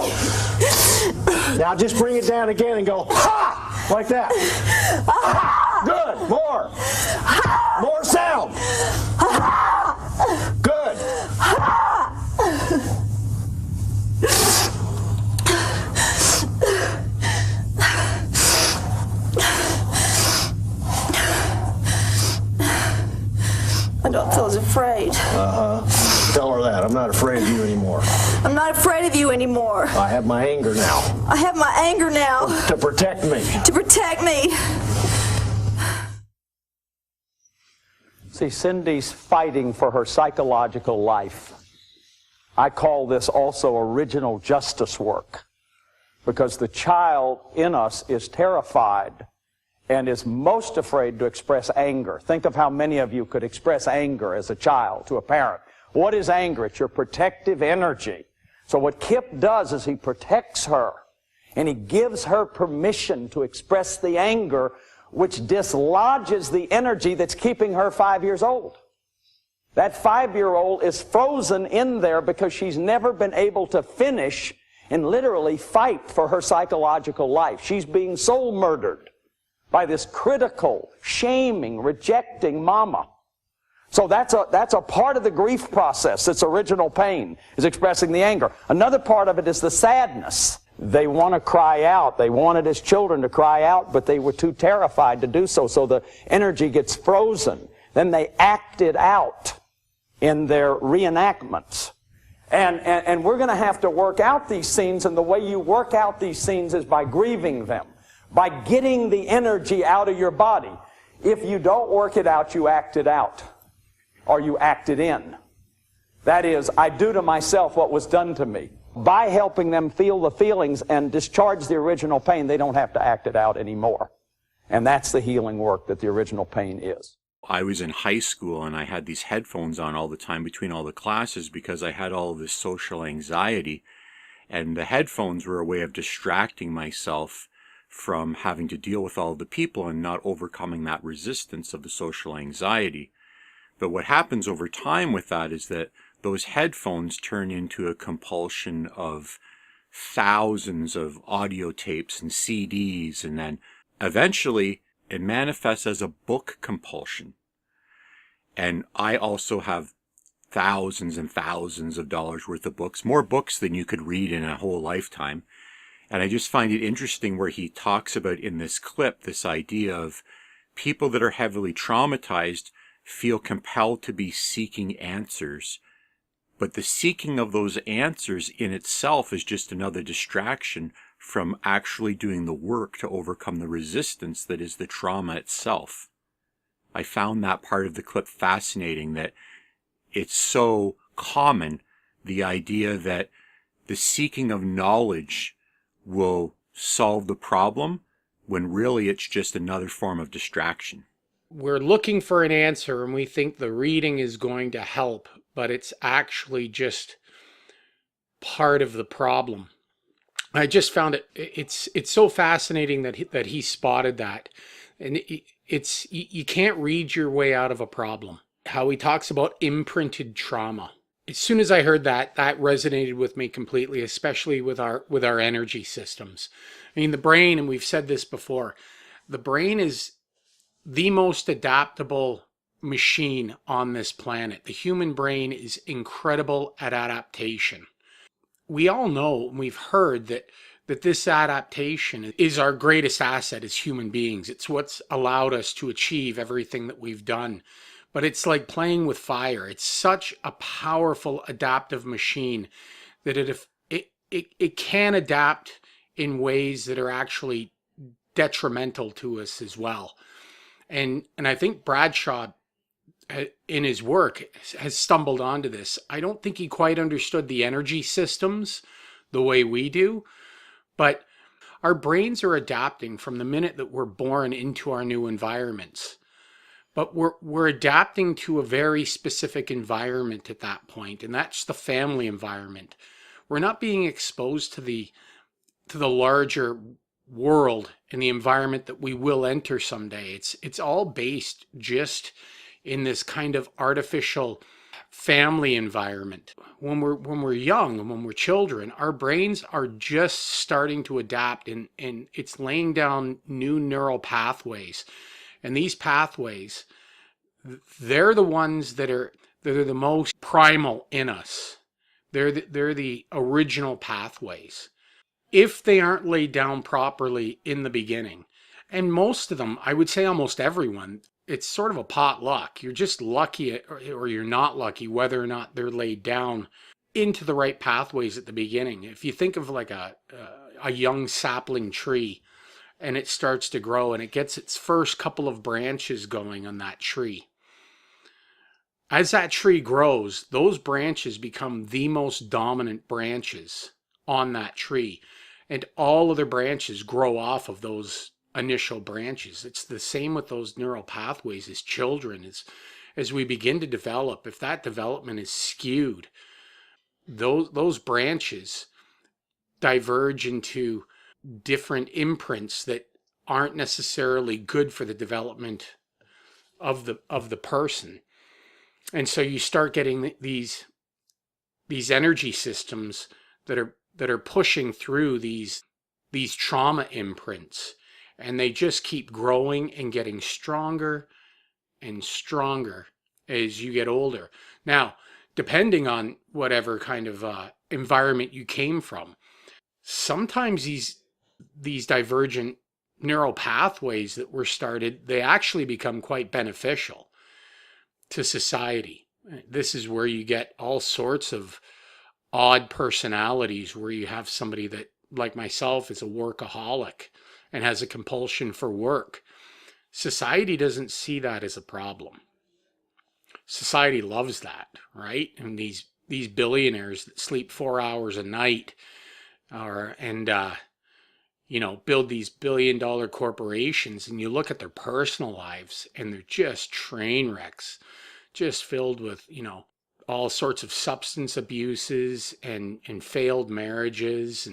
Now just bring it down again and go, ha! Like that. Good. More. More sound. Good. I don't feel as afraid. Tell her that. I'm not afraid of you anymore. I'm not afraid of you anymore. I have my anger now. I have my anger now. To protect me. To protect me. See, Cindy's fighting for her psychological life. I call this also original justice work, because the child in us is terrified and is most afraid to express anger. Think of how many of you could express anger as a child to a parent. What is anger? It's your protective energy. So what Kip does is he protects her, and he gives her permission to express the anger, which dislodges the energy that's keeping her 5 years old. That 5-year-old is frozen in there because she's never been able to finish and literally fight for her psychological life. She's being soul murdered by this critical, shaming, rejecting mama. So that's a part of the grief process. It's original pain, is expressing the anger. Another part of it is the sadness. They want to cry out. They wanted as children to cry out, but they were too terrified to do so. So the energy gets frozen. Then they act it out in their reenactments. And we're going to have to work out these scenes, and the way you work out these scenes is by grieving them, by getting the energy out of your body. If you don't work it out, you act it out, or you act it in. That is, I do to myself what was done to me. By helping them feel the feelings and discharge the original pain, they don't have to act it out anymore. And that's the healing work that the original pain is. I was in high school and I had these headphones on all the time between all the classes because I had all of this social anxiety. And the headphones were a way of distracting myself from having to deal with all the people and not overcoming that resistance of the social anxiety. But what happens over time with that is that those headphones turn into a compulsion of thousands of audio tapes and CDs, and then eventually it manifests as a book compulsion. And I also have thousands and thousands of dollars worth of books, more books than you could read in a whole lifetime. And I just find it interesting where he talks about in this clip this idea of people that are heavily traumatized feel compelled to be seeking answers. But the seeking of those answers in itself is just another distraction from actually doing the work to overcome the resistance that is the trauma itself. I found that part of the clip fascinating, that it's so common, the idea that the seeking of knowledge will solve the problem, when really it's just another form of distraction. We're looking for an answer and we think the reading is going to help, but it's actually just part of the problem. I just found it's so fascinating that he spotted that. And you can't read your way out of a problem. How he talks about imprinted trauma. As soon as I heard that resonated with me completely, especially with our energy systems. I mean, the brain, and we've said this before, the brain is the most adaptable machine on this planet. The human brain is incredible at adaptation. We all know, and we've heard that this adaptation is our greatest asset as human beings. It's what's allowed us to achieve everything that we've done. But it's like playing with fire. It's such a powerful adaptive machine that it can adapt in ways that are actually detrimental to us as well. And I think Bradshaw, in his work, has stumbled onto this. I don't think he quite understood the energy systems the way we do, but our brains are adapting from the minute that we're born into our new environments. But we're adapting to a very specific environment at that point, and that's the family environment. We're not being exposed to the larger world and the environment that we will enter someday. It's all based just in this kind of artificial family environment. When we're young and when we're children, our brains are just starting to adapt, and it's laying down new neural pathways. And these pathways, they're the ones that are the most primal in us. They're the original pathways. If they aren't laid down properly in the beginning, and most of them, I would say almost everyone, it's sort of a potluck. You're just lucky or you're not lucky whether or not they're laid down into the right pathways at the beginning. If you think of like a young sapling tree, and it starts to grow and it gets its first couple of branches going on that tree. As that tree grows, those branches become the most dominant branches on that tree. And all other branches grow off of those initial branches. It's the same with those neural pathways as children. As we begin to develop, if that development is skewed, those branches diverge into different imprints that aren't necessarily good for the development of the person. And so you start getting these energy systems that are pushing through these trauma imprints, and they just keep growing and getting stronger and stronger as you get older. Now, depending on whatever kind of environment you came from, sometimes these divergent neural pathways that were started, they actually become quite beneficial to society. This is where you get all sorts of odd personalities, where you have somebody that, like myself, is a workaholic and has a compulsion for work. Society doesn't see that as a problem. Society loves that, right? And these billionaires that sleep 4 hours a night, build these billion-dollar corporations, and you look at their personal lives, and they're just train wrecks, just filled with, all sorts of substance abuses and failed marriages.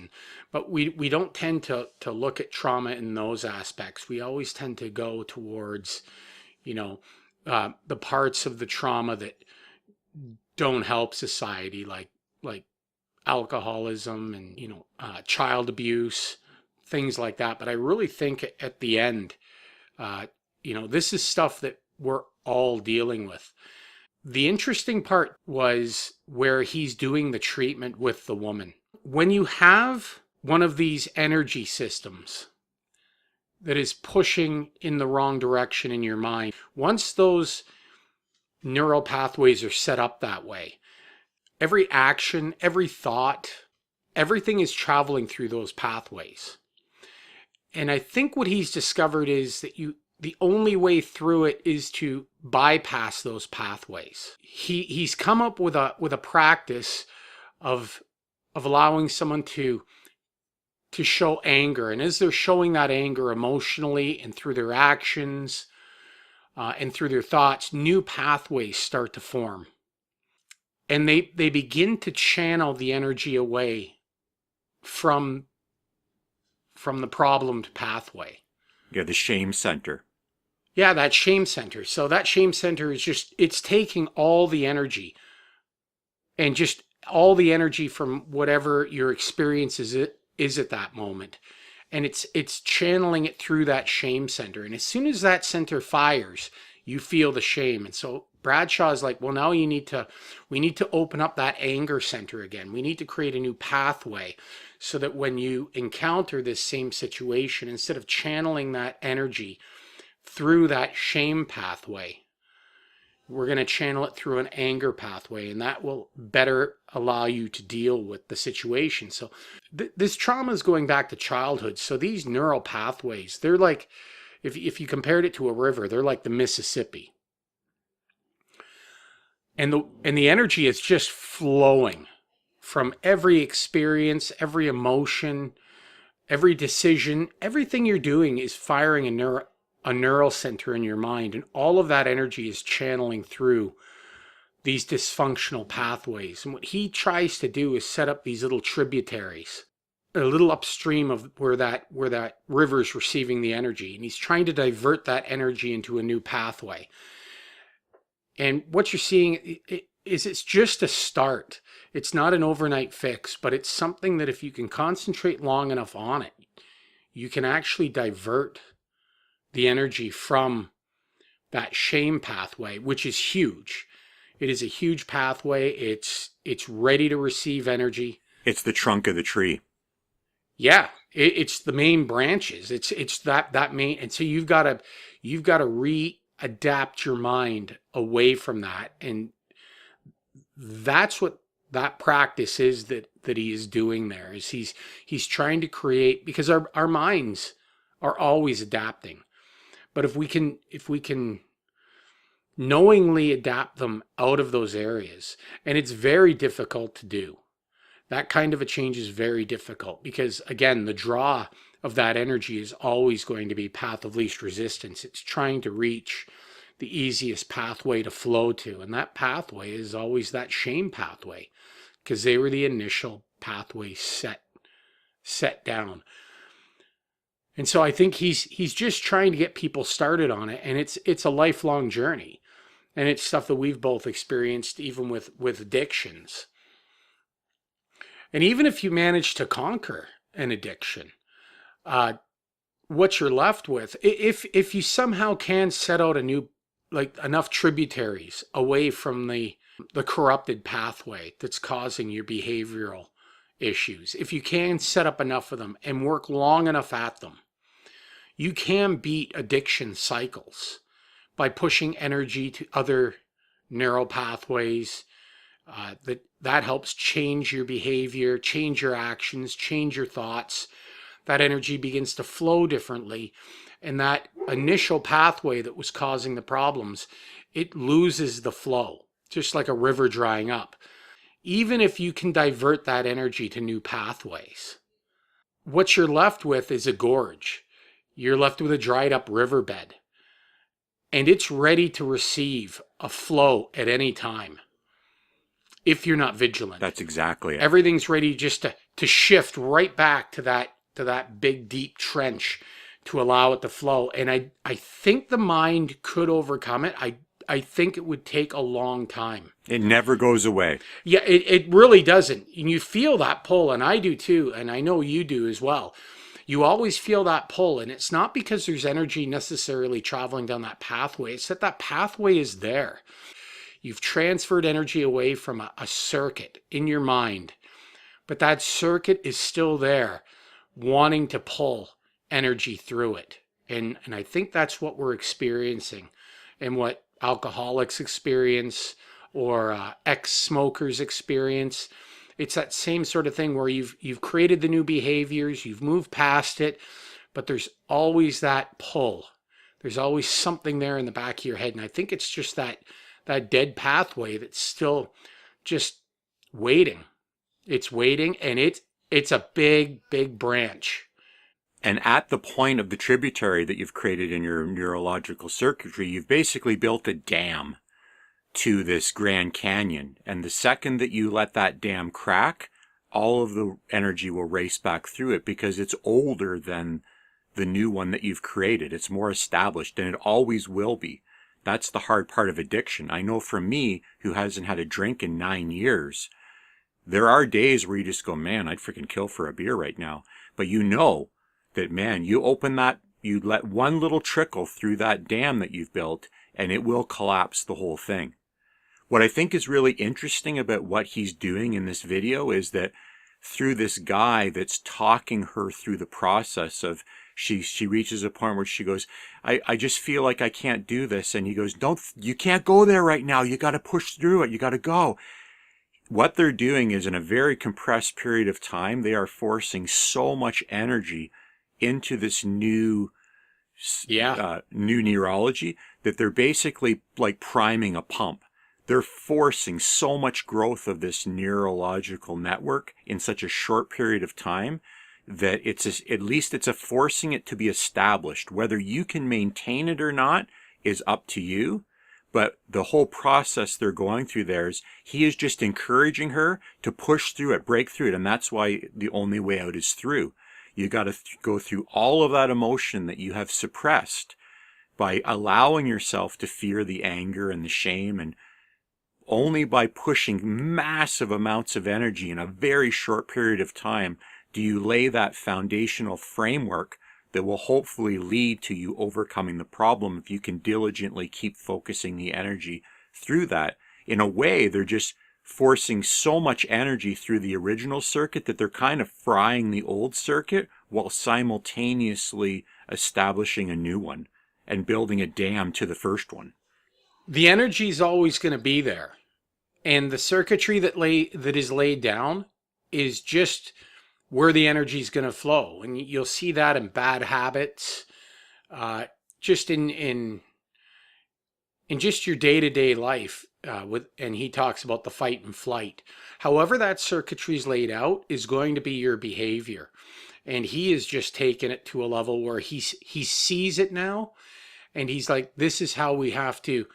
But we don't tend to look at trauma in those aspects. We always tend to go towards, the parts of the trauma that don't help society, like alcoholism and, child abuse, things like that. But I really think at the end, this is stuff that we're all dealing with. The interesting part was where he's doing the treatment with the woman. When you have one of these energy systems that is pushing in the wrong direction in your mind, once those neural pathways are set up that way, every action, every thought, everything is traveling through those pathways. And I think what he's discovered is that the only way through it is to bypass those pathways. He's come up with a practice of allowing someone to show anger, and as they're showing that anger emotionally and through their actions and through their thoughts, new pathways start to form, and they begin to channel the energy away from the problemed pathway. Yeah, the shame center. Yeah, that shame center. So that shame center is it's taking all the energy, and just all the energy from whatever your experience is at that moment. And it's channeling it through that shame center. And as soon as that center fires, you feel the shame. And so Bradshaw is like, well, now we need to open up that anger center again. We need to create a new pathway so that when you encounter this same situation, instead of channeling that energy through that shame pathway, we're going to channel it through an anger pathway, and that will better allow you to deal with the situation. So this trauma is going back to childhood. So these neural pathways, they're like, if you compared it to a river, they're like the Mississippi. And the energy is just flowing from every experience, every emotion, every decision. Everything you're doing is firing a neural center in your mind, and all of that energy is channeling through these dysfunctional pathways. And what he tries to do is set up these little tributaries, a little upstream of where that river is receiving the energy, and he's trying to divert that energy into a new pathway. And what you're seeing is it's just a start. It's not an overnight fix, but it's something that if you can concentrate long enough on it, you can actually divert the energy from that shame pathway, which is huge. It is a huge pathway. It's ready to receive energy. It's the trunk of the tree. Yeah, it's the main branches. It's that main, and so you've got to readapt your mind away from that, and that's what that practice is that he is doing there. Is he's trying to create, because our minds are always adapting, but if we can knowingly adapt them out of those areas, and it's very difficult to do. That kind of a change is very difficult because, again, the draw of that energy is always going to be path of least resistance. It's trying to reach the easiest pathway to flow to, and that pathway is always that shame pathway because they were the initial pathway set down. And so I think he's just trying to get people started on it, and it's a lifelong journey, and it's stuff that we've both experienced even with addictions. And even if you manage to conquer an addiction, what you're left with, if you somehow can set out enough tributaries away from the corrupted pathway that's causing your behavioral issues, if you can set up enough of them and work long enough at them, you can beat addiction cycles by pushing energy to other neural pathways. That helps change your behavior, change your actions, change your thoughts. That energy begins to flow differently. And that initial pathway that was causing the problems, it loses the flow, just like a river drying up. Even if you can divert that energy to new pathways, what you're left with is a gorge. You're left with a dried up riverbed. And it's ready to receive a flow at any time if you're not vigilant. That's exactly it. Everything's ready just to shift right back to that big, deep trench to allow it to flow. And I think the mind could overcome it. I think it would take a long time. It never goes away. Yeah, it really doesn't. And you feel that pull, and I do too, and I know you do as well. You always feel that pull, and it's not because there's energy necessarily traveling down that pathway. It's that pathway is there. You've transferred energy away from a circuit in your mind, but that circuit is still there, wanting to pull energy through it. And I think that's what we're experiencing, and what alcoholics experience, or ex-smokers experience. It's that same sort of thing where you've created the new behaviors, you've moved past it, but there's always that pull. There's always something there in the back of your head. And I think it's just that dead pathway that's still just waiting. It's waiting, and it's a big, big branch. And at the point of the tributary that you've created in your neurological circuitry, you've basically built a dam to this Grand Canyon. And the second that you let that dam crack, all of the energy will race back through it because it's older than the new one that you've created. It's more established, and it always will be. That's the hard part of addiction. I know for me, who hasn't had a drink in 9 years, there are days where you just go, man, I'd freaking kill for a beer right now. But you know that, man, you open that, you let one little trickle through that dam that you've built, and it will collapse the whole thing. What I think is really interesting about what he's doing in this video is that through this guy that's talking her through the process of, she reaches a point where she goes, I just feel like I can't do this. And he goes, you can't go there right now. You got to push through it. You got to go. What they're doing is, in a very compressed period of time, they are forcing so much energy into this new neurology that they're basically like priming a pump. They're forcing so much growth of this neurological network in such a short period of time that at least it's forcing it to be established. Whether you can maintain it or not is up to you. But the whole process they're going through there is, he is just encouraging her to push through it, break through it. And that's why the only way out is through. You got to go through all of that emotion that you have suppressed by allowing yourself to fear the anger and the shame, and only by pushing massive amounts of energy in a very short period of time do you lay that foundational framework that will hopefully lead to you overcoming the problem if you can diligently keep focusing the energy through that. In a way, they're just forcing so much energy through the original circuit that they're kind of frying the old circuit while simultaneously establishing a new one and building a dam to the first one. The energy is always going to be there, and the circuitry that is laid down is just where the energy is going to flow. And you'll see that in bad habits, just in just your day-to-day life. And he talks about the fight and flight. However that circuitry is laid out is going to be your behavior, and he is just taking it to a level where he sees it now, and he's like, this is how we have to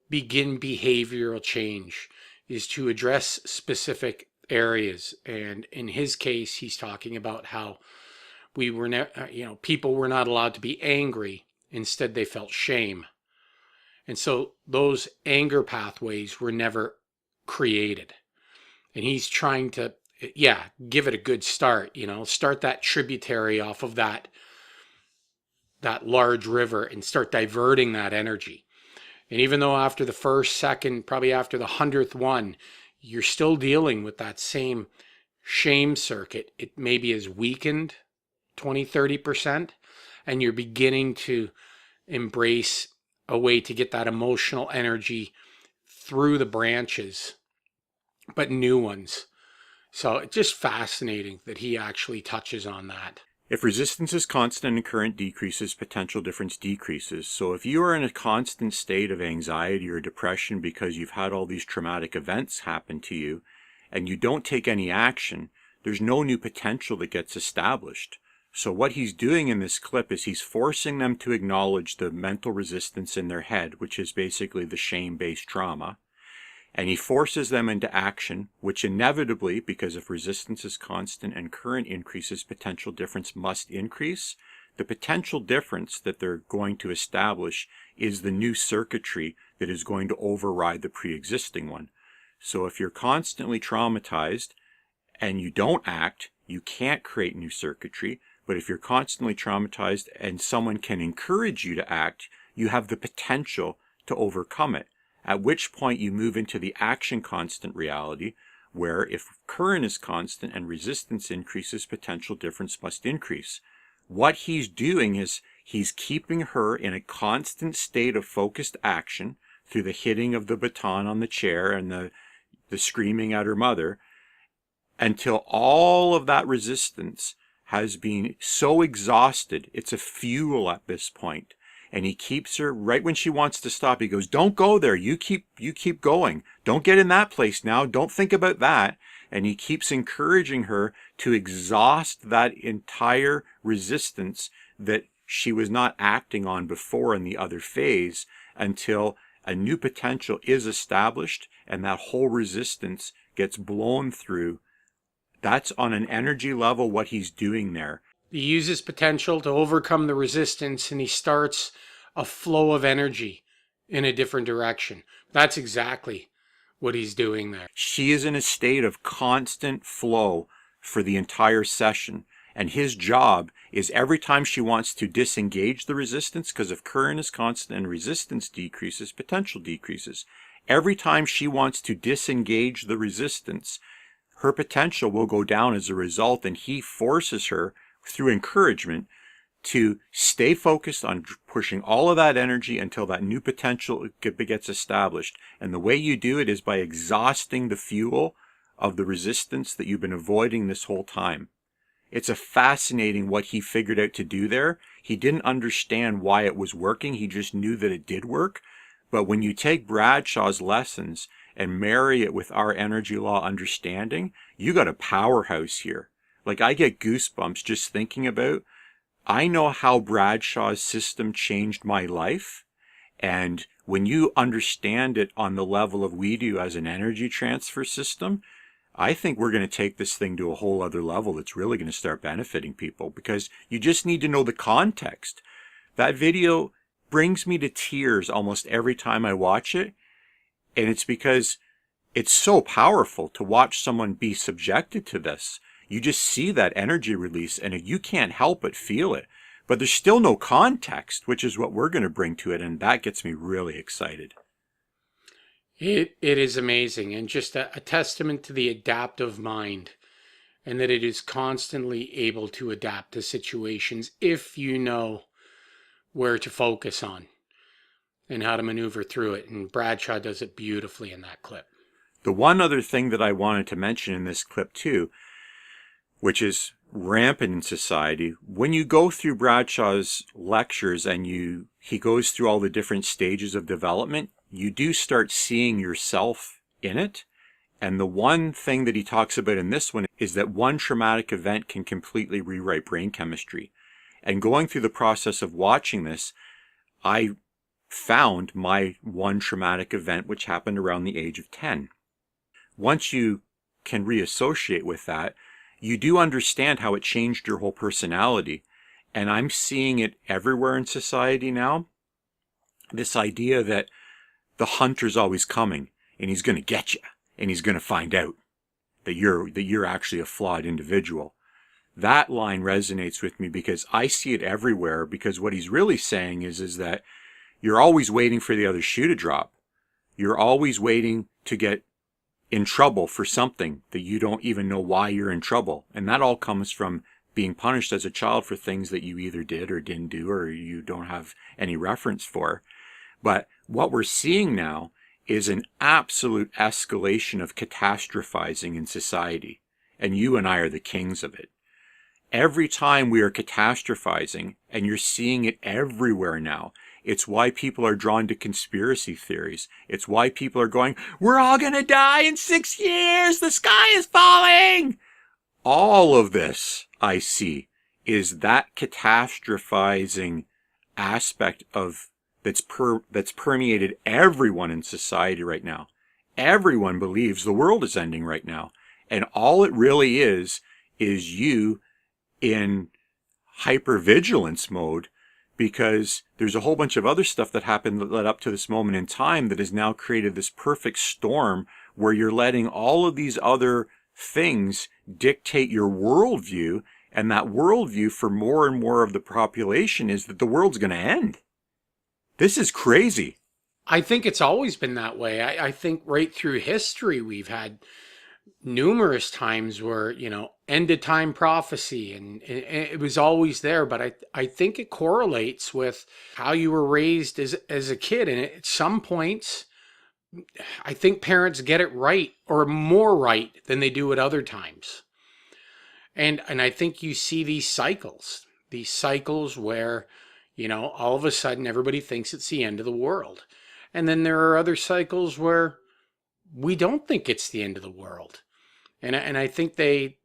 begin behavioral change, is to address specific areas. And in his case, he's talking about how we were people were not allowed to be angry. Instead, they felt shame. And so those anger pathways were never created. And he's trying to, give it a good start, start that tributary off of that large river and start diverting that energy. And even though after the first, second, probably after the 100th one, you're still dealing with that same shame circuit, it maybe is weakened 20-30%, and you're beginning to embrace a way to get that emotional energy through the branches, but new ones. So it's just fascinating that he actually touches on that. If resistance is constant and current decreases, potential difference decreases. So if you are in a constant state of anxiety or depression because you've had all these traumatic events happen to you and you don't take any action, there's no new potential that gets established. So what he's doing in this clip is he's forcing them to acknowledge the mental resistance in their head, which is basically the shame-based trauma. And he forces them into action, which inevitably, because if resistance is constant and current increases, potential difference must increase. The potential difference that they're going to establish is the new circuitry that is going to override the pre-existing one. So if you're constantly traumatized and you don't act, you can't create new circuitry. But if you're constantly traumatized and someone can encourage you to act, you have the potential to overcome it. At which point you move into the action constant reality, where if current is constant and resistance increases, potential difference must increase. What he's doing is he's keeping her in a constant state of focused action through the hitting of the baton on the chair and the screaming at her mother, until all of that resistance has been so exhausted, it's a fuel at this point. And he keeps her right when she wants to stop. He goes, don't go there. You keep going. Don't get in that place now. Don't think about that. And he keeps encouraging her to exhaust that entire resistance that she was not acting on before in the other phase, until a new potential is established and that whole resistance gets blown through. That's on an energy level what he's doing there. He uses potential to overcome the resistance, and he starts a flow of energy in a different direction. That's exactly what he's doing there. She is in a state of constant flow for the entire session. And his job is every time she wants to disengage the resistance, because if current is constant and resistance decreases, potential decreases. Every time she wants to disengage the resistance, her potential will go down as a result, and he forces her through encouragement to stay focused on pushing all of that energy until that new potential gets established. And the way you do it is by exhausting the fuel of the resistance that you've been avoiding this whole time. It's a fascinating what he figured out to do there. He didn't understand why it was working. He just knew that it did work. But when you take Bradshaw's lessons and marry it with our energy law understanding, you got a powerhouse here. Like, I get goosebumps just thinking about, I know how Bradshaw's system changed my life. And when you understand it on the level of we do as an energy transfer system, I think we're going to take this thing to a whole other level that's really going to start benefiting people, because you just need to know the context. That video brings me to tears almost every time I watch it. And it's because it's so powerful to watch someone be subjected to this. You just see that energy release and you can't help but feel it. But there's still no context, which is what we're going to bring to it. And that gets me really excited. It is amazing, and just a testament to the adaptive mind, and that it is constantly able to adapt to situations if you know where to focus on and how to maneuver through it. And Bradshaw does it beautifully in that clip. The one other thing that I wanted to mention in this clip too, which is rampant in society, when you go through Bradshaw's lectures and he goes through all the different stages of development, you do start seeing yourself in it. And the one thing that he talks about in this one is that one traumatic event can completely rewrite brain chemistry. And going through the process of watching this, I found my one traumatic event, which happened around the age of 10. Once you can reassociate with that, you do understand how it changed your whole personality. And I'm seeing it everywhere in society now. This idea that the hunter's always coming and he's going to get you and he's going to find out that you're actually a flawed individual. That line resonates with me because I see it everywhere, because what he's really saying is that you're always waiting for the other shoe to drop. You're always waiting to get in trouble for something that you don't even know why you're in trouble. And that all comes from being punished as a child for things that you either did or didn't do or you don't have any reference for. But what we're seeing now is an absolute escalation of catastrophizing in society. And you and I are the kings of it. Every time we are catastrophizing, and you're seeing it everywhere now, it's why people are drawn to conspiracy theories. It's why people are going, we're all going to die in 6 years. The sky is falling. All of this I see is that catastrophizing aspect of that's permeated everyone in society right now. Everyone believes the world is ending right now. And all it really is you in hypervigilance mode, because there's a whole bunch of other stuff that happened that led up to this moment in time that has now created this perfect storm where you're letting all of these other things dictate your worldview, and that worldview for more and more of the population is that the world's going to end. This is crazy. I think it's always been that way. I think right through history we've had numerous times where, end of time prophecy, and it was always there. But I think it correlates with how you were raised as a kid. And at some points, I think parents get it right, or more right than they do at other times. And I think you see these cycles where, all of a sudden everybody thinks it's the end of the world. And then there are other cycles where we don't think it's the end of the world. And I think they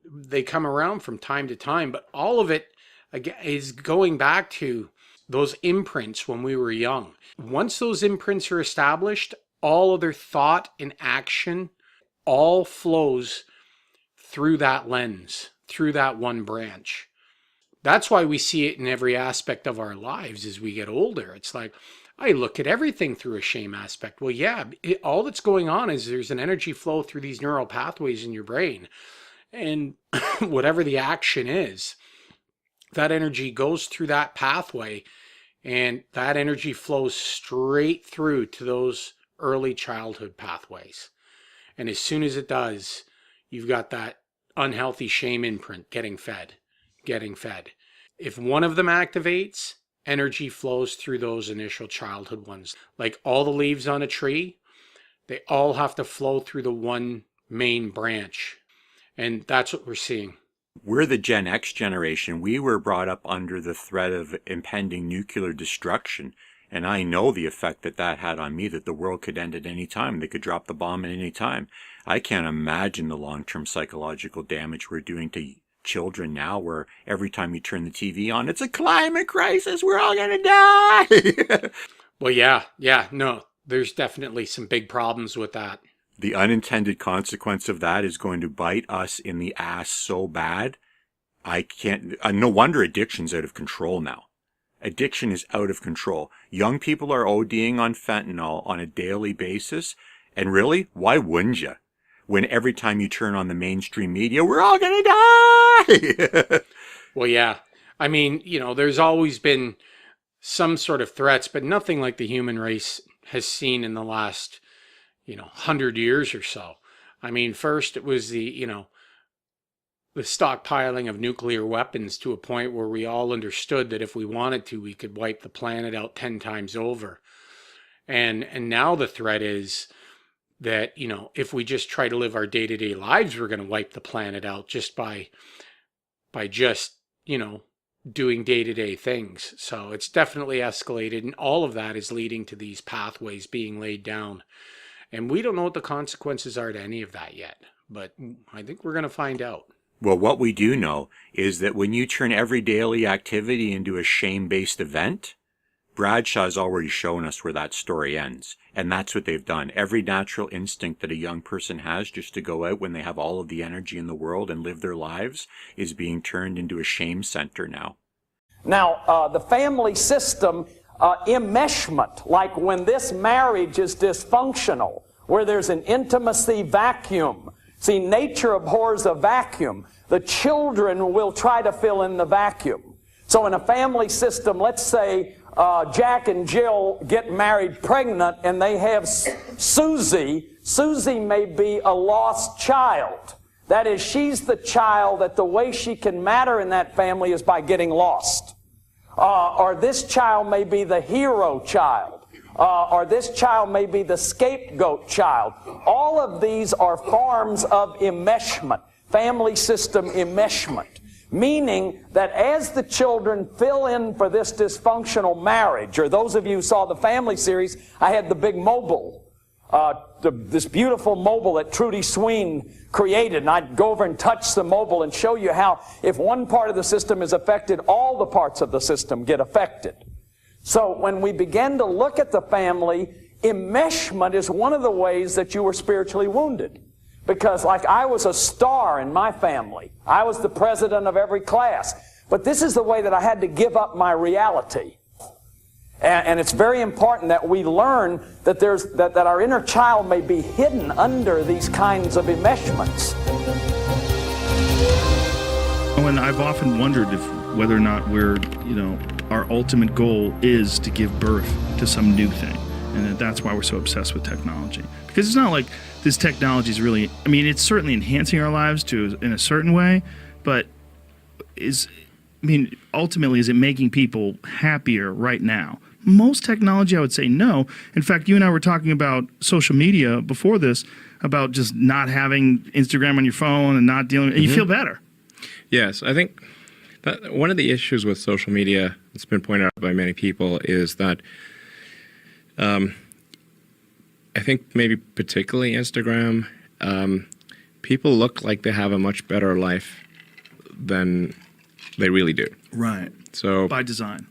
come around from time to time, but all of it again is going back to those imprints when we were young. Once those imprints are established, all other thought and action all flows through that lens, through that one branch. That's why we see it in every aspect of our lives as we get older. It's like, I look at everything through a shame aspect. Well, yeah, all that's going on is there's an energy flow through these neural pathways in your brain. And whatever the action is, that energy goes through that pathway, and that energy flows straight through to those early childhood pathways. And as soon as it does, you've got that unhealthy shame imprint getting fed. If one of them activates, energy flows through those initial childhood ones. Like all the leaves on a tree, they all have to flow through the one main branch. And that's what we're seeing. We're the Gen X generation. We were brought up under the threat of impending nuclear destruction. And I know the effect that had on me, that the world could end at any time. They could drop the bomb at any time. I can't imagine the long-term psychological damage we're doing to children now, where every time you turn the TV on, it's a climate crisis, we're all gonna die. Well, yeah, no, there's definitely some big problems with that. The unintended consequence of that is going to bite us in the ass so bad. No wonder addiction's out of control now. Addiction is out of control. Young people are ODing on fentanyl on a daily basis, and really, why wouldn't you? When every time you turn on the mainstream media, we're all going to die. Well, yeah. I mean, there's always been some sort of threats, but nothing like the human race has seen in the last, 100 years or so. I mean, first it was the stockpiling of nuclear weapons to a point where we all understood that if we wanted to, we could wipe the planet out 10 times over. And now the threat is that, if we just try to live our day-to-day lives, we're going to wipe the planet out just by just, doing day-to-day things. So it's definitely escalated, and all of that is leading to these pathways being laid down. And we don't know what the consequences are to any of that yet, but I think we're going to find out. Well, what we do know is that when you turn every daily activity into a shame-based event, Bradshaw's already shown us where that story ends. And that's what they've done. Every natural instinct that a young person has just to go out when they have all of the energy in the world and live their lives is being turned into a shame center now. Now, the family system, enmeshment, like when this marriage is dysfunctional, where there's an intimacy vacuum. See, nature abhors a vacuum. The children will try to fill in the vacuum. So in a family system, let's say Jack and Jill get married pregnant and they have Susie. Susie may be a lost child. That is, she's the child that the way she can matter in that family is by getting lost. Or this child may be the hero child. Or this child may be the scapegoat child. All of these are forms of enmeshment, family system enmeshment. Meaning that as the children fill in for this dysfunctional marriage, or those of you who saw the family series, I had the big mobile, this beautiful mobile that Trudy Sween created, and I'd go over and touch the mobile and show you how if one part of the system is affected, all the parts of the system get affected. So when we begin to look at the family, enmeshment is one of the ways that you were spiritually wounded. Because like I was a star in my family. I was the president of every class. But this is the way that I had to give up my reality. And it's very important that we learn that that our inner child may be hidden under these kinds of enmeshments. And I've often wondered whether or not our ultimate goal is to give birth to some new thing. And that's why we're so obsessed with technology. Because it's not like this technology is really, it's certainly enhancing our lives in a certain way, but ultimately, is it making people happier right now? Most technology, I would say no. In fact, you and I were talking about social media before this, about just not having Instagram on your phone and not dealing, and you feel better. Yes, I think that one of the issues with social media, it's been pointed out by many people, is that I think maybe particularly Instagram, people look like they have a much better life than they really do. Right. So by design.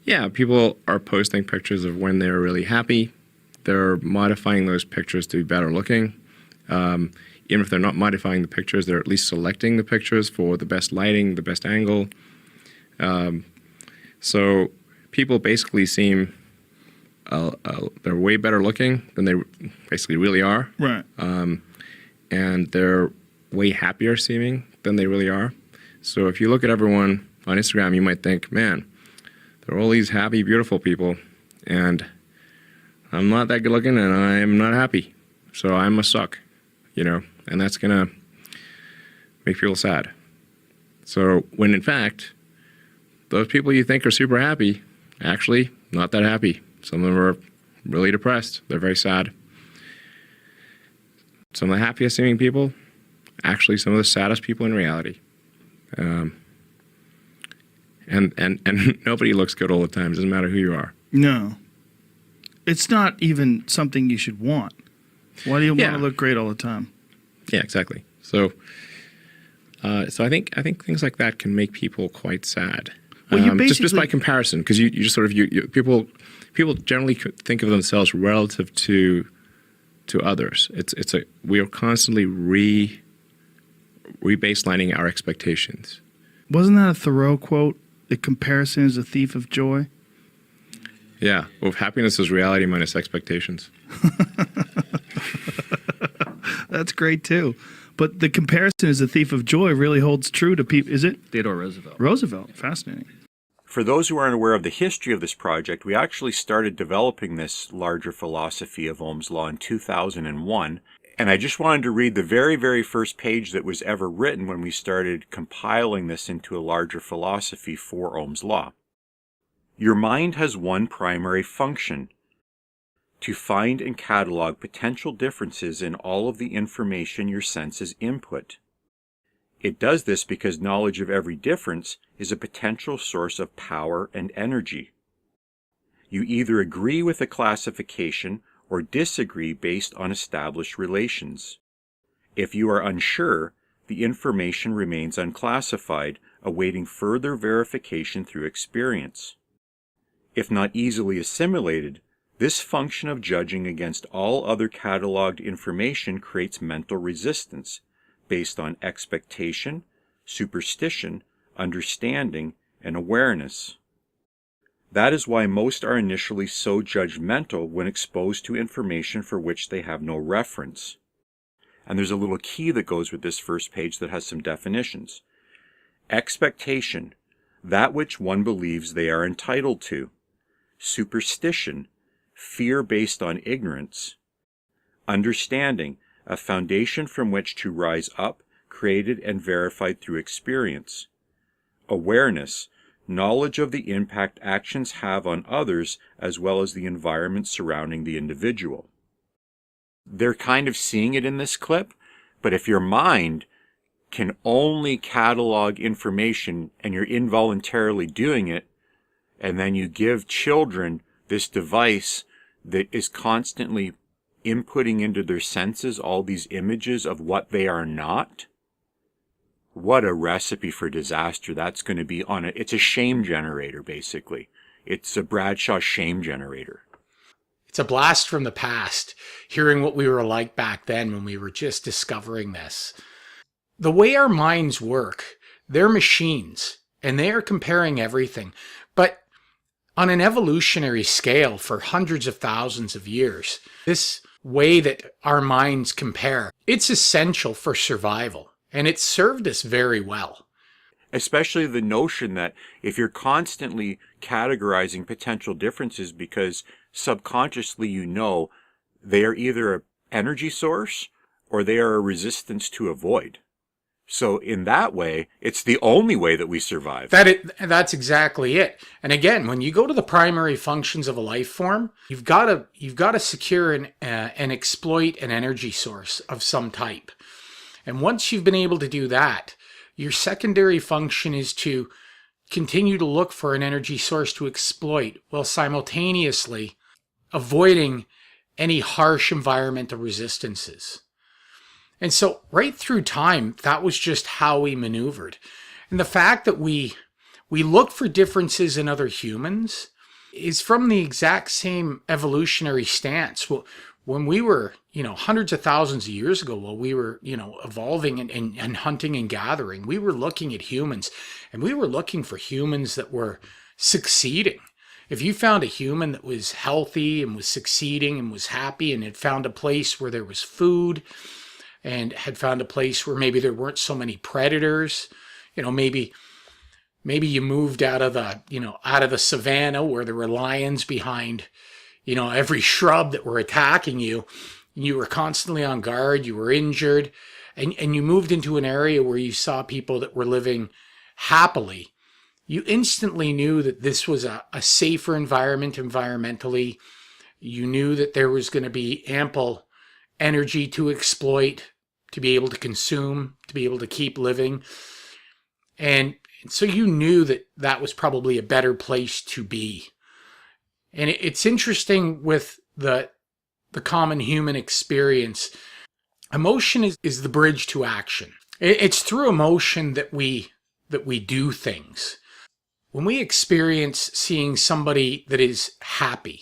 Yeah, people are posting pictures of when they're really happy. They're modifying those pictures to be better looking. Even if they're not modifying the pictures, they're at least selecting the pictures for the best lighting, the best angle. So people basically seem they're way better looking than they basically really are. Right. And they're way happier seeming than they really are. So if you look at everyone on Instagram, you might think, man, there are all these happy, beautiful people, and I'm not that good looking, and I'm not happy. So I must suck, and that's going to make people sad. So when in fact, those people you think are super happy, actually not that happy. Some of them are really depressed. They're very sad. Some of the happiest seeming people, actually some of the saddest people in reality. And nobody looks good all the time. It doesn't matter who you are. No. It's not even something you should want. Why do you want to look great all the time? Yeah, exactly. So I think things like that can make people quite sad. Well, just by comparison, because you just sort of people generally think of themselves relative to others. We are constantly rebaselining our expectations. Wasn't that a Thoreau quote? The comparison is a thief of joy. Yeah. Well, happiness is reality minus expectations. That's great too. But the comparison is a thief of joy really holds true to people. Is it? Theodore Roosevelt. Roosevelt. Fascinating. For those who aren't aware of the history of this project, we actually started developing this larger philosophy of Ohm's Law in 2001. And I just wanted to read the very, very first page that was ever written when we started compiling this into a larger philosophy for Ohm's Law. Your mind has one primary function: to find and catalog potential differences in all of the information your senses input. It does this because knowledge of every difference is a potential source of power and energy. You either agree with a classification or disagree based on established relations. If you are unsure, the information remains unclassified, awaiting further verification through experience. If not easily assimilated, this function of judging against all other cataloged information creates mental resistance based on expectation, superstition, understanding, and awareness. That is why most are initially so judgmental when exposed to information for which they have no reference. And there's a little key that goes with this first page that has some definitions. Expectation, that which one believes they are entitled to. Superstition, fear based on ignorance. Understanding, a foundation from which to rise up, created and verified through experience. Awareness, knowledge of the impact actions have on others as well as the environment surrounding the individual. They're kind of seeing it in this clip, but if your mind can only catalog information, and you're involuntarily doing it, and then you give children this device that is constantly inputting into their senses all these images of what they are not, what a recipe for disaster that's going to be on it. It's a shame generator, basically. It's a Bradshaw shame generator. It's a blast from the past, hearing what we were like back then when we were just discovering this. The way our minds work, they're machines, and they are comparing everything. But on an evolutionary scale for hundreds of thousands of years, this way that our minds compare, it's essential for survival, and it's served us very well. Especially the notion that if you're constantly categorizing potential differences because subconsciously you know they are either an energy source or they are a resistance to a void. So in that way, it's the only way that we survive. That's exactly it. And again, when you go to the primary functions of a life form, you've got to secure and exploit an energy source of some type. And once you've been able to do that, your secondary function is to continue to look for an energy source to exploit while simultaneously avoiding any harsh environmental resistances. And so right through time, that was just how we maneuvered. And the fact that we look for differences in other humans is from the exact same evolutionary stance. Well, when we were, hundreds of thousands of years ago, while we were, evolving and hunting and gathering, we were looking at humans, and we were looking for humans that were succeeding. If you found a human that was healthy and was succeeding and was happy and had found a place where there was food and had found a place where maybe there weren't so many predators, maybe you moved out of the savannah where there were lions behind, every shrub that were attacking you. You were constantly on guard, you were injured, and you moved into an area where you saw people that were living happily. You instantly knew that this was a safer environment environmentally. You knew that there was going to be ample energy to exploit, to be able to consume, to be able to keep living. And so you knew that that was probably a better place to be. And it's interesting with the common human experience. Emotion is the bridge to action. It's through emotion that we do things. When we experience seeing somebody that is happy,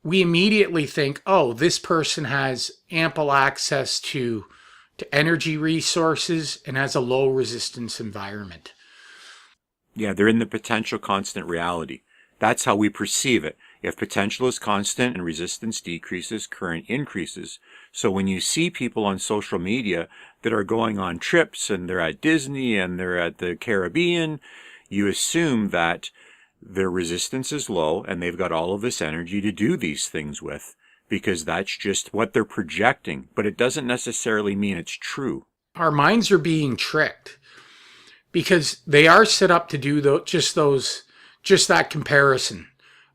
we immediately think, oh, this person has ample access to energy resources and has a low resistance environment. Yeah, they're in the potential constant reality. That's how we perceive it. If potential is constant and resistance decreases, current increases. So when you see people on social media that are going on trips and they're at Disney and they're at the Caribbean, you assume that their resistance is low and they've got all of this energy to do these things with, because that's just what they're projecting. But it doesn't necessarily mean it's true. Our minds are being tricked because they are set up to do just that comparison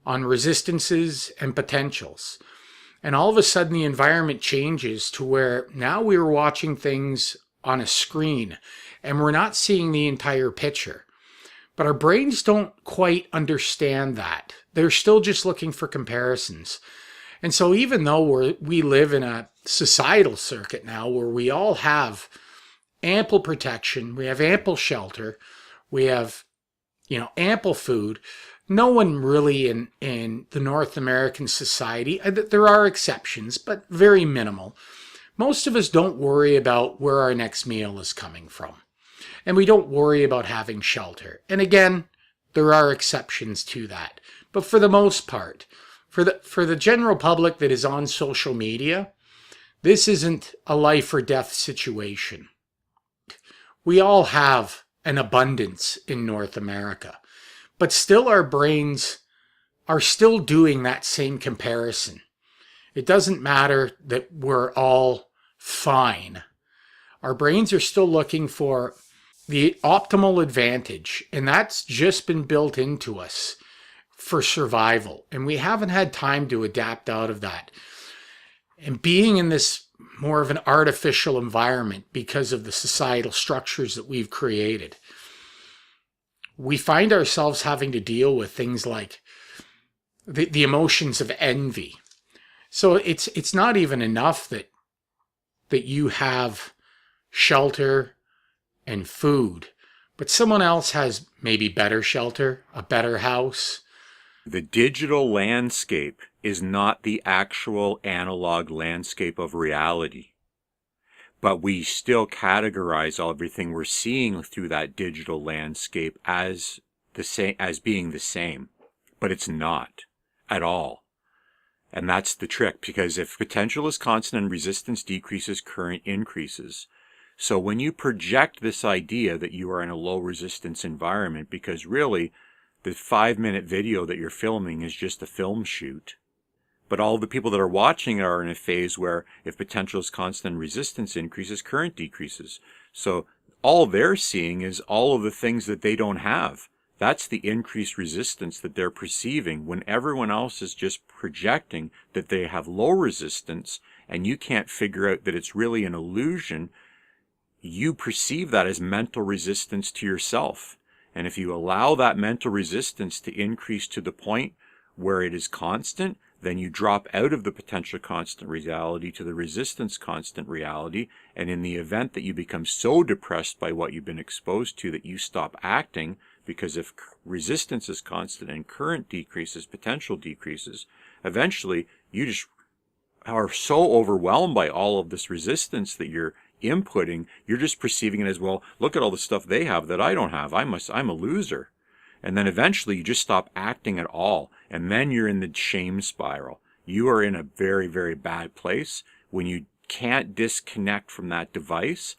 on resistances and potentials. And all of a sudden the environment changes to where now we're watching things on a screen and we're not seeing the entire picture. But our brains don't quite understand that. They're still just looking for comparisons. And so even though we live in a societal circuit now where we all have ample protection, we have ample shelter, we have, ample food, no one really in the North American society, there are exceptions, but very minimal. Most of us don't worry about where our next meal is coming from. And we don't worry about having shelter. And again, there are exceptions to that. But for the most part, for the general public that is on social media, this isn't a life or death situation. We all have an abundance in North America. But still our brains are still doing that same comparison. It doesn't matter that we're all fine. Our brains are still looking for the optimal advantage, and that's just been built into us for survival, and we haven't had time to adapt out of that. And being in this more of an artificial environment because of the societal structures that we've created. We find ourselves having to deal with things like the emotions of envy. So it's not even enough that you have shelter and food, but someone else has maybe better shelter, a better house. The digital landscape is not the actual analog landscape of reality. But we still categorize everything we're seeing through that digital landscape as the same, as being the same. But it's not at all. And that's the trick, because if potential is constant and resistance decreases, current increases. So when you project this idea that you are in a low resistance environment, because really the 5-minute video that you're filming is just a film shoot, but all the people that are watching it are in a phase where if potential is constant and resistance increases, current decreases. So all they're seeing is all of the things that they don't have. That's the increased resistance that they're perceiving, when everyone else is just projecting that they have low resistance, and you can't figure out that it's really an illusion. You perceive that as mental resistance to yourself. And if you allow that mental resistance to increase to the point where it is constant, then you drop out of the potential constant reality to the resistance constant reality. And in the event that you become so depressed by what you've been exposed to that you stop acting, because if resistance is constant and current decreases, potential decreases, eventually you just are so overwhelmed by all of this resistance that you're inputting, you're just perceiving it as, well, look at all the stuff they have that I don't have. I'm a loser. And then eventually you just stop acting at all. And then you're in the shame spiral. You are in a very, very bad place when you can't disconnect from that device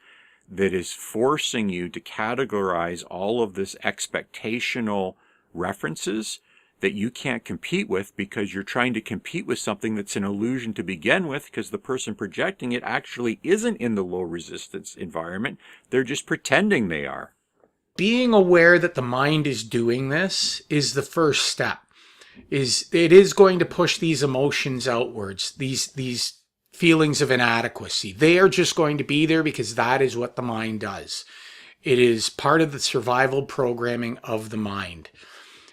that is forcing you to categorize all of this expectational references that you can't compete with, because you're trying to compete with something that's an illusion to begin with, because the person projecting it actually isn't in the low resistance environment. They're just pretending they are. Being aware that the mind is doing this is the first step. It is going to push these emotions outwards, these feelings of inadequacy. They are just going to be there because that is what the mind does. It is part of the survival programming of the mind.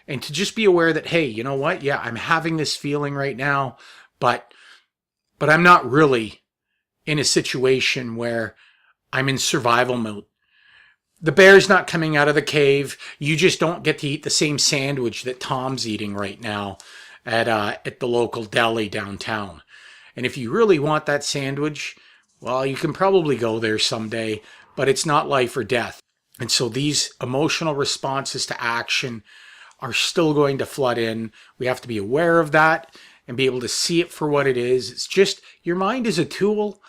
And to just be aware that, hey, you know what? Yeah, I'm having this feeling right now, but I'm not really in a situation where I'm in survival mode. The bear's not coming out of the cave. You just don't get to eat the same sandwich that Tom's eating right now at the local deli downtown. And if you really want that sandwich, well, you can probably go there someday, but it's not life or death. And so these emotional responses to action are still going to flood in. We have to be aware of that and be able to see it for what it is. It's just, your mind is a tool,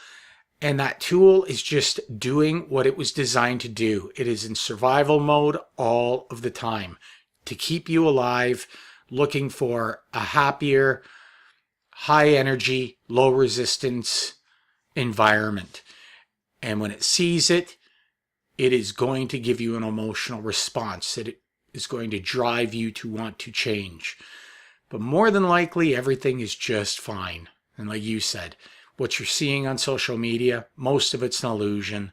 and that tool is just doing what it was designed to do. It is in survival mode all of the time to keep you alive, looking for a happier, high energy, low resistance environment. And when it sees it, it is going to give you an emotional response that it is going to drive you to want to change. But more than likely, everything is just fine. And like you said, what you're seeing on social media, most of it's an illusion.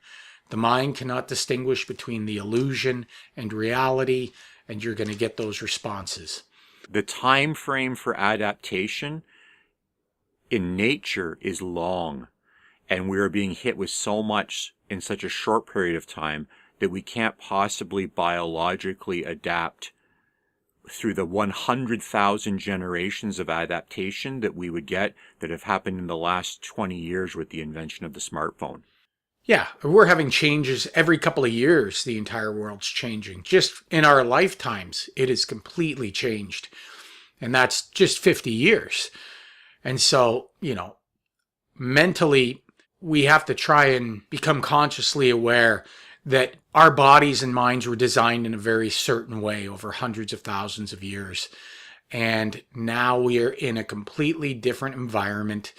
The mind cannot distinguish between the illusion and reality, and you're going to get those responses. The time frame for adaptation in nature is long, and we are being hit with so much in such a short period of time that we can't possibly biologically adapt through the 100,000 generations of adaptation that we would get that have happened in the last 20 years with the invention of the smartphone. Yeah, we're having changes every couple of years. The entire world's changing. Just in our lifetimes, it has completely changed. And that's just 50 years. And so, mentally, we have to try and become consciously aware that our bodies and minds were designed in a very certain way over hundreds of thousands of years. And now we are in a completely different environment,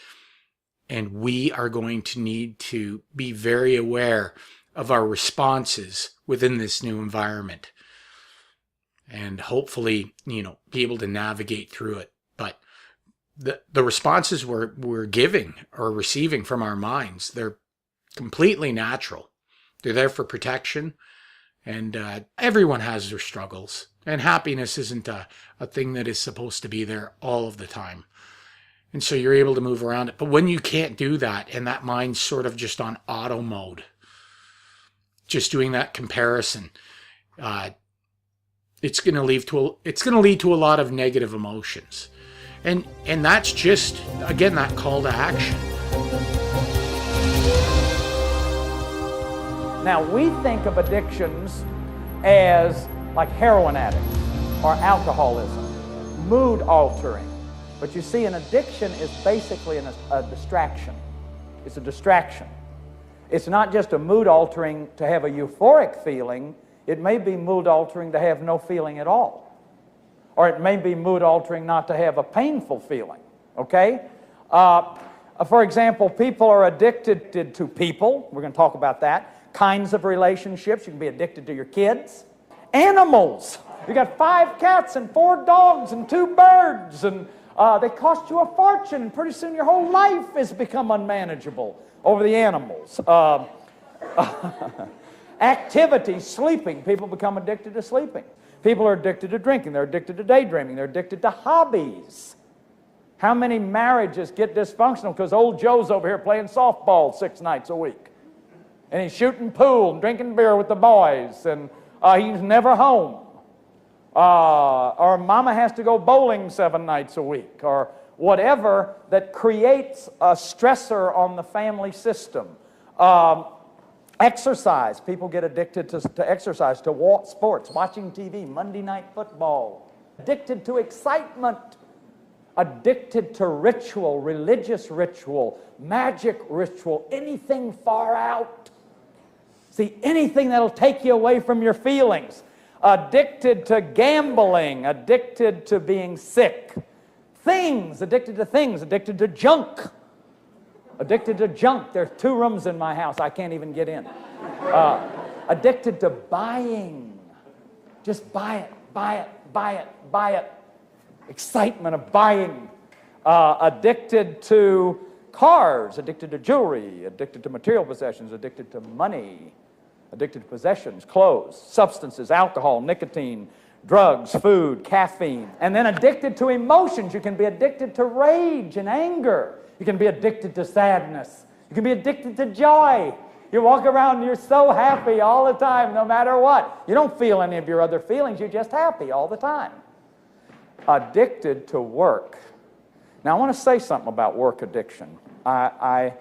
and we are going to need to be very aware of our responses within this new environment. And hopefully, be able to navigate through it. But the responses we're giving or receiving from our minds, they're completely natural. They're there for protection, and everyone has their struggles. And happiness isn't a thing that is supposed to be there all of the time. And so you're able to move around it. But when you can't do that, and that mind's sort of just on auto mode, just doing that comparison, it's going to lead to a lot of negative emotions. And that's just, again, that call to action. Now, we think of addictions as like heroin addicts or alcoholism, mood altering. But you see, an addiction is basically a distraction. It's a distraction. It's not just a mood altering to have a euphoric feeling. It may be mood altering to have no feeling at all. Or it may be mood altering not to have a painful feeling, okay? For example, people are addicted to people. We're going to talk about that. Kinds of relationships. You can be addicted to your kids. Animals. You got 5 cats and 4 dogs and 2 birds, and they cost you a fortune, and pretty soon your whole life has become unmanageable over the animals. Activity, sleeping. People become addicted to sleeping. People are addicted to drinking. They're addicted to daydreaming. They're addicted to hobbies. How many marriages get dysfunctional because old Joe's over here playing softball 6 nights a week? And he's shooting pool and drinking beer with the boys, and he's never home. Or mama has to go bowling 7 nights a week, or whatever that creates a stressor on the family system. Exercise. People get addicted to exercise, to sports, watching TV, Monday Night Football. Addicted to excitement. Addicted to ritual, religious ritual, magic ritual, anything far out. See, anything that'll take you away from your feelings. Addicted to gambling, addicted to being sick. Things, addicted to junk. Addicted to junk. There's 2 rooms in my house. I can't even get in. Addicted to buying. Just buy it, buy it, buy it, buy it. Excitement of buying. Addicted to cars. Addicted to jewelry. Addicted to material possessions. Addicted to money. Addicted to possessions, clothes, substances, alcohol, nicotine, drugs, food, caffeine. And then addicted to emotions. You can be addicted to rage and anger. You can be addicted to sadness. You can be addicted to joy. You walk around and you're so happy all the time, no matter what. You don't feel any of your other feelings. You're just happy all the time. Addicted to work. Now, I want to say something about work addiction. I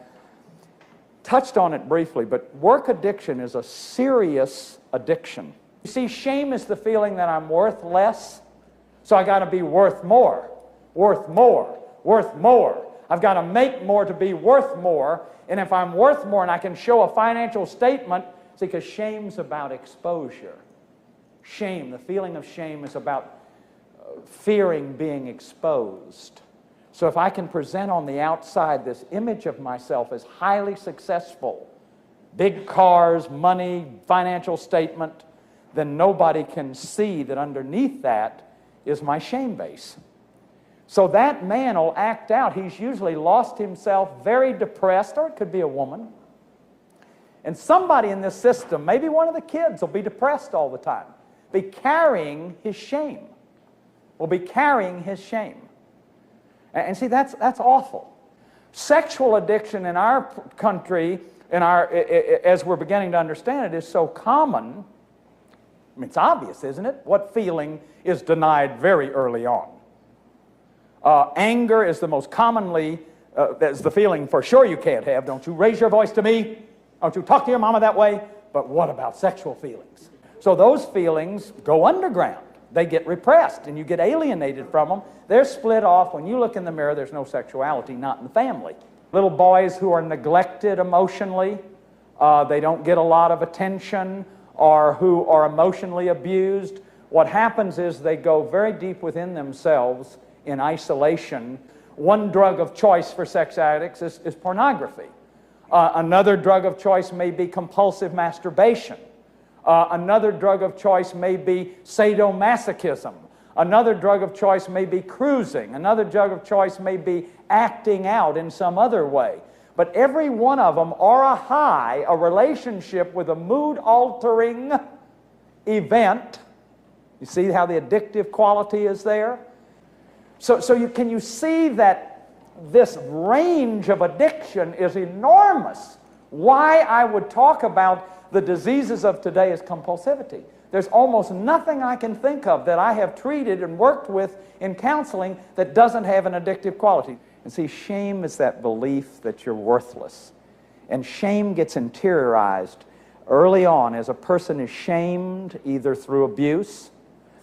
touched on it briefly, but work addiction is a serious addiction. You see, shame is the feeling that I'm worth less, so I got to be worth more, worth more, worth more. I've got to make more to be worth more, and if I'm worth more and I can show a financial statement, see, because shame's about exposure. Shame, the feeling of shame is about fearing being exposed. So if I can present on the outside this image of myself as highly successful, big cars, money, financial statement, then nobody can see that underneath that is my shame base. So that man will act out. He's usually lost himself, very depressed, or it could be a woman. And somebody in this system, maybe one of the kids, will be depressed all the time, be carrying his shame, will be carrying his shame. And see, that's awful. Sexual addiction in our country, as we're beginning to understand it, is so common. I mean, it's obvious, isn't it? What feeling is denied very early on? Anger is the most commonly, that's the feeling for sure you can't have. Don't you raise your voice to me. Don't you talk to your mama that way. But what about sexual feelings? So those feelings go underground. They get repressed, and you get alienated from them. They're split off. When you look in the mirror, there's no sexuality, not in the family. Little boys who are neglected emotionally, they don't get a lot of attention, or who are emotionally abused, what happens is they go very deep within themselves in isolation. One drug of choice for sex addicts is pornography. Another drug of choice may be compulsive masturbation. Another drug of choice may be sadomasochism. Another drug of choice may be cruising. Another drug of choice may be acting out in some other way. But every one of them are a high, a relationship with a mood-altering event. You see how the addictive quality is there? Can you see that this range of addiction is enormous? Why I would talk about the diseases of today as compulsivity. There's almost nothing I can think of that I have treated and worked with in counseling that doesn't have an addictive quality. And see, shame is that belief that you're worthless. And shame gets interiorized early on as a person is shamed either through abuse,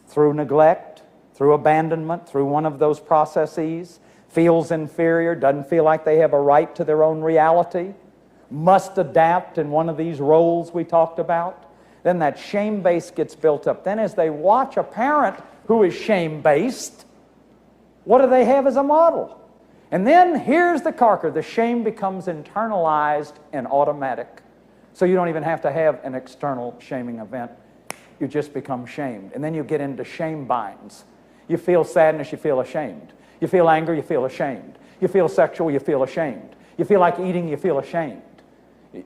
through neglect, through abandonment, through one of those processes, feels inferior, doesn't feel like they have a right to their own reality, must adapt in one of these roles we talked about. Then that shame base gets built up. Then as they watch a parent who is shame-based, what do they have as a model? And then here's the corker. The shame becomes internalized and automatic. So you don't even have to have an external shaming event. You just become shamed. And then you get into shame binds. You feel sadness, you feel ashamed. You feel anger, you feel ashamed. You feel sexual, you feel ashamed. You feel like eating, you feel ashamed.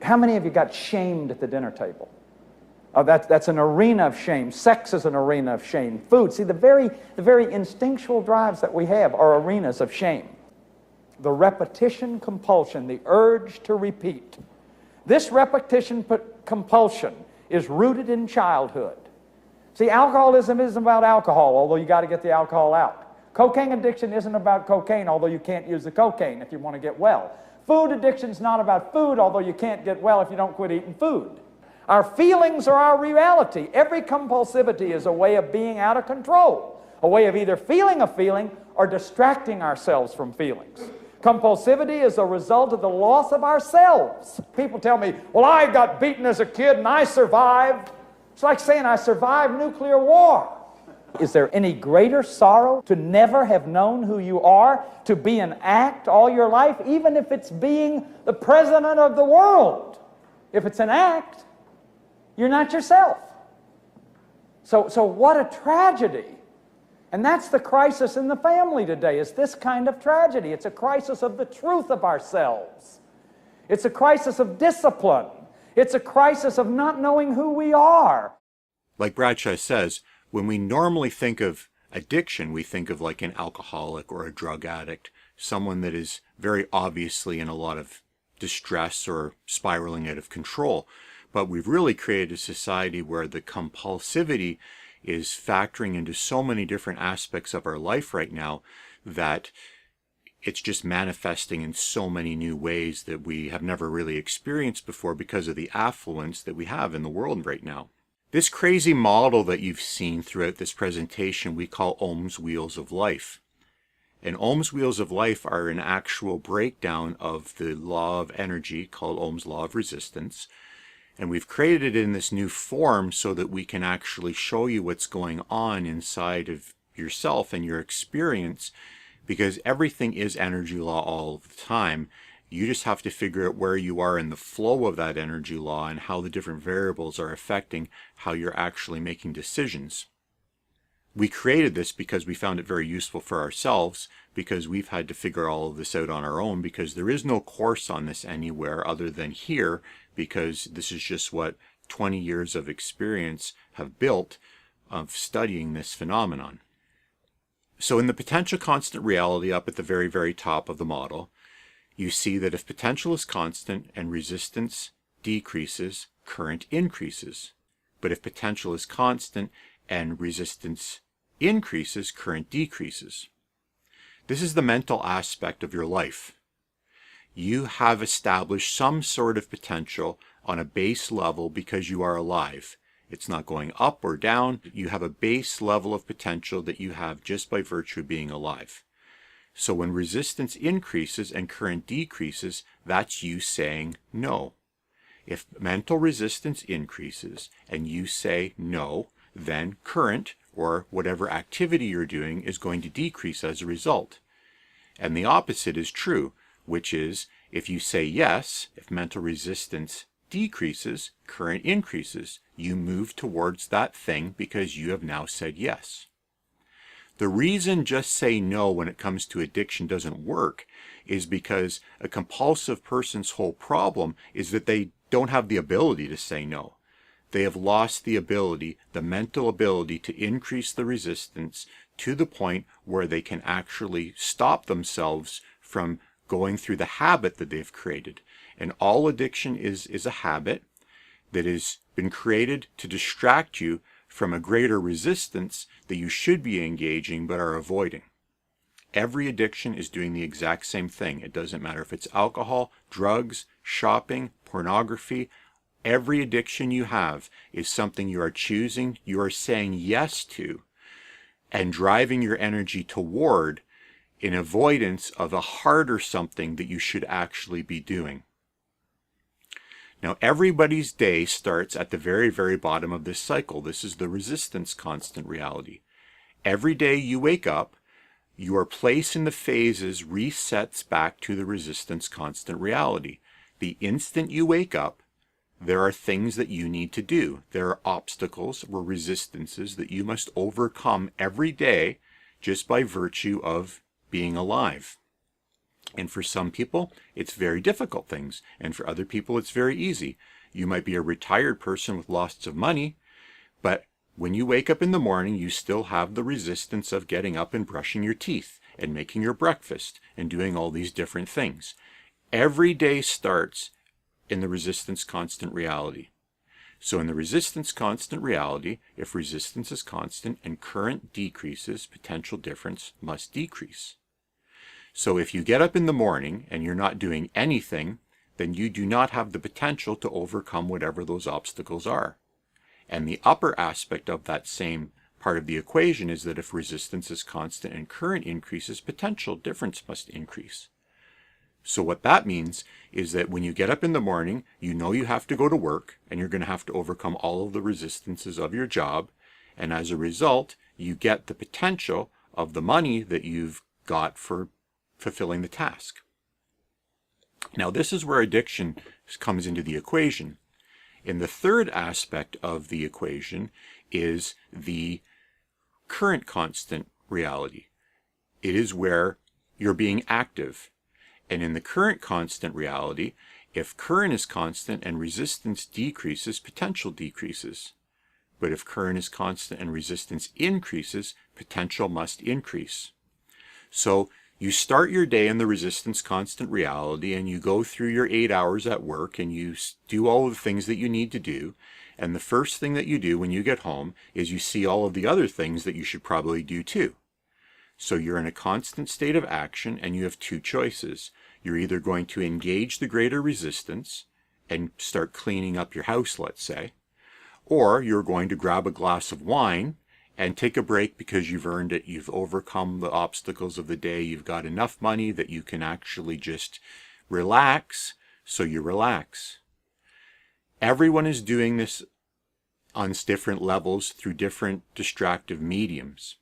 How many of you got shamed at the dinner table? Oh, that's an arena of shame. Sex is an arena of shame. Food. See, the very instinctual drives that we have are arenas of shame. The repetition compulsion, the urge to repeat. This repetition compulsion is rooted in childhood. See, alcoholism isn't about alcohol, although you got to get the alcohol out. Cocaine addiction isn't about cocaine, although you can't use the cocaine if you want to get well. Food addiction is not about food, although you can't get well if you don't quit eating food. Our feelings are our reality. Every compulsivity is a way of being out of control, a way of either feeling a feeling or distracting ourselves from feelings. Compulsivity is a result of the loss of ourselves. People tell me, well, I got beaten as a kid and I survived. It's like saying I survived nuclear war. Is there any greater sorrow to never have known who you are, to be an act all your life, even if it's being the president of the world? If it's an act, you're not yourself. So what a tragedy. And that's the crisis in the family today, is this kind of tragedy. It's a crisis of the truth of ourselves. It's a crisis of discipline. It's a crisis of not knowing who we are. Like Bradshaw says, when we normally think of addiction, we think of like an alcoholic or a drug addict, someone that is very obviously in a lot of distress or spiraling out of control. But we've really created a society where the compulsivity is factoring into so many different aspects of our life right now that it's just manifesting in so many new ways that we have never really experienced before because of the affluence that we have in the world right now. This crazy model that you've seen throughout this presentation we call Ohm's Wheels of Life. And Ohm's Wheels of Life are an actual breakdown of the law of energy called Ohm's Law of Resistance. And we've created it in this new form so that we can actually show you what's going on inside of yourself and your experience, because everything is energy law all the time. You just have to figure out where you are in the flow of that energy law and how the different variables are affecting how you're actually making decisions. We created this because we found it very useful for ourselves, because we've had to figure all of this out on our own, because there is no course on this anywhere other than here, because this is just what 20 years of experience have built of studying this phenomenon. So in the potential constant reality up at the very, very top of the model, you see that if potential is constant and resistance decreases, current increases. But if potential is constant and resistance increases, current decreases. This is the mental aspect of your life. You have established some sort of potential on a base level because you are alive. It's not going up or down. You have a base level of potential that you have just by virtue of being alive. So when resistance increases and current decreases, that's you saying no. If mental resistance increases and you say no, then current, or whatever activity you're doing, is going to decrease as a result. And the opposite is true, which is if you say yes, if mental resistance decreases, current increases. You move towards that thing because you have now said yes. The reason just say no when it comes to addiction doesn't work is because a compulsive person's whole problem is that they don't have the ability to say no. They have lost the ability, the mental ability to increase the resistance to the point where they can actually stop themselves from going through the habit that they've created. And all addiction is a habit that has been created to distract you from a greater resistance that you should be engaging but are avoiding. Every addiction is doing the exact same thing. It doesn't matter if it's alcohol, drugs, shopping, pornography. Every addiction you have is something you are choosing, you are saying yes to, and driving your energy toward in avoidance of a harder something that you should actually be doing. Now, everybody's day starts at the very, very bottom of this cycle. This is the resistance constant reality. Every day you wake up, your place in the phases resets back to the resistance constant reality. The instant you wake up, there are things that you need to do. There are obstacles or resistances that you must overcome every day just by virtue of being alive. And for some people, it's very difficult things. And for other people, it's very easy. You might be a retired person with lots of money, but when you wake up in the morning, you still have the resistance of getting up and brushing your teeth and making your breakfast and doing all these different things. Every day starts in the resistance constant reality. So in the resistance constant reality, if resistance is constant and current decreases, potential difference must decrease. So if you get up in the morning and you're not doing anything, then you do not have the potential to overcome whatever those obstacles are. And the upper aspect of that same part of the equation is that if resistance is constant and current increases, potential difference must increase. So what that means is that when you get up in the morning, you know you have to go to work and you're going to have to overcome all of the resistances of your job. And as a result, you get the potential of the money that you've got for fulfilling the task. Now, this is where addiction comes into the equation. And the third aspect of the equation is the current constant reality. It is where you're being active. And in the current constant reality, if current is constant and resistance decreases, potential decreases. But if current is constant and resistance increases, potential must increase. So you start your day in the resistance constant reality and you go through your 8 hours at work and you do all the things that you need to do. And the first thing that you do when you get home is you see all of the other things that you should probably do too. So you're in a constant state of action and you have two choices. You're either going to engage the greater resistance and start cleaning up your house, let's say, or you're going to grab a glass of wine and take a break because you've earned it. You've overcome the obstacles of the day. You've got enough money that you can actually just relax, so you relax. Everyone is doing this on different levels through different distractive mediums.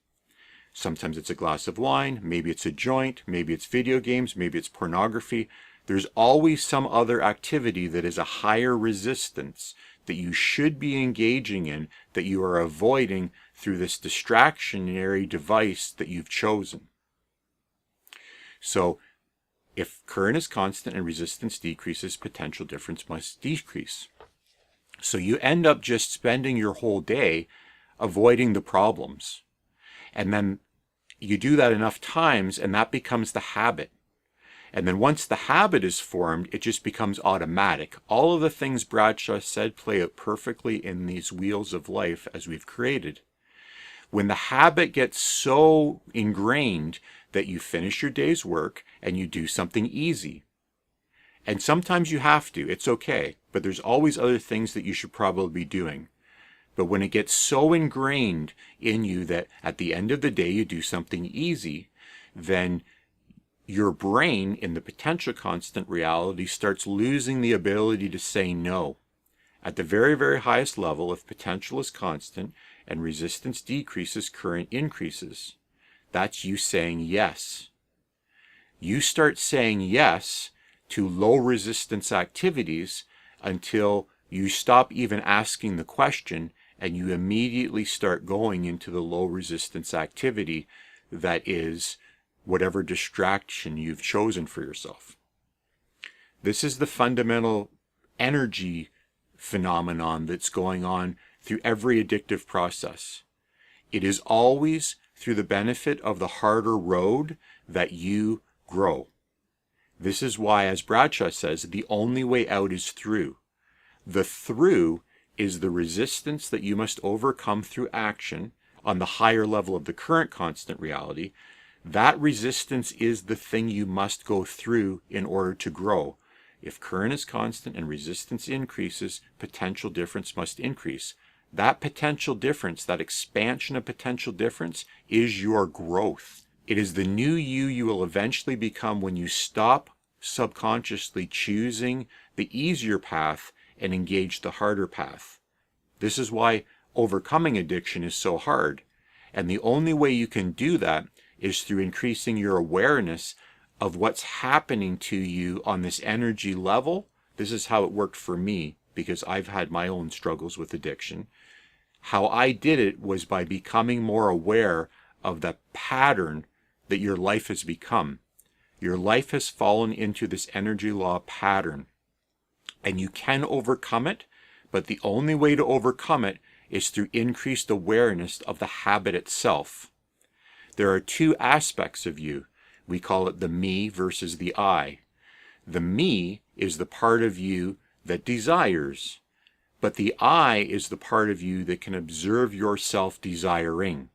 Sometimes it's a glass of wine, maybe it's a joint, maybe it's video games, maybe it's pornography. There's always some other activity that is a higher resistance that you should be engaging in, that you are avoiding through this distractionary device that you've chosen. So if current is constant and resistance decreases, potential difference must decrease. So you end up just spending your whole day avoiding the problems. And then you do that enough times and that becomes the habit. And then once the habit is formed, it just becomes automatic. All of the things Bradshaw said play out perfectly in these wheels of life as we've created. When the habit gets so ingrained that you finish your day's work and you do something easy. And sometimes you have to, it's okay, but there's always other things that you should probably be doing. But when it gets so ingrained in you that at the end of the day you do something easy, then your brain in the potential constant reality starts losing the ability to say no. At the very, very highest level, if potential is constant and resistance decreases, current increases. That's you saying yes. You start saying yes to low resistance activities until you stop even asking the question and you immediately start going into the low resistance activity that is whatever distraction you've chosen for yourself. This is the fundamental energy phenomenon that's going on through every addictive process. It is always through the benefit of the harder road that you grow. This is why, as Bradshaw says, the only way out is through. The through is the resistance that you must overcome through action on the higher level of the current constant reality. That resistance is the thing you must go through in order to grow. If current is constant and resistance increases, potential difference must increase. That potential difference, that expansion of potential difference, is your growth. It is the new you will eventually become when you stop subconsciously choosing the easier path and engage the harder path. This is why overcoming addiction is so hard. And the only way you can do that is through increasing your awareness of what's happening to you on this energy level. This is how it worked for me, because I've had my own struggles with addiction. How I did it was by becoming more aware of the pattern that your life has become. Your life has fallen into this energy law pattern, and you can overcome it, but the only way to overcome it is through increased awareness of the habit itself. There are two aspects of you. We call it the me versus the I. The me is the part of you that desires, but the I is the part of you that can observe yourself desiring.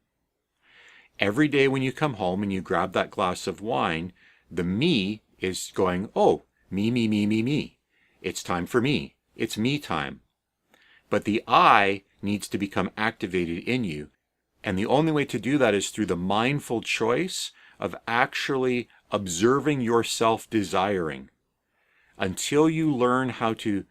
Every day when you come home and you grab that glass of wine, the me is going, oh, me, me, me, me, me. It's time for me. It's me time. But the I needs to become activated in you. And the only way to do that is through the mindful choice of actually observing yourself desiring. Until you learn how to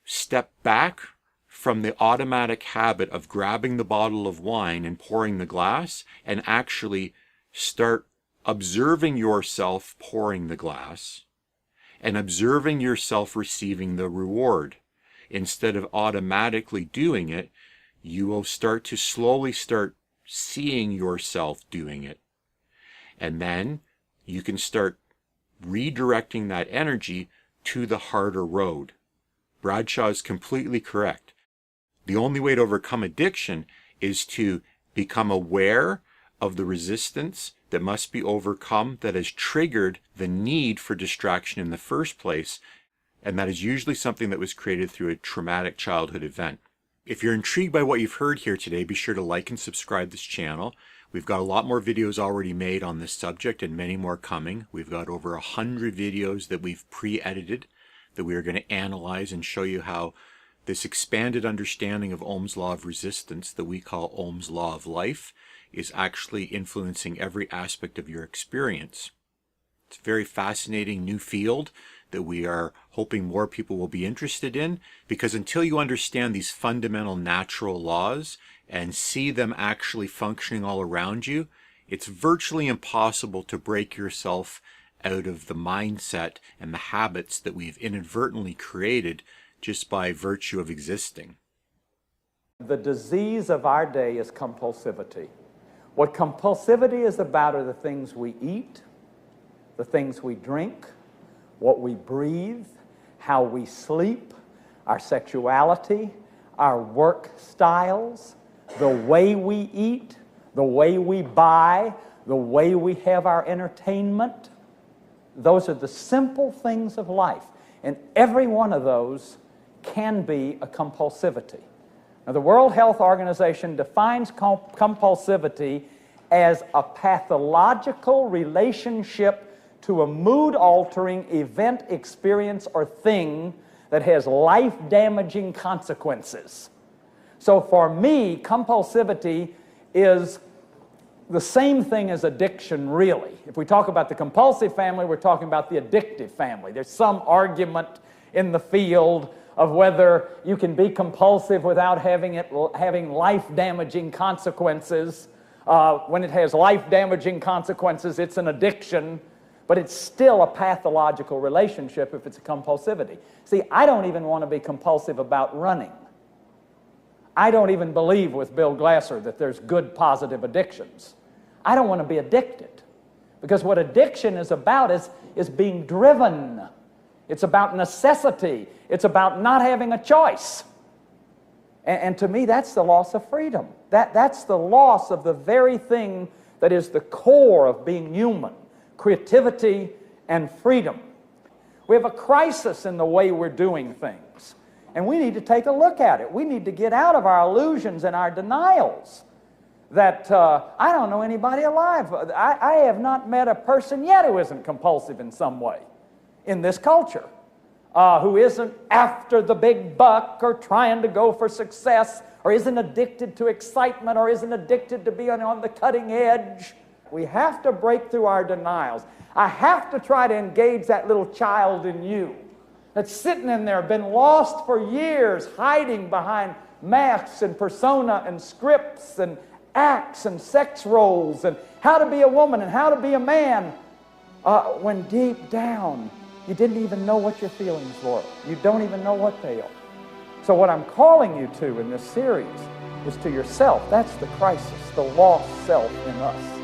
step back from the automatic habit of grabbing the bottle of wine and pouring the glass, and actually start observing yourself pouring the glass and observing yourself receiving the reward. Instead of automatically doing it, you will start to slowly start seeing yourself doing it. And then you can start redirecting that energy to the harder road. Bradshaw is completely correct. The only way to overcome addiction is to become aware of the resistance that must be overcome that has triggered the need for distraction in the first place, and that is usually something that was created through a traumatic childhood event. If you're intrigued by what you've heard here today, be sure to like and subscribe this channel. We've got a lot more videos already made on this subject and many more coming. We've got over 100 videos that we've pre-edited that we are going to analyze and show you how this expanded understanding of Ohm's law of resistance that we call Ohm's law of life is actually influencing every aspect of your experience. It's a very fascinating new field that we are hoping more people will be interested in, because until you understand these fundamental natural laws and see them actually functioning all around you, it's virtually impossible to break yourself out of the mindset and the habits that we've inadvertently created just by virtue of existing. The disease of our day is compulsivity. What compulsivity is about are the things we eat, the things we drink, what we breathe, how we sleep, our sexuality, our work styles, the way we eat, the way we buy, the way we have our entertainment. Those are the simple things of life, and every one of those can be a compulsivity. Now, the World Health Organization defines compulsivity as a pathological relationship to a mood-altering event, experience, or thing that has life-damaging consequences. So for me, compulsivity is the same thing as addiction, really. If we talk about the compulsive family, we're talking about the addictive family. There's some argument in the field of whether you can be compulsive without having life-damaging consequences. When it has life-damaging consequences, it's an addiction, but it's still a pathological relationship if it's a compulsivity. See, I don't even want to be compulsive about running. I don't even believe with Bill Glasser that there's good positive addictions. I don't want to be addicted. Because what addiction is about is being driven. It's about necessity. It's about not having a choice. And to me, that's the loss of freedom. That's the loss of the very thing that is the core of being human, creativity and freedom. We have a crisis in the way we're doing things, and we need to take a look at it. We need to get out of our illusions and our denials that I don't know anybody alive. I have not met a person yet who isn't compulsive in some way in this culture, who isn't after the big buck or trying to go for success, or isn't addicted to excitement, or isn't addicted to being on the cutting edge. We have to break through our denials. I have to try to engage that little child in you that's sitting in there, been lost for years, hiding behind masks and persona and scripts and acts and sex roles and how to be a woman and how to be a man, when deep down you didn't even know what your feelings were. You don't even know what they are. So what I'm calling you to in this series is to yourself. That's the crisis, the lost self in us.